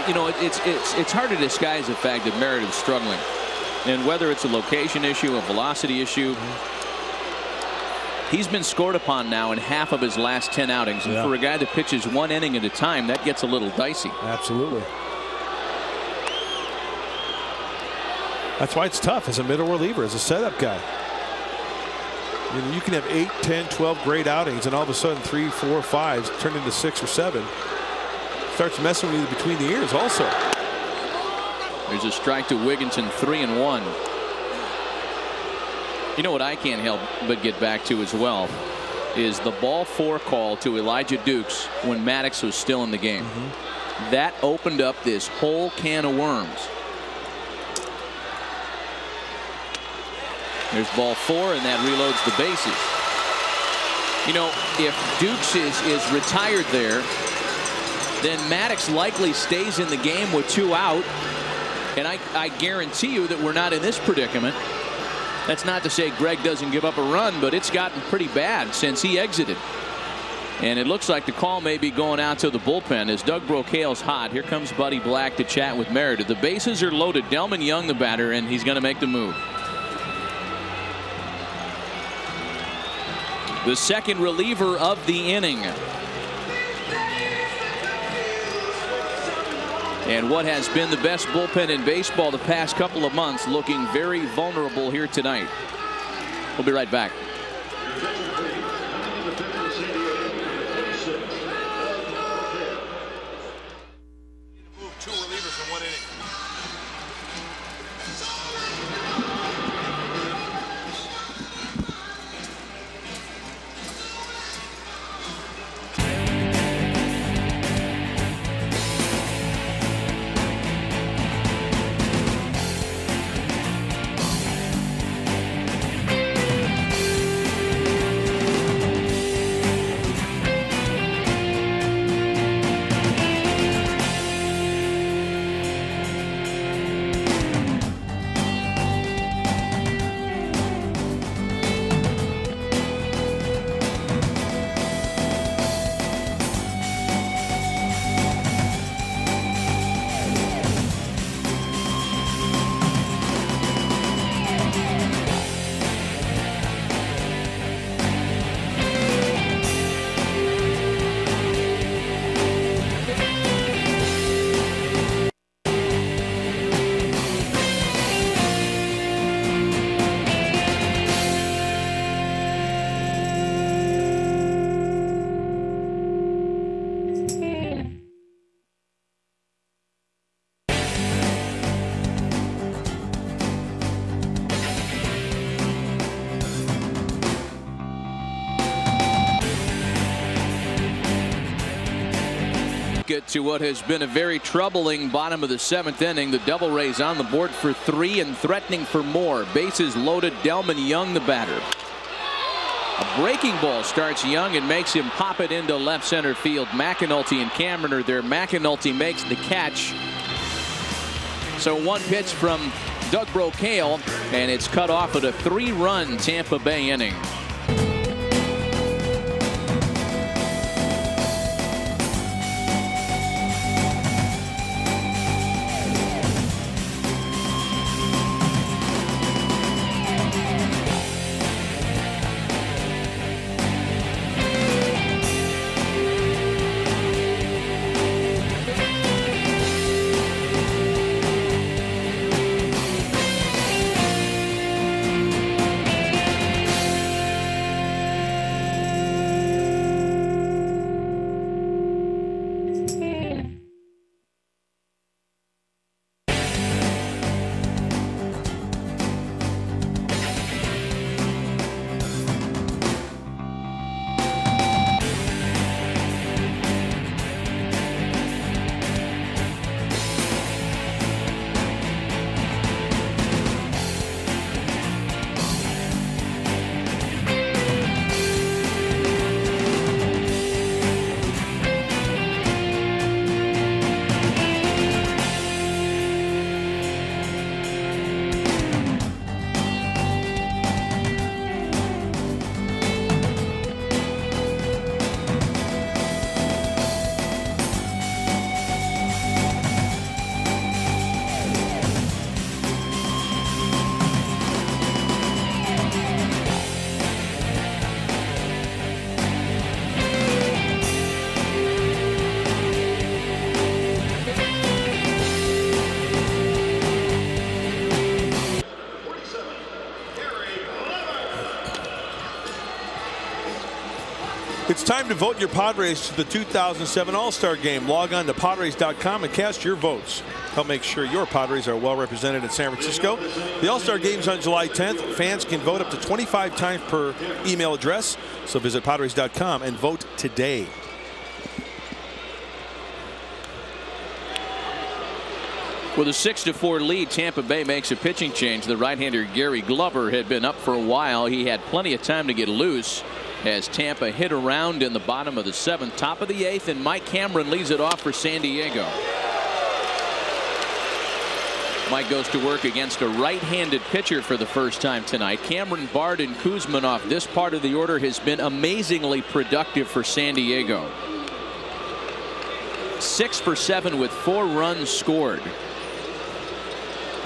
You know, it's hard to disguise the fact that Meredith's struggling. And whether it's a location issue, a velocity issue, he's been scored upon now in half of his last 10 outings. And for a guy that pitches 1 inning at a time, that gets a little dicey. Absolutely. That's why it's tough as a middle reliever, as a setup guy. You know, you can have 8, 10, 12 great outings, and all of a sudden 3, 4, 5 turn into 6 or 7. Starts messing with you between the ears also. There's a strike to Wigginton, 3-1. You know what I can't help but get back to as well is the ball 4 call to Elijah Dukes when Maddux was still in the game. That opened up this whole can of worms. There's ball 4, and that reloads the bases. You know, if Dukes is retired there, then Maddux likely stays in the game with 2 out. And I guarantee you that we're not in this predicament. That's not to say Greg doesn't give up a run, but it's gotten pretty bad since he exited. And it looks like the call may be going out to the bullpen as Doug Brocail's hot. Here comes Buddy Black to chat with Meredith. The bases are loaded. Delman Young, the batter, and he's going to make the move. The second reliever of the inning. And what has been the best bullpen in baseball the past couple of months looking very vulnerable here tonight. We'll be right back. Two relievers in 1 inning. Get to what has been a very troubling bottom of the 7th inning. The Devil Rays on the board for 3 and threatening for more. Bases loaded. Delman Young, the batter. A breaking ball starts Young and makes him pop it into left center field. McAnulty and Cameron are there. McAnulty makes the catch. So one pitch from Doug Brocail, and it's cut off at a 3-run Tampa Bay inning. It's time to vote your Padres to the 2007 All-Star Game. Log on to Padres.com and cast your votes. Help make sure your Padres are well represented in San Francisco. The All-Star Game's on July 10th. Fans can vote up to 25 times per email address. So visit Padres.com and vote today. With a 6-4 lead, Tampa Bay makes a pitching change. The right-hander Gary Glover had been up for a while. He had plenty of time to get loose as Tampa hit around in the bottom of the 7th. Top of the 8th, and Mike Cameron leads it off for San Diego. Mike goes to work against a right-handed pitcher for the first time tonight. Cameron, Bard, and Kuzmanov. This part of the order has been amazingly productive for San Diego. 6 for 7 with 4 runs scored.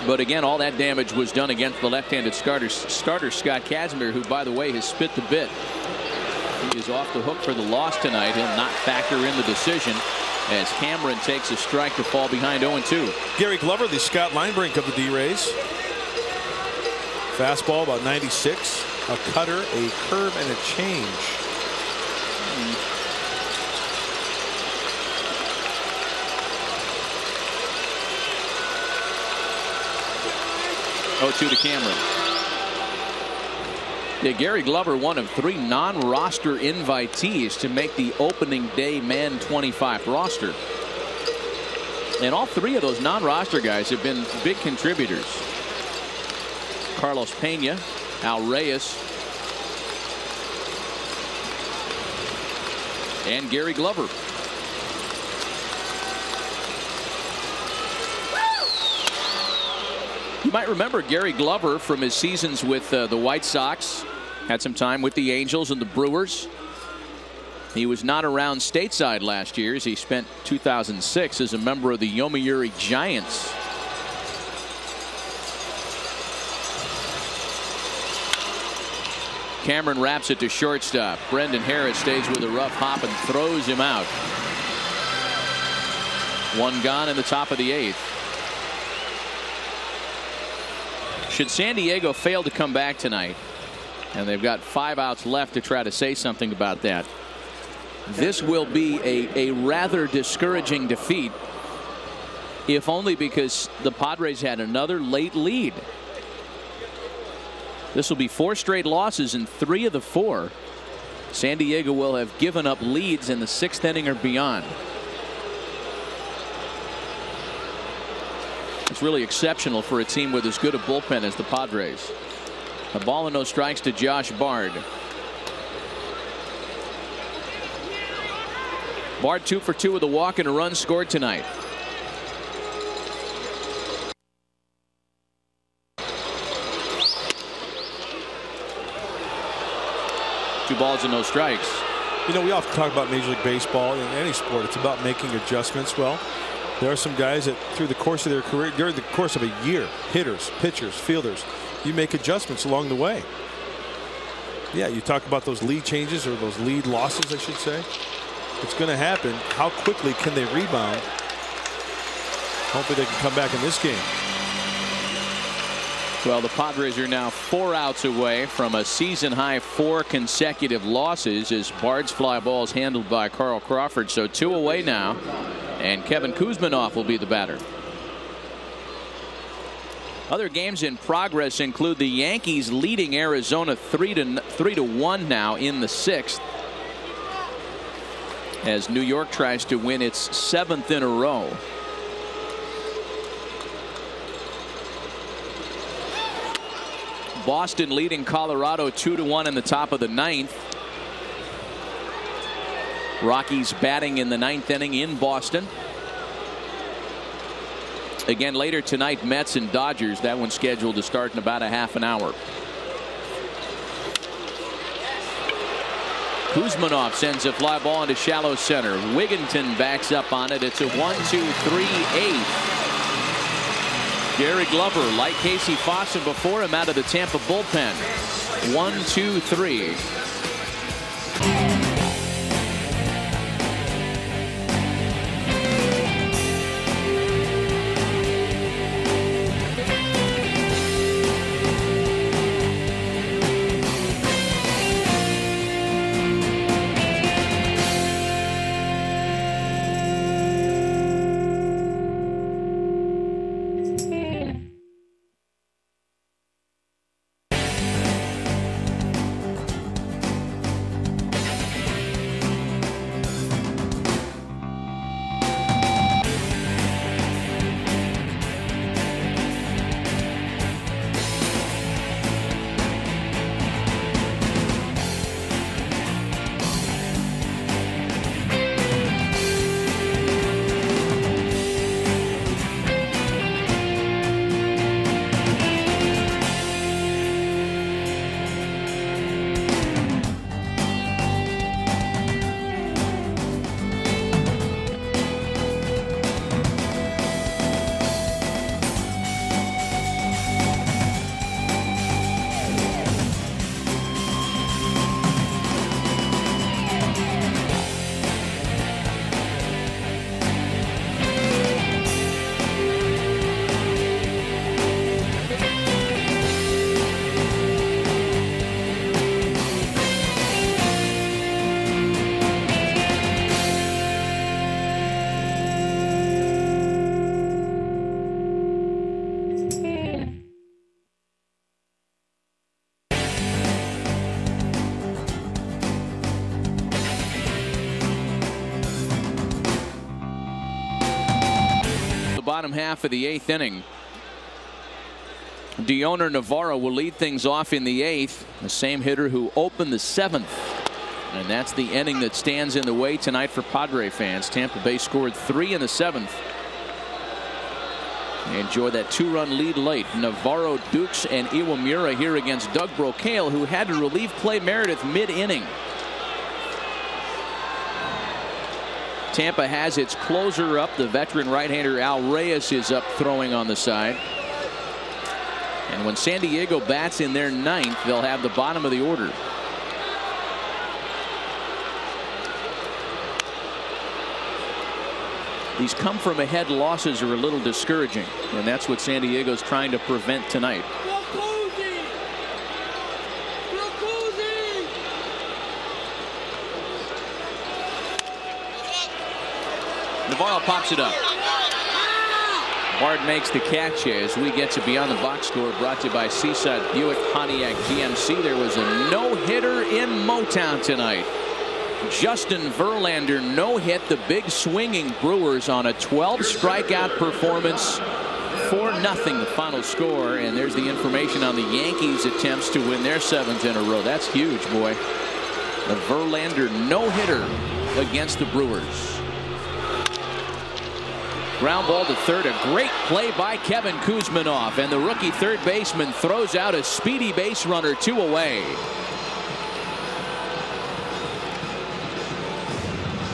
But again, all that damage was done against the left-handed starter Scott Kazmir, who, by the way, has spit the bit. He is off the hook for the loss tonight. He'll not factor in the decision. as Cameron takes a strike to fall behind 0-2. Gary Glover, the Scott Linebrink of the D-Rays. Fastball about 96. A cutter, a curve, and a change. 0-2 to Cameron. Yeah, Gary Glover, one of 3 non-roster invitees to make the opening day Man 25 roster. And all 3 of those non-roster guys have been big contributors. Carlos Pena, Al Reyes, and Gary Glover. You might remember Gary Glover from his seasons with the White Sox. Had some time with the Angels and the Brewers. He was not around stateside last year as he spent 2006 as a member of the Yomiuri Giants. Cameron wraps it to shortstop. Brendan Harris stays with a rough hop and throws him out. 1 gone in the top of the 8th. Should San Diego fail to come back tonight, and they've got 5 outs left to try to say something about that, this will be a rather discouraging defeat, if only because the Padres had another late lead. This will be 4 straight losses, and 3 of the 4 San Diego will have given up leads in the 6th inning or beyond. It's really exceptional for a team with as good a bullpen as the Padres. A ball and no strikes to Josh Bard. Bard 2 for 2 with a walk and a run scored tonight. Two balls and no strikes. You know, we often talk about Major League Baseball. In any sport, it's about making adjustments. Well, there are some guys that through the course of their career, during the course of a year, hitters, pitchers, fielders, you make adjustments along the way. Yeah, you talk about those lead changes, or those lead losses, I should say. It's going to happen. How quickly can they rebound? Hopefully they can come back in this game. Well, the Padres are now 4 outs away from a season-high 4 consecutive losses as Bard's fly ball is handled by Carl Crawford. So 2 away now, and Kevin Kuzminoff will be the batter. Other games in progress include the Yankees leading Arizona 3-1 now in the 6th, as New York tries to win its 7th in a row. Boston leading Colorado 2-1 in the top of the 9th. Rockies batting in the 9th inning in Boston. Again later tonight, Mets and Dodgers. That one's scheduled to start in about a half an hour. Kuzminoff sends a fly ball into shallow center. Wigginton backs up on it. It's a 1-2-3-8. Gary Glover, like Casey Fossum before him, out of the Tampa bullpen. 1-2-3. bottom half of the 8th inning. Dioner Navarro will lead things off in the 8th. The same hitter who opened the 7th. And that's the inning that stands in the way tonight for Padre fans. Tampa Bay scored 3 in the 7th. They enjoy that 2-run lead late. Navarro, Dukes, and Iwamura here against Doug Brocail, who had to relieve Clay Meredith mid-inning. Tampa has its closer up. The veteran right-hander Al Reyes is up throwing on the side. And when San Diego bats in their 9th, they'll have the bottom of the order. These come-from-ahead losses are a little discouraging, and that's what San Diego's trying to prevent tonight. Navarro pops it up. Bard makes the catch as we get to Beyond the Box Score, brought to you by Seaside Buick Pontiac GMC. There was a no-hitter in Motown tonight. Justin Verlander no-hit the big swinging Brewers on a 12-strikeout performance. 4-0 the final score, and there's the information on the Yankees' attempts to win their 7th in a row. That's huge, boy. The Verlander no-hitter against the Brewers. Ground ball to third. A great play by Kevin Kuzminoff, and the rookie third baseman throws out a speedy base runner 2 away.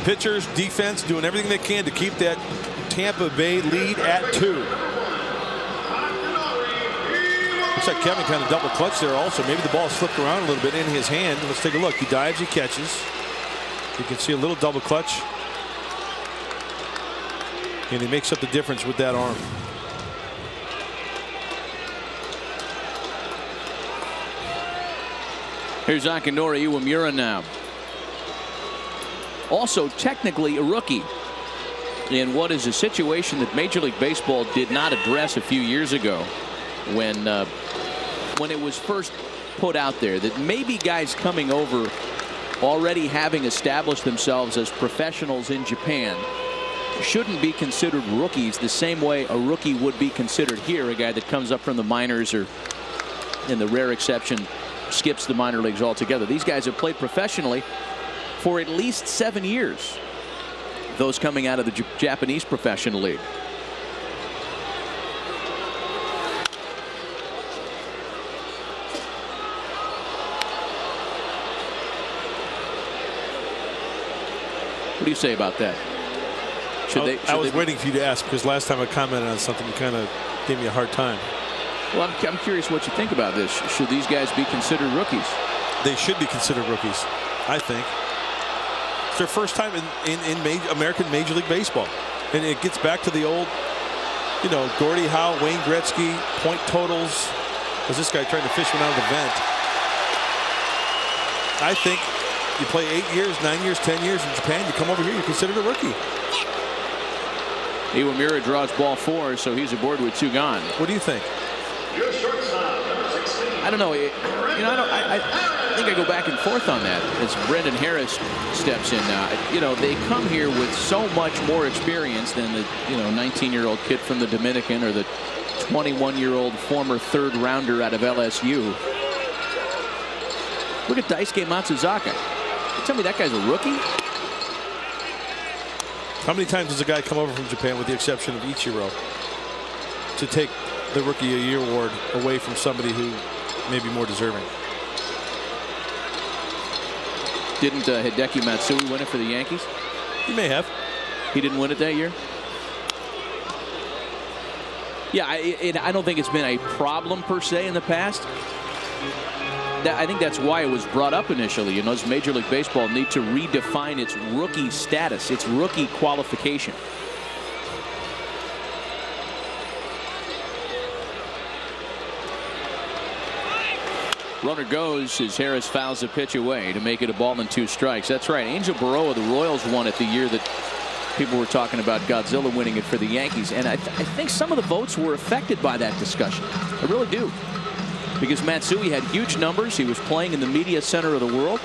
Pitchers, defense doing everything they can to keep that Tampa Bay lead at 2. Looks like Kevin kind of double clutched there also. Maybe the ball slipped around a little bit in his hand. Let's take a look. He dives, he catches. You can see a little double clutch. And he makes up the difference with that arm. Here's Akinori Iwamura now. Also technically a rookie in what is a situation that Major League Baseball did not address a few years ago when it was first put out there that maybe guys coming over already having established themselves as professionals in Japan shouldn't be considered rookies the same way a rookie would be considered here, a guy that comes up from the minors or, in the rare exception, skips the minor leagues altogether. These guys have played professionally for at least 7 years, those coming out of the Japanese professional league. What do you say about that? I was waiting for you to ask, because last time I commented on something, you kind of gave me a hard time. Well, I'm curious what you think about this. Should these guys be considered rookies? They should be considered rookies, I think. It's their first time in American Major League Baseball. And it gets back to the old, you know, Gordie Howe, Wayne Gretzky, point totals. Was this guy trying to fish one out of the vent? I think you play 8 years, 9 years, 10 years in Japan, you come over here, you're considered a rookie. Iwamura draws ball 4, so he's aboard with 2 gone. What do you think? I don't know. I think I go back and forth on that as Brendan Harris steps in now. You know, they come here with so much more experience than the 19-year-old kid from the Dominican or the 21-year-old former 3rd rounder out of LSU. Look at Daisuke Matsuzaka. You tell me that guy's a rookie? How many times does a guy come over from Japan, with the exception of Ichiro, to take the Rookie of the Year award away from somebody who may be more deserving? Didn't Hideki Matsui win it for the Yankees? He may have. He didn't win it that year? Yeah, I don't think it's been a problem per se in the past. I think that's why it was brought up initially. You know, does Major League Baseball need to redefine its rookie status, its rookie qualification? Runner goes as Harris fouls the pitch away to make it a ball and 2 strikes. That's right. Angel Baroa, the Royals, won it the year that people were talking about Godzilla winning it for the Yankees. And I think some of the votes were affected by that discussion. I really do. Because Matsui had huge numbers. He was playing in the media center of the world.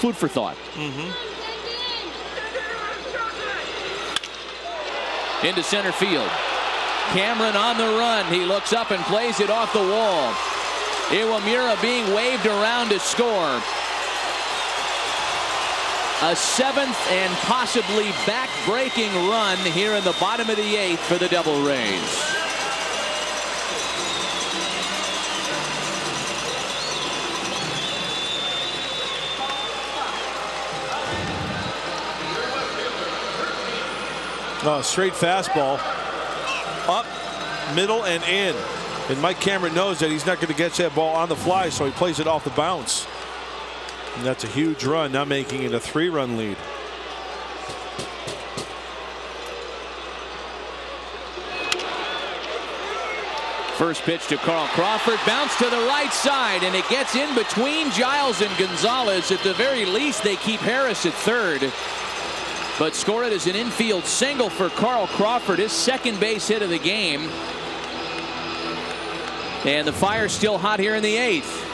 food for thought. Into center field. Cameron on the run. He looks up and plays it off the wall. Iwamura being waved around to score. A 7th and possibly back-breaking run here in the bottom of the 8th for the Devil Rays. Straight fastball. Up, middle, and in. And Mike Cameron knows that he's not going to get that ball on the fly, so he plays it off the bounce. And that's a huge run, now making it a 3-run lead. First pitch to Carl Crawford, bounce to the right side, and it gets in between Giles and Gonzalez. At the very least, they keep Harris at third. But score it as an infield single for Carl Crawford, his second base hit of the game. And the fire's still hot here in the 8th.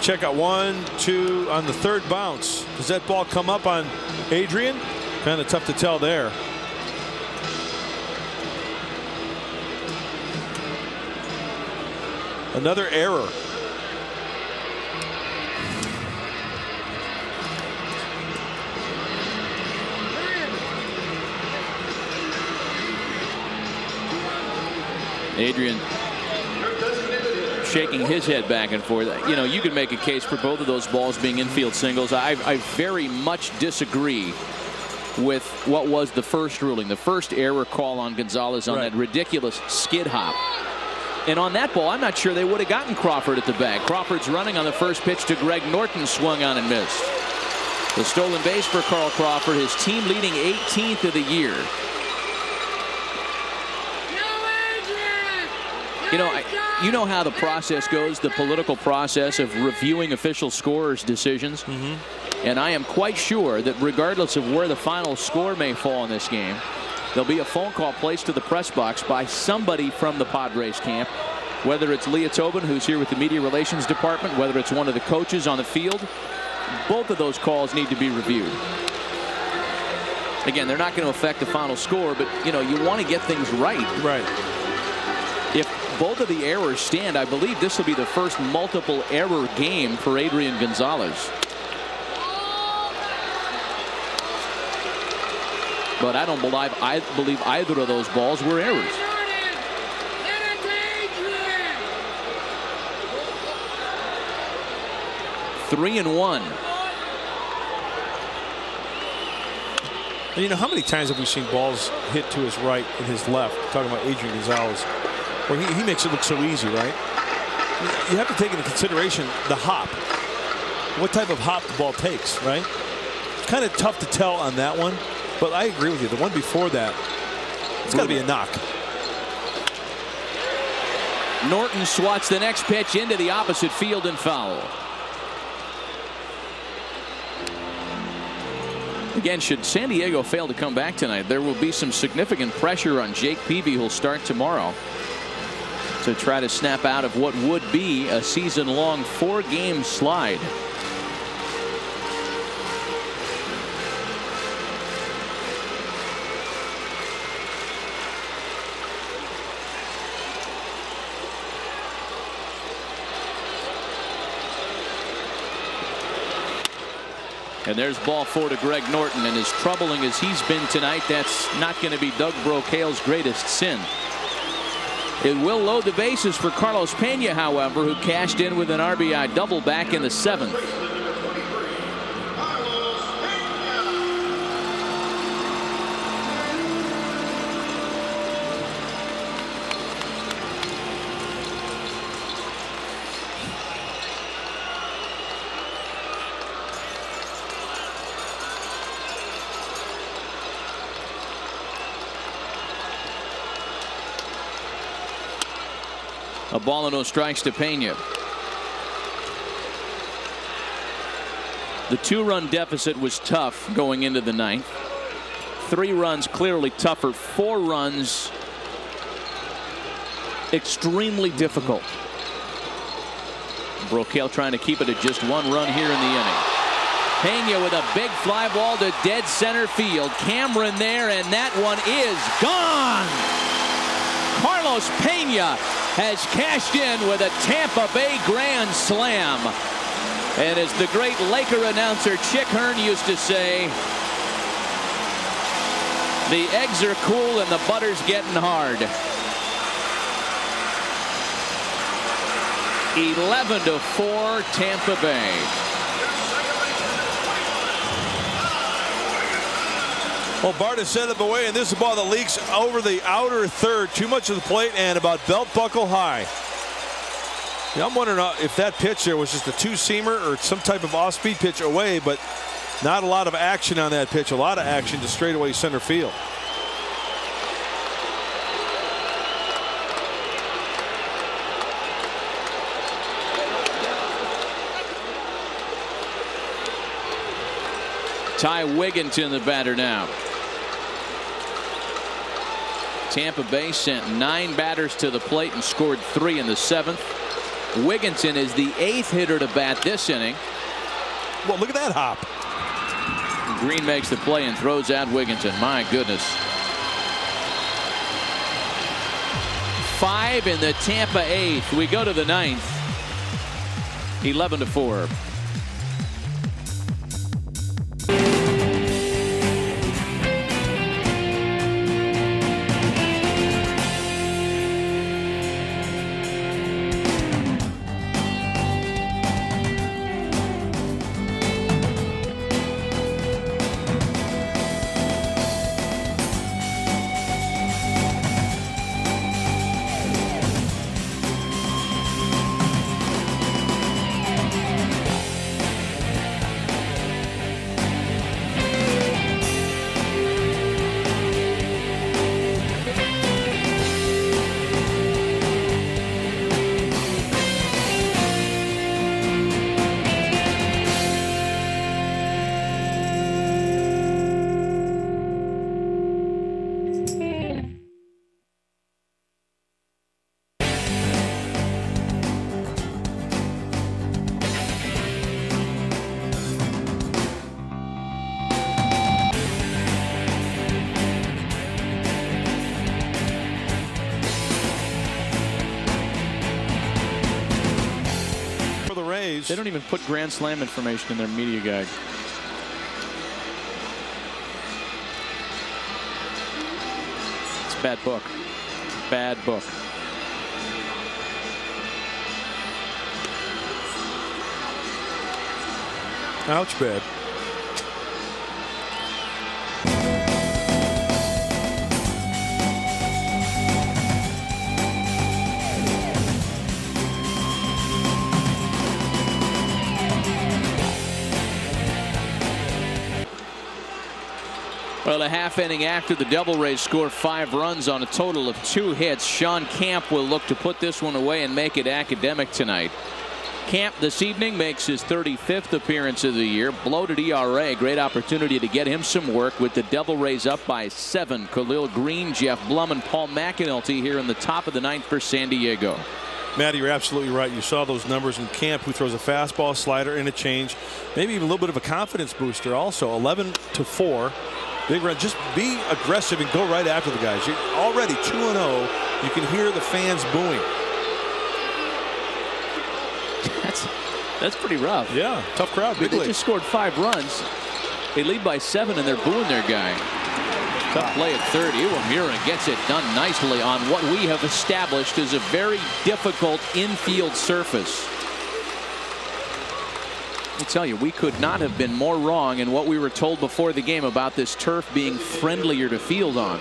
Check out 1, 2 on the third bounce. Does that ball come up on Adrian? Kind of tough to tell there. Another error. Adrian shaking his head back and forth. You know, you could make a case for both of those balls being infield singles. I very much disagree with what was the first ruling, the first error call on Gonzalez on that ridiculous skid hop. And on that ball, I'm not sure they would have gotten Crawford at the bag. Crawford's running on the first pitch to Greg Norton, swung on and missed. The stolen base for Carl Crawford, his team leading 18th of the year. You know how the process goes, the political process of reviewing official scorers' decisions. And I am quite sure that regardless of where the final score may fall in this game, there'll be a phone call placed to the press box by somebody from the Padres camp, whether it's Leah Tobin, who's here with the media relations department, whether it's one of the coaches on the field. Both of those calls need to be reviewed. Again, they're not going to affect the final score, but you want to get things right. If both of the errors stand, I believe this will be the first multiple error game for Adrian Gonzalez. But I don't believe either of those balls were errors. Three and one. And how many times have we seen balls hit to his right and his left? Talking about Adrian Gonzalez. Where he makes it look so easy, right? You have to take into consideration the hop. What type of hop the ball takes, right? It's kind of tough to tell on that one, but I agree with you. The one before that, it's got to be a knock. Norton swats the next pitch into the opposite field and foul. Again, should San Diego fail to come back tonight, there will be some significant pressure on Jake Peavy, who'll start tomorrow, to try to snap out of what would be a season-long 4-game slide. And there's ball 4 to Greg Norton, and as troubling as he's been tonight, that's not going to be Doug Brocail's greatest sin. It will load the bases for Carlos Pena, however, who cashed in with an RBI double back in the 7th. A ball and no strikes to Pena. The 2-run deficit was tough going into the 9th. 3 runs clearly tougher. 4 runs extremely difficult. Brocail trying to keep it at just 1 run here in the inning. Pena with a big fly ball to dead center field. Cameron there, and that one is gone. Carlos Pena has cashed in with a Tampa Bay grand slam. And as the great Laker announcer Chick Hearn used to say, the eggs are cool and the butter's getting hard. 11-4 Tampa Bay. Well, Bart has set it away, and this is a ball that leaks over the outer third. Too much of the plate and about belt buckle high. Yeah, I'm wondering if that pitch there was just a two-seamer or some type of off-speed pitch away, but not a lot of action on that pitch. A lot of action to straightaway center field. Ty Wigginton, the batter now. Tampa Bay sent 9 batters to the plate and scored 3 in the 7th. Wigginton is the 8th hitter to bat this inning. Well, look at that hop. Green makes the play and throws out Wigginton. My goodness. 5 in the Tampa 8th. We go to the 9th. 11-4. Rays. They don't even put Grand Slam information in their media guide. It's a bad book. Bad book. Ouch, bad. Well, a half inning after the Devil Rays score 5 runs on a total of 2 hits. Sean Camp will look to put this one away and make it academic tonight. Camp this evening makes his 35th appearance of the year. Bloated ERA. Great opportunity to get him some work with the Devil Rays up by 7. Khalil Green, Jeff Blum, and Paul McAnulty here in the top of the 9th for San Diego. Matty, you're absolutely right. You saw those numbers in Camp, who throws a fastball, slider, and a change. Maybe even a little bit of a confidence booster also. 11-4. Big run. Just be aggressive and go right after the guys. You're already 2-0. You can hear the fans booing. That's pretty rough. Yeah, tough crowd. Big They league. just scored 5 runs. They lead by 7 and they're booing their guy. Tough play at third. Iwamura gets it done nicely on what we have established is a very difficult infield surface. I tell you, we could not have been more wrong in what we were told before the game about this turf being friendlier to field on.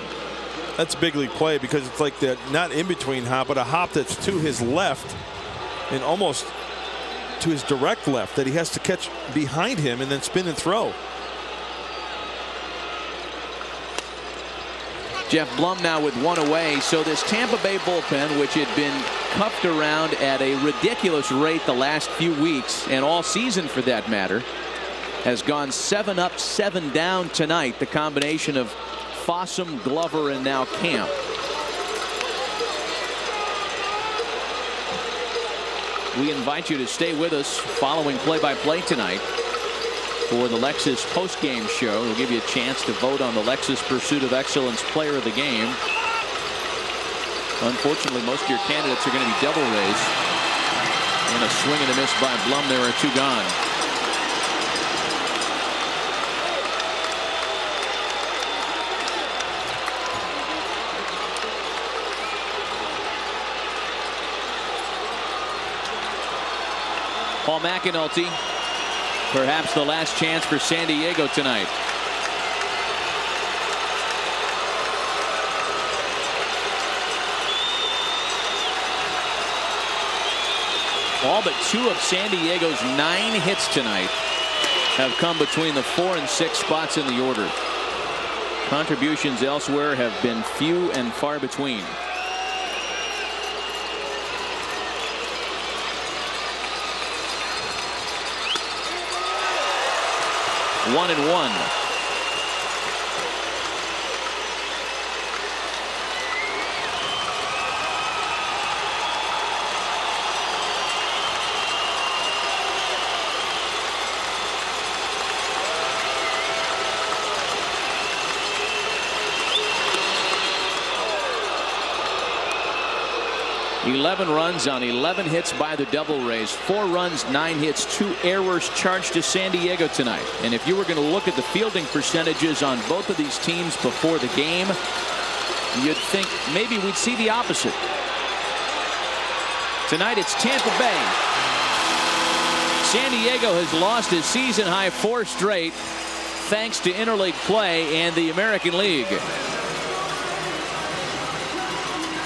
That's a big league play because it's like that, not in between hop, but a hop that's to his left and almost to his direct left that he has to catch behind him and then spin and throw. Jeff Blum now with 1 away. So this Tampa Bay bullpen, which had been cuffed around at a ridiculous rate the last few weeks and all season for that matter, has gone 7 up, 7 down tonight. The combination of Fossum, Glover, and now Camp. We invite you to stay with us following play-by-play tonight for the Lexus post-game show. We'll give you a chance to vote on the Lexus Pursuit of Excellence Player of the Game. Unfortunately, most of your candidates are going to be Devil Rays. And a swing and a miss by Blum. There are 2 gone. Paul McAnulty, perhaps the last chance for San Diego tonight. All but 2 of San Diego's 9 hits tonight have come between the 4 and 6 spots in the order. Contributions elsewhere have been few and far between. 1-1. Eleven runs on 11 hits by the Devil Rays. 4 runs, 9 hits, 2 errors charged to San Diego tonight. And if you were going to look at the fielding percentages on both of these teams before the game, you'd think maybe we'd see the opposite. Tonight it's Tampa Bay. San Diego has lost his season high 4 straight thanks to interleague play and the American League.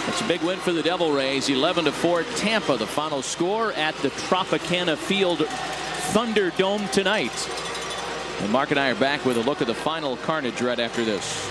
It's a big win for the Devil Rays. 11-4 Tampa, the final score at the Tropicana Field Thunderdome tonight. And Mark and I are back with a look at the final carnage right after this.